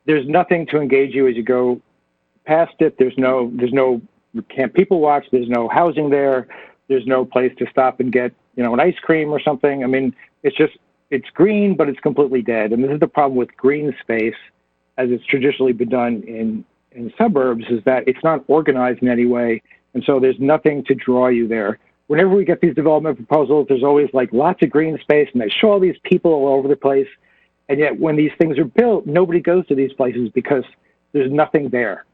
there's nothing to engage you as you go past it. You can't people watch. There's no housing there. There's no place to stop and get, an ice cream or something. I mean, it's green, but it's completely dead. And this is the problem with green space, as it's traditionally been done in suburbs, is that it's not organized in any way. And so there's nothing to draw you there. Whenever we get these development proposals, there's always like lots of green space and they show all these people all over the place. And yet when these things are built, nobody goes to these places because there's nothing there.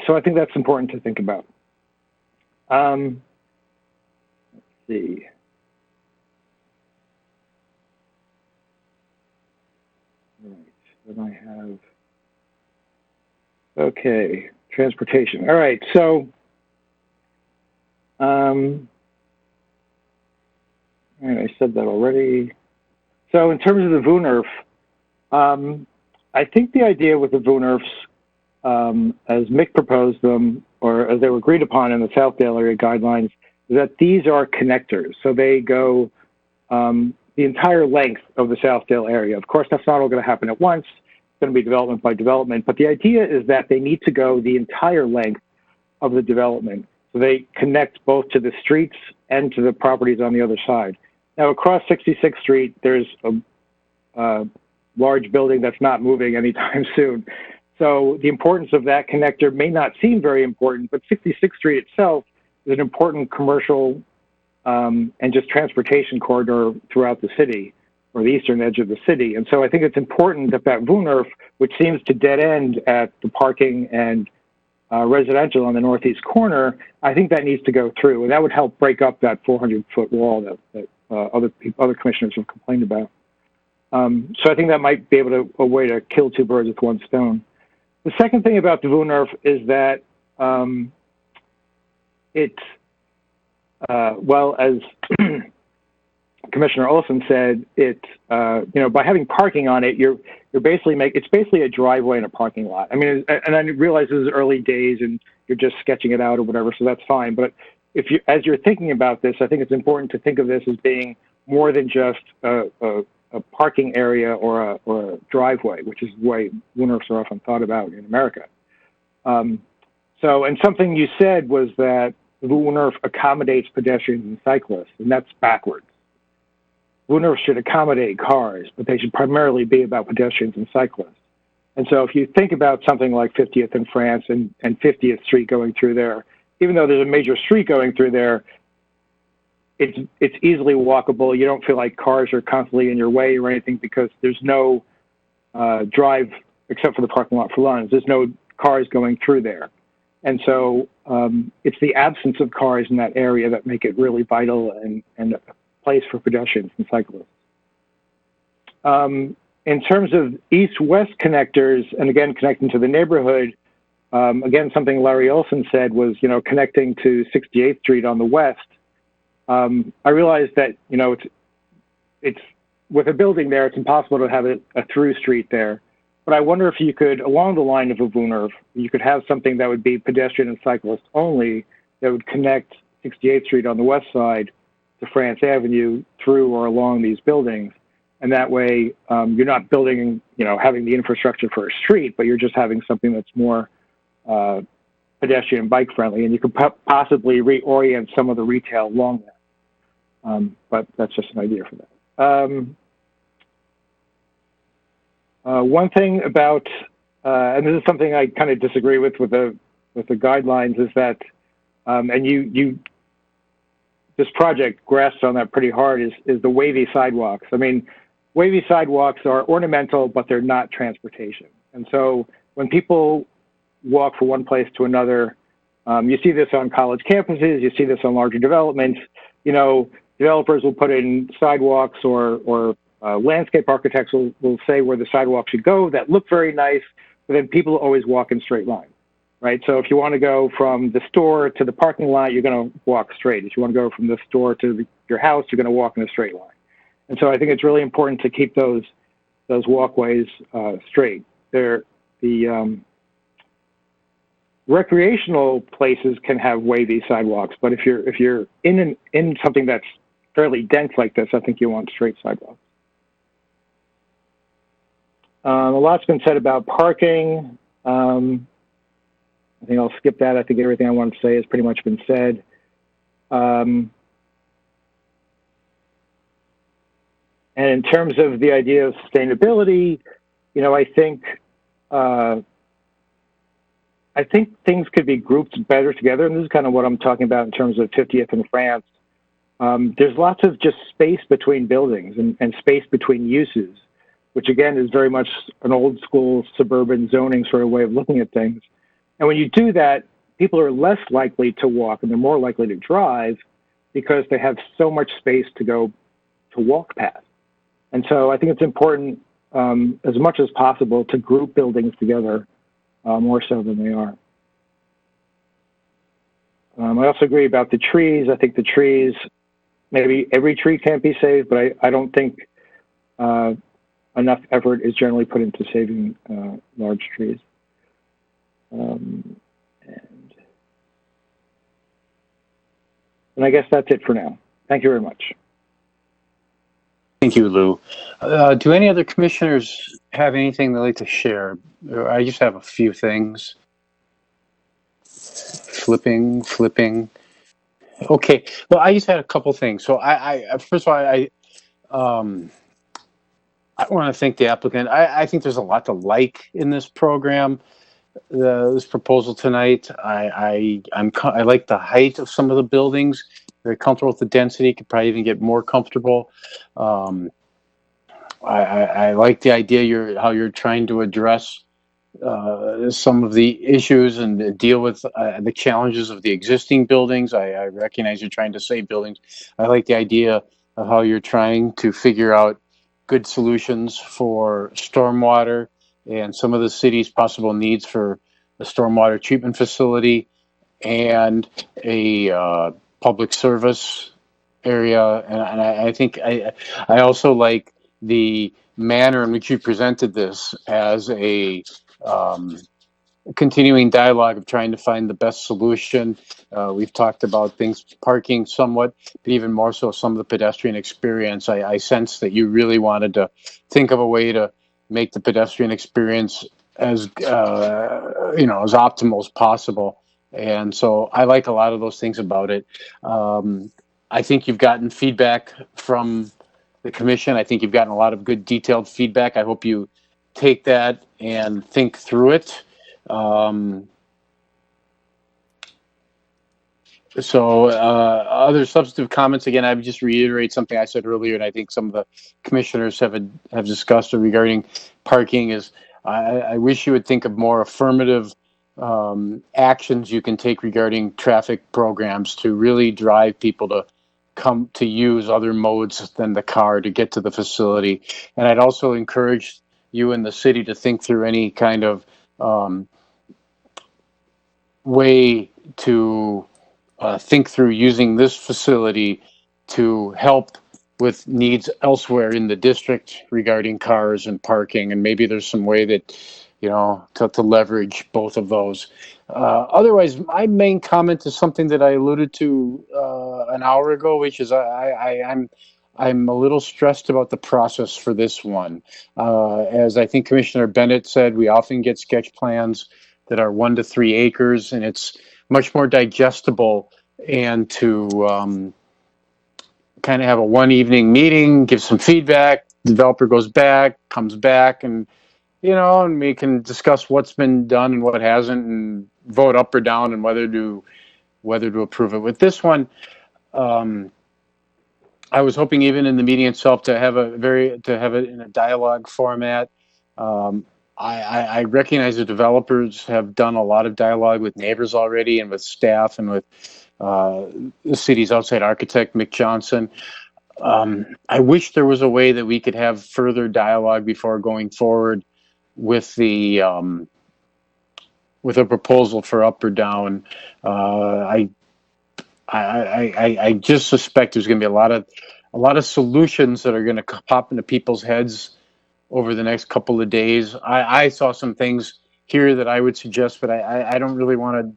So I think that's important to think about. Let's see. All right, then I have, okay, transportation. All right, so, all right, I said that already. So in terms of the VUNERF, I think the idea with the VUNERFs, as Mick proposed them, or as they were agreed upon in the Southdale area guidelines, is that these are connectors. So they go the entire length of the Southdale area. Of course, that's not all going to happen at once. It's going to be development by development. But the idea is that they need to go the entire length of the development. So they connect both to the streets and to the properties on the other side. Now, across 66th Street, there's a large building that's not moving anytime soon. So the importance of that connector may not seem very important, but 66th Street itself is an important commercial and just transportation corridor throughout the city, or the eastern edge of the city. And so I think it's important that that VUNERF, which seems to dead end at the parking and residential on the northeast corner, I think that needs to go through. And that would help break up that 400-foot wall that other commissioners have complained about. So I think that might be a way to kill two birds with one stone. The second thing about the VUNERF is that well, as Commissioner Olson said, by having parking on it, you're basically it's basically a driveway and a parking lot. I mean, and I realize this is early days and you're just sketching it out or whatever, so that's fine. But as you're thinking about this, I think it's important to think of this as being more than just a parking area or a driveway, which is the way VUNERFs are often thought about in America. And something you said was that the VUNERF accommodates pedestrians and cyclists, and that's backwards. VUNERFs should accommodate cars, but they should primarily be about pedestrians and cyclists. And so if you think about something like 50th in France and 50th Street going through there, even though there's a major street going through there, it's easily walkable. You don't feel like cars are constantly in your way or anything because there's no drive, except for the parking lot for lunch. There's no cars going through there. And so it's the absence of cars in that area that make it really vital and a place for pedestrians and cyclists. In in terms of east-west connectors, and again, connecting to the neighborhood, again, something Larry Olson said was, connecting to 68th Street on the west. I realized that, it's with a building there, it's impossible to have a through street there. But I wonder if you could, along the line of a Wooner, you could have something that would be pedestrian and cyclist only that would connect 68th Street on the west side to France Avenue through or along these buildings. And that way, you're not building, having the infrastructure for a street, but you're just having something that's more pedestrian bike friendly. And you could possibly reorient some of the retail along that. But that's just an idea for that. One thing about, and this is something I kind of disagree with the guidelines, is that, and this project grasps on that pretty hard, is the wavy sidewalks. I mean, wavy sidewalks are ornamental, but they're not transportation. And so when people walk from one place to another, you see this on college campuses, you see this on larger developments, developers will put in sidewalks or landscape architects will say where the sidewalk should go that look very nice, but then people always walk in straight line, right? So if you want to go from the store to the parking lot, you're going to walk straight. If you want to go from the store to your house, you're going to walk in a straight line. And so I think it's really important to keep those walkways straight. The recreational places can have wavy sidewalks, but if you're in something that's fairly dense like this, I think you want straight sidewalks. A lot's been said about parking. I think I'll skip that. I think everything I want to say has pretty much been said. And in terms of the idea of sustainability, I think things could be grouped better together. And this is kind of what I'm talking about in terms of 50th and France. There's lots of just space between buildings and space between uses, which again is very much an old school suburban zoning sort of way of looking at things. And when you do that, people are less likely to walk and they're more likely to drive because they have so much space to walk past. And so I think it's important as much as possible to group buildings together more so than they are. I also agree about the trees. I think the trees, maybe every tree can't be saved, but I don't think enough effort is generally put into saving large trees. And I guess that's it for now. Thank you very much. Thank you, Lou. Do any other commissioners have anything they'd like to share? I just have a few things. Flipping. Okay. Well, I just had a couple things. So I first of all, I want to thank the applicant. I think there's a lot to like in this program, this proposal tonight. I like the height of some of the buildings. Very comfortable with the density. Could probably even get more comfortable. I like the idea how you're trying to address some of the issues and deal with the challenges of the existing buildings. I recognize you're trying to save buildings. I like the idea of how you're trying to figure out good solutions for stormwater and some of the city's possible needs for a stormwater treatment facility and a public service area. And I think I also like the manner in which you presented this as a continuing dialogue of trying to find the best solution. We've talked about things, parking somewhat, but even more so some of the pedestrian experience. I sense that you really wanted to think of a way to make the pedestrian experience as as optimal as possible. And so I like a lot of those things about it. I think you've gotten feedback from the commission. I think you've gotten a lot of good detailed feedback. I hope you take that and think through it. Other substantive comments, again, I would just reiterate something I said earlier, and I think some of the commissioners have discussed regarding parking is I wish you would think of more affirmative actions you can take regarding traffic programs to really drive people to come to use other modes than the car to get to the facility. And I'd also encourage you and the city to think through any kind of way to think through using this facility to help with needs elsewhere in the district regarding cars and parking. And maybe there's some way that, to leverage both of those. Otherwise, my main comment is something that I alluded to an hour ago, which is I'm a little stressed about the process for this one. As I think Commissioner Bennett said, we often get sketch plans that are 1 to 3 acres, and it's much more digestible and to kind of have a one evening meeting, give some feedback, developer goes back, comes back, and and we can discuss what's been done and what hasn't, and vote up or down and whether to approve it. With this one, I was hoping even in the meeting itself to have it in a dialogue format. I recognize the developers have done a lot of dialogue with neighbors already and with staff and with the city's outside architect, Mick Johnson. I wish there was a way that we could have further dialogue before going forward with the with a proposal for up or down. I just suspect there's going to be a lot of solutions that are going to pop into people's heads over the next couple of days. I saw some things here that I would suggest, but I don't really want to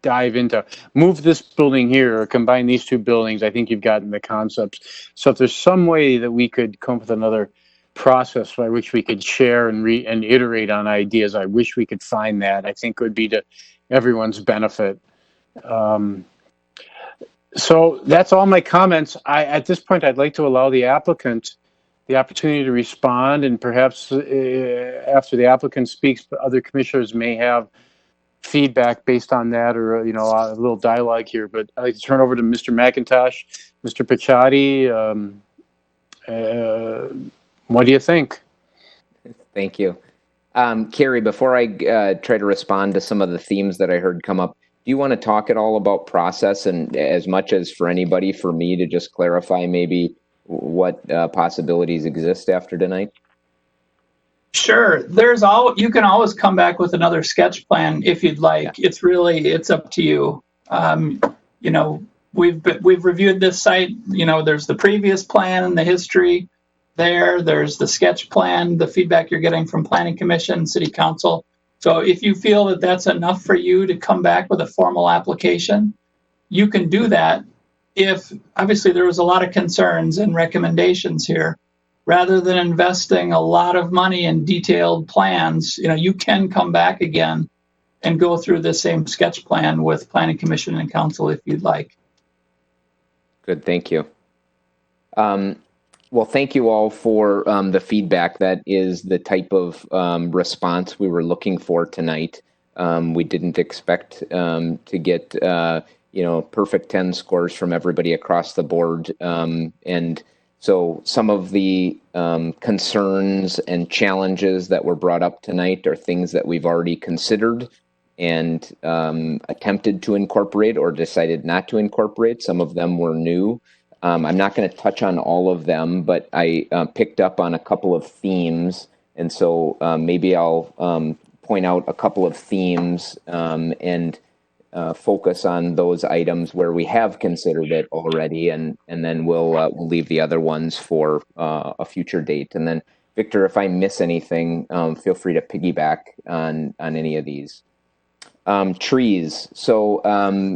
dive into move this building here or combine these two buildings. I think you've gotten the concepts. So if there's some way that we could come up with another process by which we could share and iterate on ideas, I wish we could find that. I think it would be to everyone's benefit. So that's all my comments. At this point, I'd like to allow the applicant the opportunity to respond, and perhaps after the applicant speaks, other commissioners may have feedback based on that, or a little dialogue here. But I'd like to turn over to Mr. McIntosh, Mr. Picciotti. What do you think? Thank you. Carrie, before I try to respond to some of the themes that I heard come up, do you want to talk at all about process, and as much as for anybody, for me to just clarify maybe what possibilities exist after tonight? Sure. You can always come back with another sketch plan if you'd like. Yeah. It's up to you. We've reviewed this site. There's the previous plan and the history there. There's the sketch plan, the feedback you're getting from Planning Commission, City Council. So if you feel that that's enough for you to come back with a formal application, you can do that. If obviously there was a lot of concerns and recommendations here, rather than investing a lot of money in detailed plans, you can come back again and go through the same sketch plan with Planning Commission and Council if you'd like. Good, thank you. Well, thank you all for the feedback. That is the type of response we were looking for tonight. We didn't expect to get perfect 10 scores from everybody across the board, and so some of the concerns and challenges that were brought up tonight are things that we've already considered and attempted to incorporate or decided not to incorporate. Some of them were new. I'm not going to touch on all of them, but I picked up on a couple of themes, and so maybe I'll point out a couple of themes and focus on those items where we have considered it already, and then we'll leave the other ones for a future date. And then, Victor, if I miss anything, feel free to piggyback on any of these. Trees. So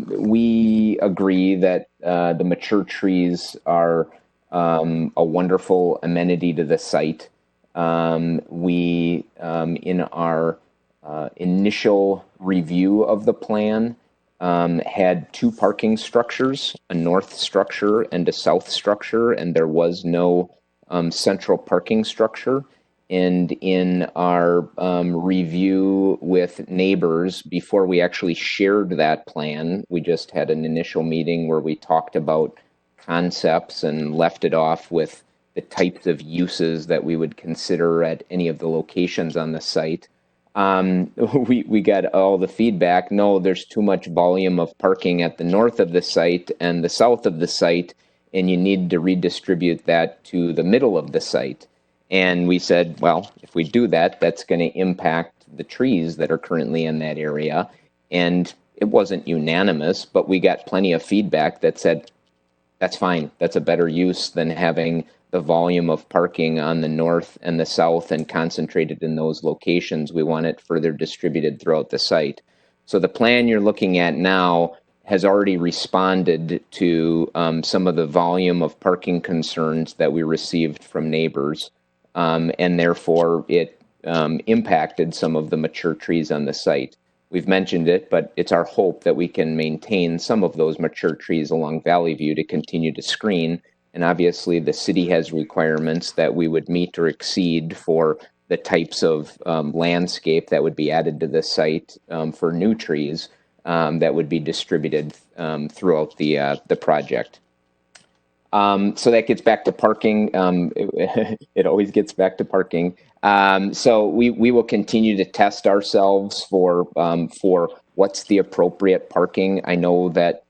we agree that the mature trees are a wonderful amenity to the site. We, in our initial review of the plan, had 2 parking structures, a north structure and a south structure, and there was no central parking structure. And in our review with neighbors, before we actually shared that plan, we just had an initial meeting where we talked about concepts and left it off with the types of uses that we would consider at any of the locations on the site. we got all the feedback. No, there's too much volume of parking at the north of the site and the south of the site, and you need to redistribute that to the middle of the site. And we said, well, if we do that, that's going to impact the trees that are currently in that area. And it wasn't unanimous, but we got plenty of feedback that said, that's fine. That's a better use than having the volume of parking on the north and the south and concentrated in those locations. We want it further distributed throughout the site. So the plan you're looking at now has already responded to some of the volume of parking concerns that we received from neighbors. And therefore it impacted some of the mature trees on the site. We've mentioned it, but it's our hope that we can maintain some of those mature trees along Valley View to continue to screen. And obviously the city has requirements that we would meet or exceed for the types of landscape that would be added to the site for new trees that would be distributed throughout the project. So that gets back to parking. It always gets back to parking. So we will continue to test ourselves for what's the appropriate parking. I know that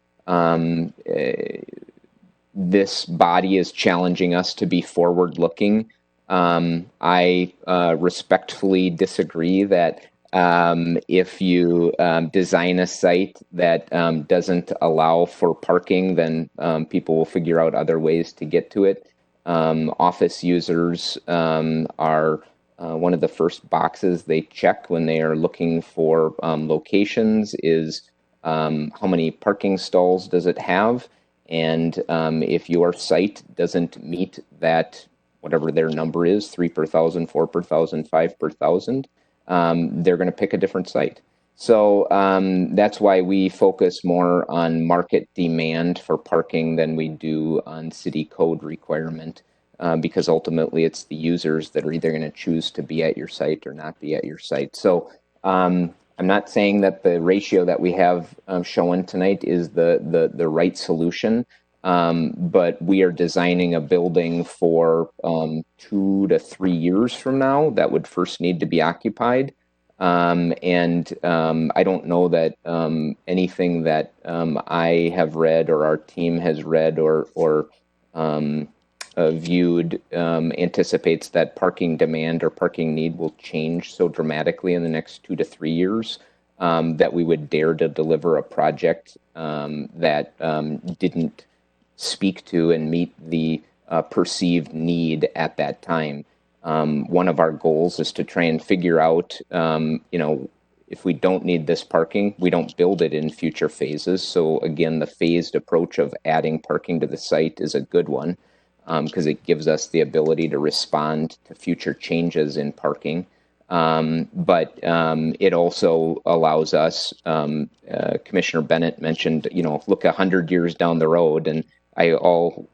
this body is challenging us to be forward-looking. I respectfully disagree that if you design a site that doesn't allow for parking, then people will figure out other ways to get to it. Office users are one of the first boxes they check when they are looking for locations is how many parking stalls does it have? And if your site doesn't meet that, whatever their number is, 3 per thousand, 4 per thousand, 5 per thousand, they're going to pick a different site. So that's why we focus more on market demand for parking than we do on city code requirement, because ultimately it's the users that are either going to choose to be at your site or not be at your site. So I'm not saying that the ratio that we have shown tonight is the right solution, but we are designing a building for 2 to 3 years from now that would first need to be occupied. And I don't know that anything that I have read or our team has read or viewed anticipates that parking demand or parking need will change so dramatically in the next 2 to 3 years that we would dare to deliver a project that didn't speak to and meet the perceived need at that time. One of our goals is to try and figure out, if we don't need this parking, we don't build it in future phases. So again, the phased approach of adding parking to the site is a good one because it gives us the ability to respond to future changes in parking. But it also allows us, Commissioner Bennett mentioned, look 100 years down the road, and I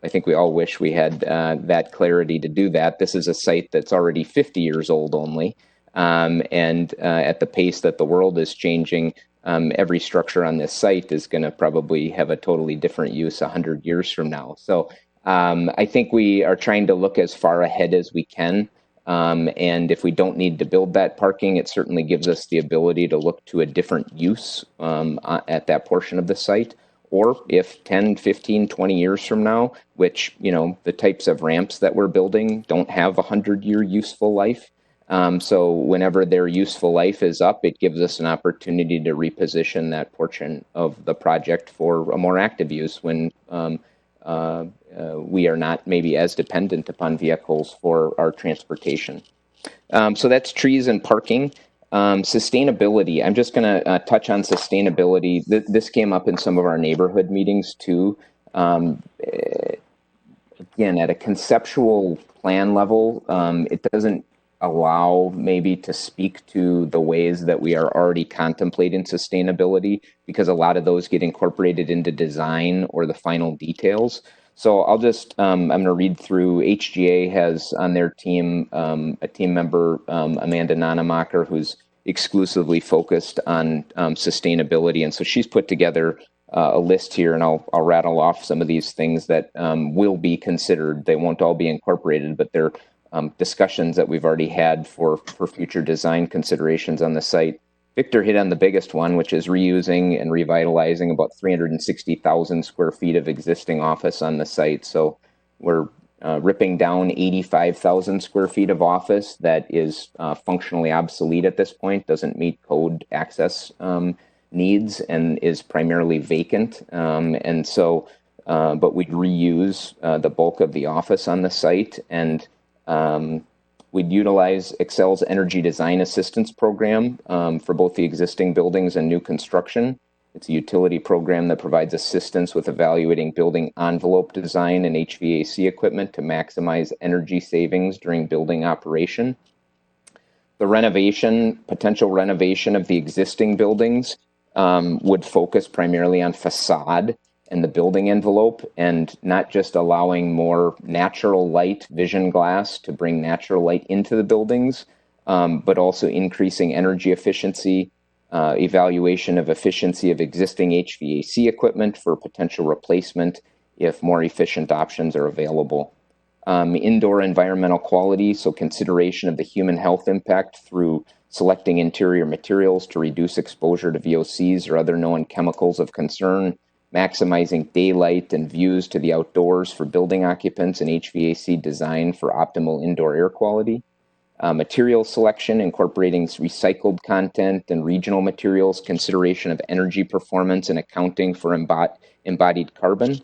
think we all wish we had that clarity to do that. This is a site that's already 50 years old only, and at the pace that the world is changing, every structure on this site is going to probably have a totally different use 100 years from now. So I think we are trying to look as far ahead as we can. And if we don't need to build that parking, it certainly gives us the ability to look to a different use at that portion of the site. Or if 10, 15, 20 years from now, which, the types of ramps that we're building don't have a 100-year useful life. So whenever their useful life is up, it gives us an opportunity to reposition that portion of the project for a more active use when we are not maybe as dependent upon vehicles for our transportation. So that's trees and parking. Sustainability, I'm just going to touch on sustainability. This came up in some of our neighborhood meetings too. Again, at a conceptual plan level, it doesn't allow maybe to speak to the ways that we are already contemplating sustainability because a lot of those get incorporated into design or the final details. So I'll just, I'm going to read through. HGA has on their team a team member, Amanda Nanemacher, who's exclusively focused on sustainability. And so she's put together a list here, and I'll rattle off some of these things that will be considered. They won't all be incorporated, but they're discussions that we've already had for future design considerations on the site. Victor hit on the biggest one, which is reusing and revitalizing about 360,000 square feet of existing office on the site. So we're ripping down 85,000 square feet of office that is functionally obsolete at this point, doesn't meet code access needs, and is primarily vacant. But we'd reuse the bulk of the office on the site, and we'd utilize Excel's Energy Design Assistance Program for both the existing buildings and new construction. It's a utility program that provides assistance with evaluating building envelope design and HVAC equipment to maximize energy savings during building operation. The potential renovation of the existing buildings would focus primarily on facade and the building envelope, and not just allowing more natural light vision glass to bring natural light into the buildings, but also increasing energy efficiency, evaluation of efficiency of existing HVAC equipment for potential replacement if more efficient options are available. Indoor environmental quality, so consideration of the human health impact through selecting interior materials to reduce exposure to VOCs or other known chemicals of concern, maximizing daylight and views to the outdoors for building occupants, and HVAC design for optimal indoor air quality. Material selection, incorporating recycled content and regional materials, consideration of energy performance and accounting for embodied carbon.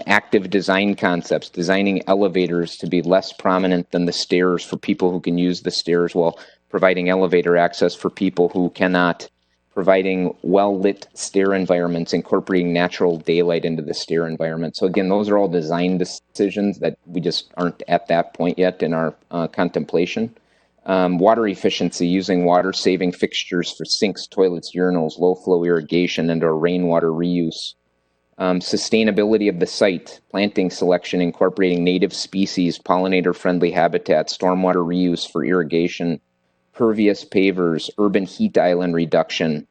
Active design concepts, designing elevators to be less prominent than the stairs for people who can use the stairs while providing elevator access for people who cannot. Providing well-lit stair environments, incorporating natural daylight into the stair environment. So again, those are all design decisions that we just aren't at that point yet in our contemplation. Water efficiency, using water-saving fixtures for sinks, toilets, urinals, low-flow irrigation, and/or rainwater reuse. Sustainability of the site, planting selection, incorporating native species, pollinator-friendly habitat, stormwater reuse for irrigation, pervious pavers, urban heat island reduction,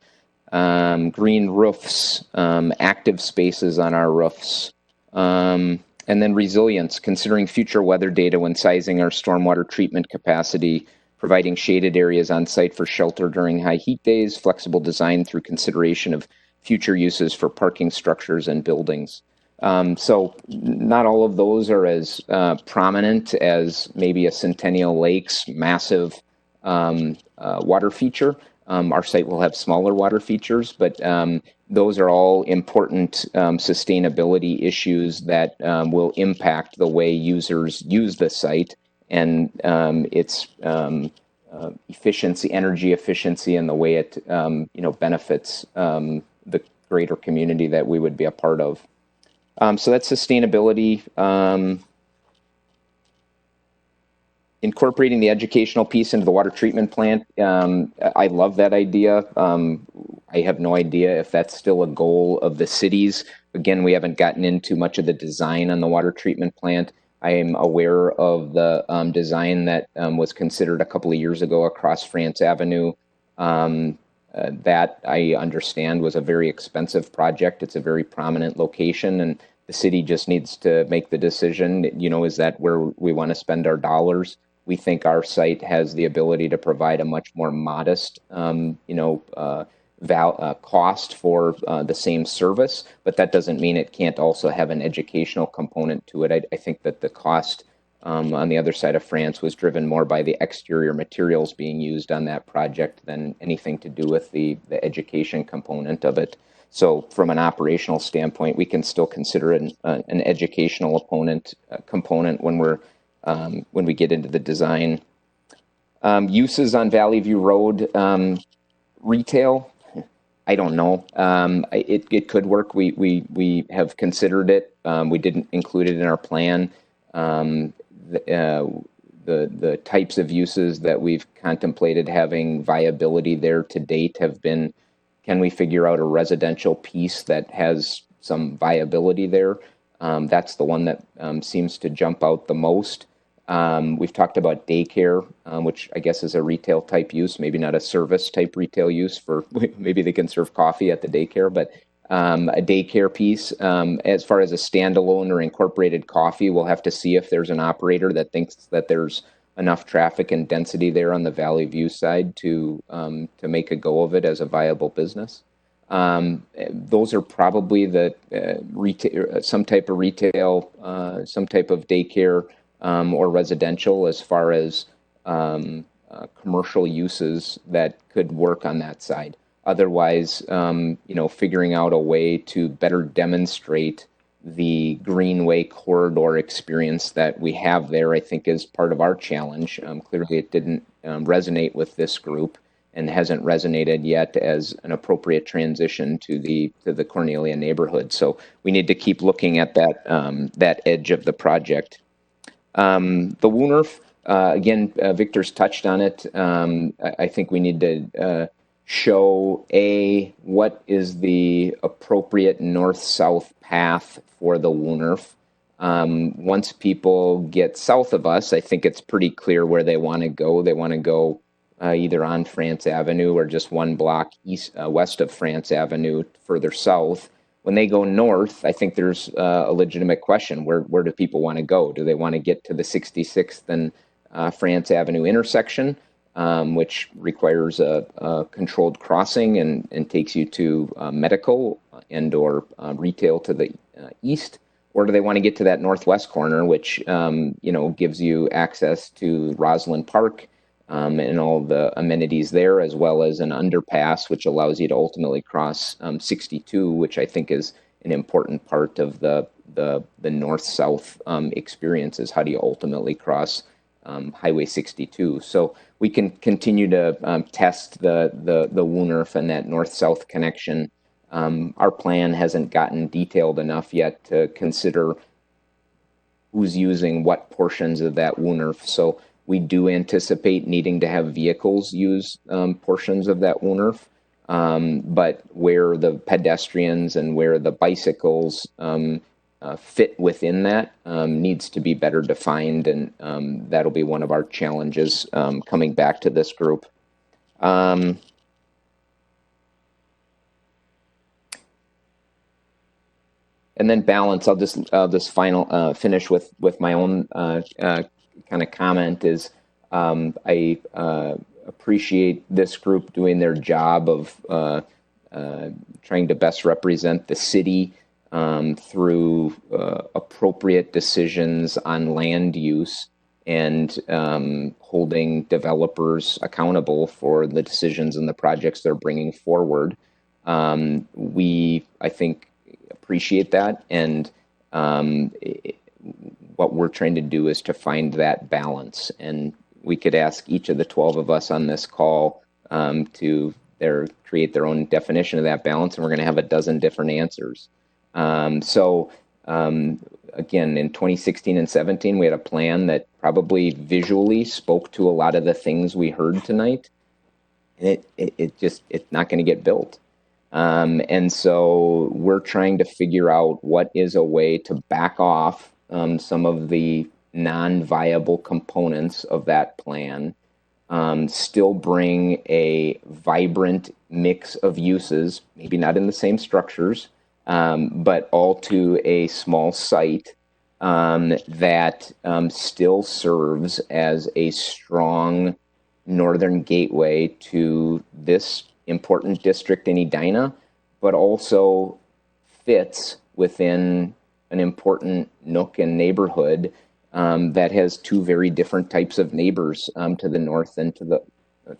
green roofs, active spaces on our roofs, and then resilience, considering future weather data when sizing our stormwater treatment capacity, providing shaded areas on site for shelter during high heat days, flexible design through consideration of future uses for parking structures and buildings. So not all of those are as prominent as maybe a Centennial Lakes massive water feature. Our site will have smaller water features, but those are all important sustainability issues that will impact the way users use the site and its efficiency, energy efficiency, and the way it benefits the greater community that we would be a part of. So that's sustainability. Incorporating the educational piece into the water treatment plant. I love that idea. I have no idea if that's still a goal of the cities. Again, we haven't gotten into much of the design on the water treatment plant. I am aware of the design that was considered a couple of years ago across France Avenue. That I understand was a very expensive project. It's a very prominent location, and the city just needs to make the decision, is that where we want to spend our dollars? We think our site has the ability to provide a much more modest, cost for the same service, but that doesn't mean it can't also have an educational component to it. I think that the cost on the other side of France was driven more by the exterior materials being used on that project than anything to do with the education component of it. So from an operational standpoint, we can still consider it an educational component when we get into the design. Uses on Valley View Road, retail, I don't know. It could work. We have considered it. We didn't include it in our plan. The types of uses that we've contemplated having viability there to date have been, can we figure out a residential piece that has some viability there? That's the one that seems to jump out the most. We've talked about daycare, which I guess is a retail type use, maybe not a service type retail use for, maybe they can serve coffee at the daycare, but a daycare piece. As far as a standalone or incorporated coffee, we'll have to see if there's an operator that thinks that there's enough traffic and density there on the Valley View side to make a go of it as a viable business. Those are probably the retail, some type of retail, some type of daycare or residential as far as commercial uses that could work on that side. Otherwise, figuring out a way to better demonstrate the Greenway corridor experience that we have there, I think, is part of our challenge. Clearly, it didn't resonate with this group and hasn't resonated yet as an appropriate transition to the Cornelia neighborhood. So we need to keep looking at that edge of the project. The WUNRF, again, Victor's touched on it. I think we need to show what is the appropriate north-south path for the WUNRF. Once people get south of us, I think it's pretty clear where they want to go. They want to go either on France Avenue or just one block west of France Avenue further south. When they go north, I think there's a legitimate question. Where do people want to go? Do they want to get to the 66th and France Avenue intersection, which requires a controlled crossing and takes you to medical and or retail to the east? Or do they want to get to that northwest corner, which gives you access to Roslyn Park and all the amenities there, as well as an underpass, which allows you to ultimately cross 62, which I think is an important part of the north-south experience, is how do you ultimately cross Highway 62. So we can continue to test the WUNRF and that north-south connection. Our plan hasn't gotten detailed enough yet to consider who's using what portions of that WUNRF. So we do anticipate needing to have vehicles use portions of that WUNRF, but where the pedestrians and where the bicycles fit within that needs to be better defined, and that'll be one of our challenges coming back to this group. And then balance. I'll just finish with my own kind of comment is I appreciate this group doing their job of trying to best represent the city through appropriate decisions on land use and holding developers accountable for the decisions and the projects they're bringing forward. We, I think, appreciate that, and what we're trying to do is to find that balance. And we could ask each of the 12 of us on this call to create their own definition of that balance, and we're going to have a dozen different answers. Again, in 2016 and 17, we had a plan that probably visually spoke to a lot of the things we heard tonight. It's not going to get built. And so we're trying to figure out what is a way to back off some of the non-viable components of that plan, still bring a vibrant mix of uses, maybe not in the same structures, but all to a small site that still serves as a strong northern gateway to this important district in Edina, but also fits within an important nook and neighborhood that has two very different types of neighbors to the north and to the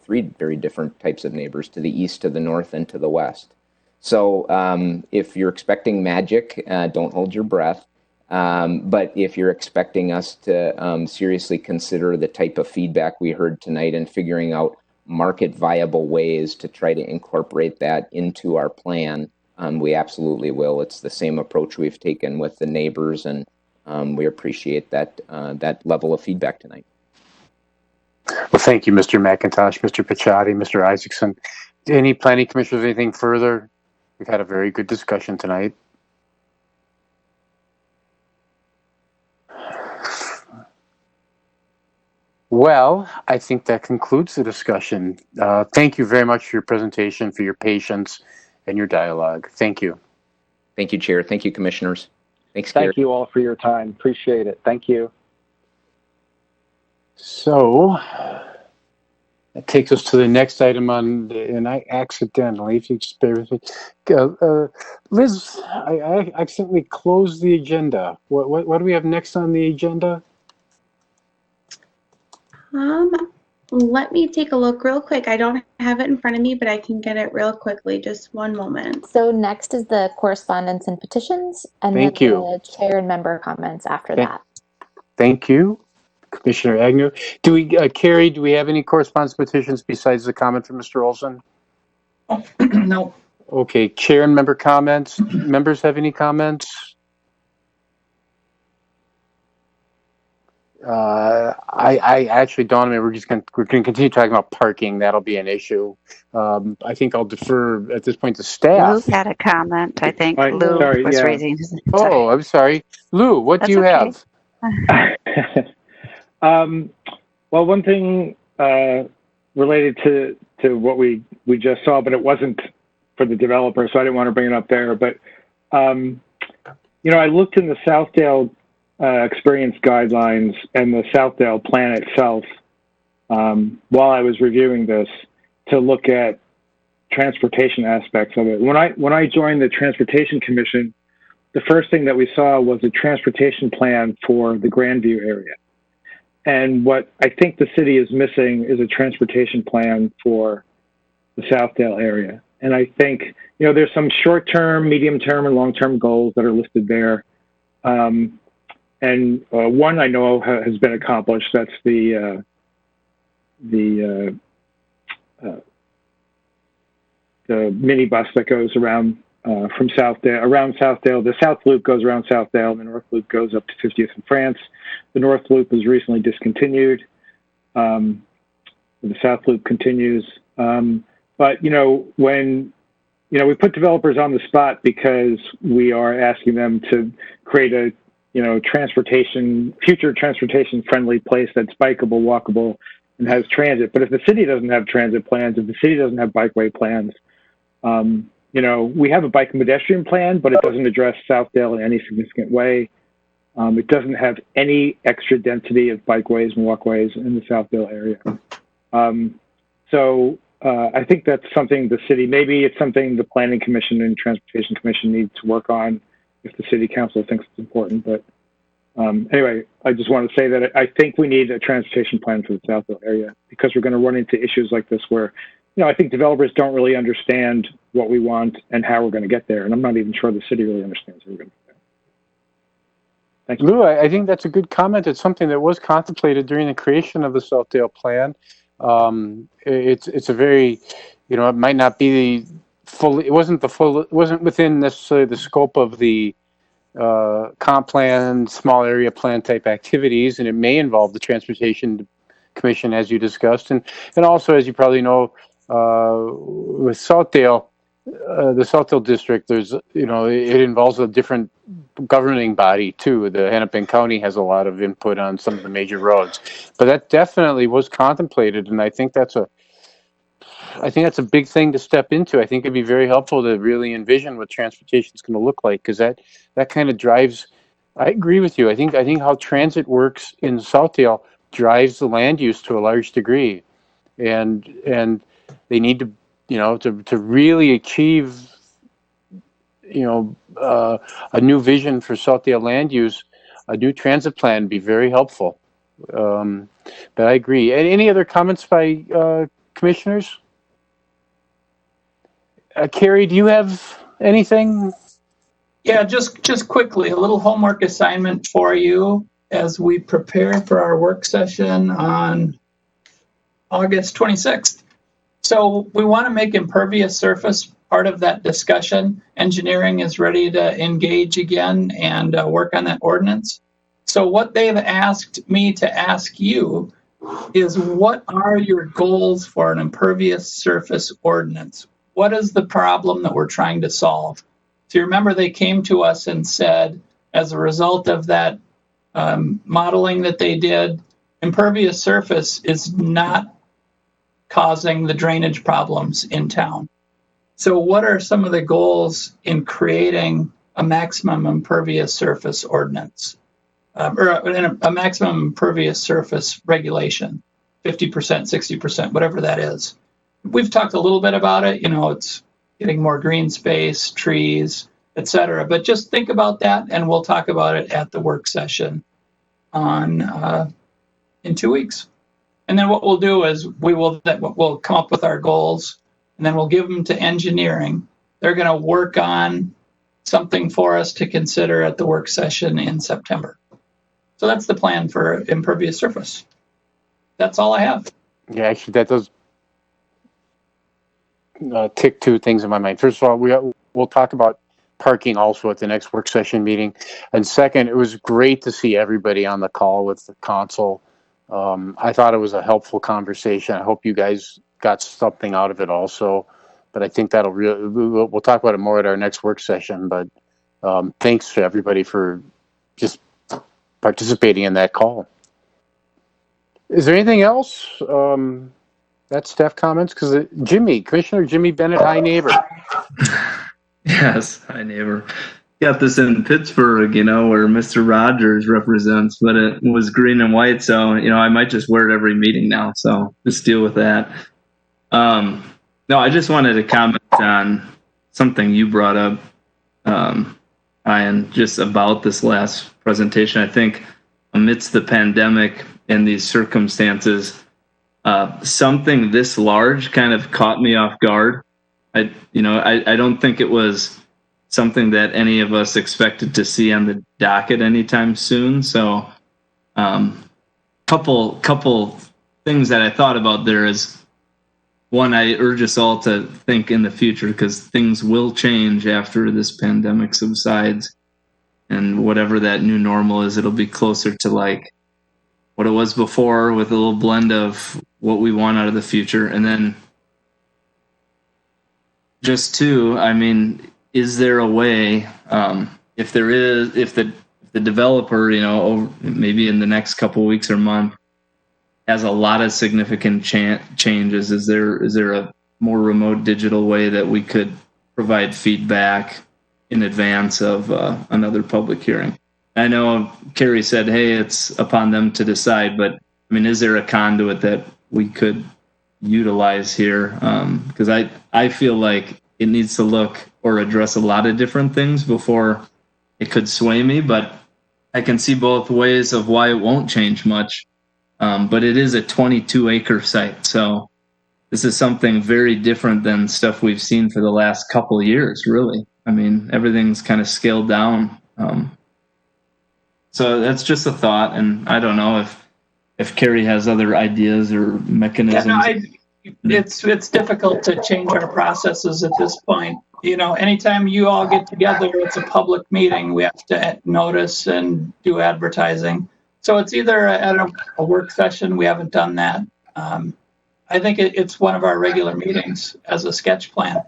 three very different types of neighbors to the east, to the north, and to the west. So if you're expecting magic, don't hold your breath. But if you're expecting us to seriously consider the type of feedback we heard tonight and figuring out market viable ways to try to incorporate that into our plan, we absolutely will. It's the same approach we've taken with the neighbors, and we appreciate that level of feedback tonight. Well, thank you, Mr. McIntosh, Mr. Picciotti, Mr. Isaacson. Any planning commissioners, anything further? We've had a very good discussion tonight. Well, I think that concludes the discussion. Thank you very much for your presentation, for your patience, and your dialogue. Thank you. Thank you, Chair. Thank you, Commissioners. Thanks, Gary. Thank you all for your time. Appreciate it. Thank you. So that takes us to the next item on, and I accidentally, if you just bear with me, Liz, I accidentally closed the agenda. What do we have next on the agenda? Let me take a look real quick. I don't have it in front of me, but I can get it real quickly. Just one moment. So next is the correspondence and petitions, and Thank then you. the chair and member comments after that. Thank you, Commissioner Agnew. Carrie, do we have any correspondence petitions besides the comment from Mr. Olson? No. Okay, chair and member comments. Members have any comments? I actually don't. I mean, we're going to continue talking about parking. That'll be an issue. I think I'll defer at this point to staff. Lou had a comment, I think. Right, Lou sorry, was yeah. raising his hand. Oh, I'm sorry. Lou, what That's do you okay. have? Well, one thing related to what we just saw, but it wasn't for the developer, so I didn't want to bring it up there. But I looked in the Southdale experience guidelines and the Southdale plan itself while I was reviewing this to look at transportation aspects of it. When I joined the Transportation Commission, the first thing that we saw was a transportation plan for the Grandview area. And what I think the city is missing is a transportation plan for the Southdale area. And I think, there's some short-term, medium-term, and long-term goals that are listed there. And one I know has been accomplished. That's the minibus that goes around from around Southdale. The South Loop goes around Southdale, and the North Loop goes up to 50th and France. The North Loop was recently discontinued. The South Loop continues. But when we put developers on the spot because we are asking them to create a future transportation friendly place that's bikeable, walkable, and has transit. But if the city doesn't have transit plans, if the city doesn't have bikeway plans, we have a bike and pedestrian plan, but it doesn't address Southdale in any significant way. It doesn't have any extra density of bikeways and walkways in the Southdale area. So I think that's something the city, maybe it's something the Planning Commission and Transportation Commission need to work on if the city council thinks it's important. But anyway, I just want to say that I think we need a transportation plan for the Southdale area because we're going to run into issues like this where, I think developers don't really understand what we want and how we're going to get there. And I'm not even sure the city really understands how we're going to get there. Thank you. Lou, I think that's a good comment. It's something that was contemplated during the creation of the Southdale plan. It's a very, it might not be it wasn't within necessarily the scope of the comp plan, small area plan type activities, and it may involve the Transportation Commission as you discussed, and also as you probably know, with Southdale, the Southdale district, there's it involves a different governing body too. The Hennepin County has a lot of input on some of the major roads, but that definitely was contemplated, and I think that's a big thing to step into. I think it'd be very helpful to really envision what transportation is going to look like, because that kind of drives. I agree with you. I think how transit works in Southdale drives the land use to a large degree, and they need to to really achieve a new vision for Southdale land use. A new transit plan would be very helpful. But I agree. Any other comments by commissioners? Carrie, do you have anything? Yeah, just quickly, a little homework assignment for you as we prepare for our work session on August 26th. So we want to make impervious surface part of that discussion. Engineering is ready to engage again and work on that ordinance. So what they've asked me to ask you is, what are your goals for an impervious surface ordinance? What is the problem that we're trying to solve? So you remember they came to us and said, as a result of that modeling that they did, impervious surface is not causing the drainage problems in town. So what are some of the goals in creating a maximum impervious surface ordinance, or a maximum impervious surface regulation, 50%, 60%, whatever that is. We've talked a little bit about it. It's getting more green space, trees, etc. But just think about that, and we'll talk about it at the work session in 2 weeks. And then what we'll do is we'll come up with our goals, and then we'll give them to engineering. They're going to work on something for us to consider at the work session in September. So that's the plan for impervious surface. That's all I have. Yeah, actually, that does tick two things in my mind. First of all, we'll talk about parking also at the next work session meeting. And second, it was great to see everybody on the call with the council. I thought it was a helpful conversation. I hope you guys got something out of it also. But I think we'll talk about it more at our next work session. But thanks to everybody for just participating in that call. Is there anything else? That's staff comments? Because Commissioner Jimmy Bennett, hi neighbor. Yes, hi neighbor. Got this in Pittsburgh, where Mr. Rogers represents, but it was green and white, so I might just wear it every meeting now. So just deal with that. No, I just wanted to comment on something you brought up, Ian, just about this last presentation. I think amidst the pandemic and these circumstances, something this large kind of caught me off guard. I don't think it was something that any of us expected to see on the docket anytime soon. So, couple things that I thought about there is, one, I urge us all to think in the future, because things will change after this pandemic subsides, and whatever that new normal is, it'll be closer to like what it was before, with a little blend of what we want out of the future. And then just two, is there a way, if the developer, maybe in the next couple of weeks or month, has a lot of significant changes, is there a more remote digital way that we could provide feedback in advance of another public hearing? I know Carrie said, hey, it's upon them to decide, but is there a conduit that we could utilize here? Because I feel like it needs to look or address a lot of different things before it could sway me, but I can see both ways of why it won't change much. But it is a 22-acre site, so this is something very different than stuff we've seen for the last couple of years, really. Everything's kind of scaled down. So that's just a thought, and I don't know if Carrie has other ideas or mechanisms. It's difficult to change our processes at this point. Anytime you all get together, it's a public meeting. We have to notice and do advertising. So it's either at a work session. We haven't done that. I think it's one of our regular meetings as a sketch plan.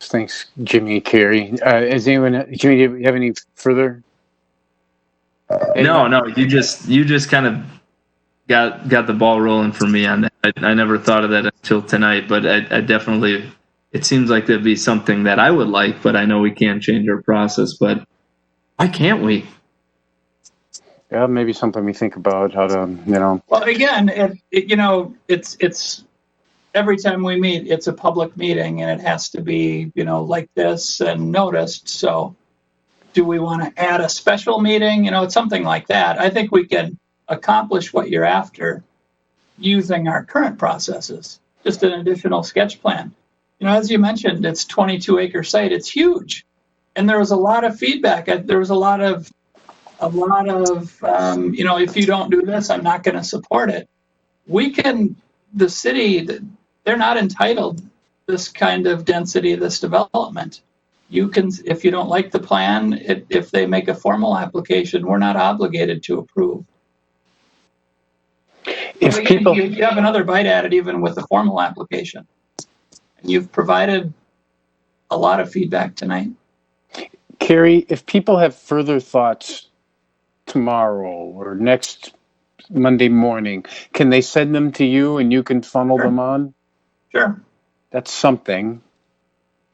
Thanks, Jimmy and Carrie. Jimmy, do you have any further? No, you just kind of got the ball rolling for me on that. I never thought of that until tonight, but I definitely, it seems like that'd be something that I would like, but I know we can't change our process, but why can't we? Yeah, maybe something we think about how to, Well, again, it's every time we meet, it's a public meeting, and it has to be, like this and noticed. So do we want to add a special meeting? It's something like that. I think we can accomplish what you're after using our current processes, just an additional sketch plan. As you mentioned, it's 22-acre site. It's huge. And there was a lot of feedback. There was a lot of, if you don't do this, I'm not going to support it. The city, they're not entitled this kind of density, this development. You can, if you don't like the plan, if they make a formal application, we're not obligated to approve. If people, you have another bite at it, even with a formal application. And you've provided a lot of feedback tonight. Carrie, if people have further thoughts tomorrow or next Monday morning, can they send them to you and you can funnel them on? Sure. That's something.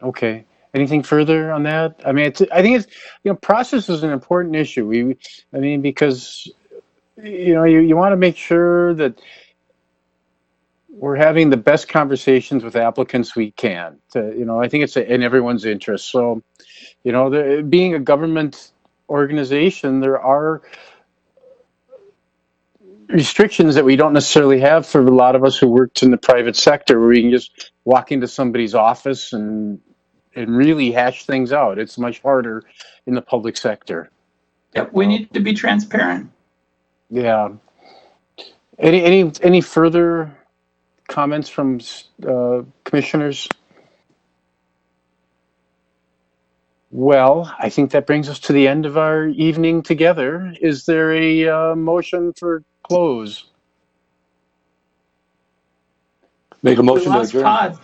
Okay. Anything further on that? I mean, I think it's, process is an important issue. I mean, because, you want to make sure that we're having the best conversations with applicants we can. I think it's in everyone's interest. So, being a government organization, there are restrictions that we don't necessarily have for a lot of us who worked in the private sector, where we can just walk into somebody's office and really hash things out. It's much harder in the public sector. Yep, we need to be transparent. Yeah. Any further comments from commissioners? Well, I think that brings us to the end of our evening together. Is there a motion for close? Make a We motion to lost adjourn. Todd.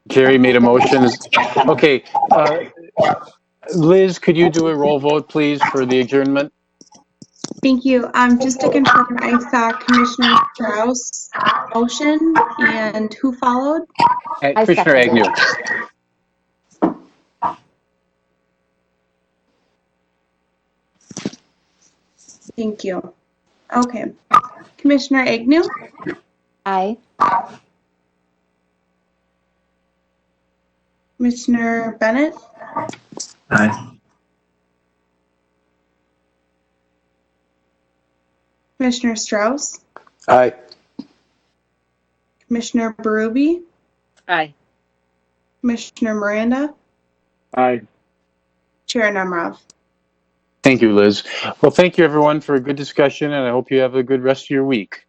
Jerry made a motion. Okay. Liz, could you do a roll vote, please, for the adjournment? Thank you. Just to confirm, I saw Commissioner Strauss motion, and who followed? Commissioner seconded. Agnew. Thank you. Okay. Commissioner Agnew? Aye. Commissioner Bennett? Aye. Commissioner Strauss? Aye. Commissioner Berube? Aye. Commissioner Miranda? Aye. Chair Nemrov? Thank you, Liz. Well, thank you, everyone, for a good discussion, and I hope you have a good rest of your week.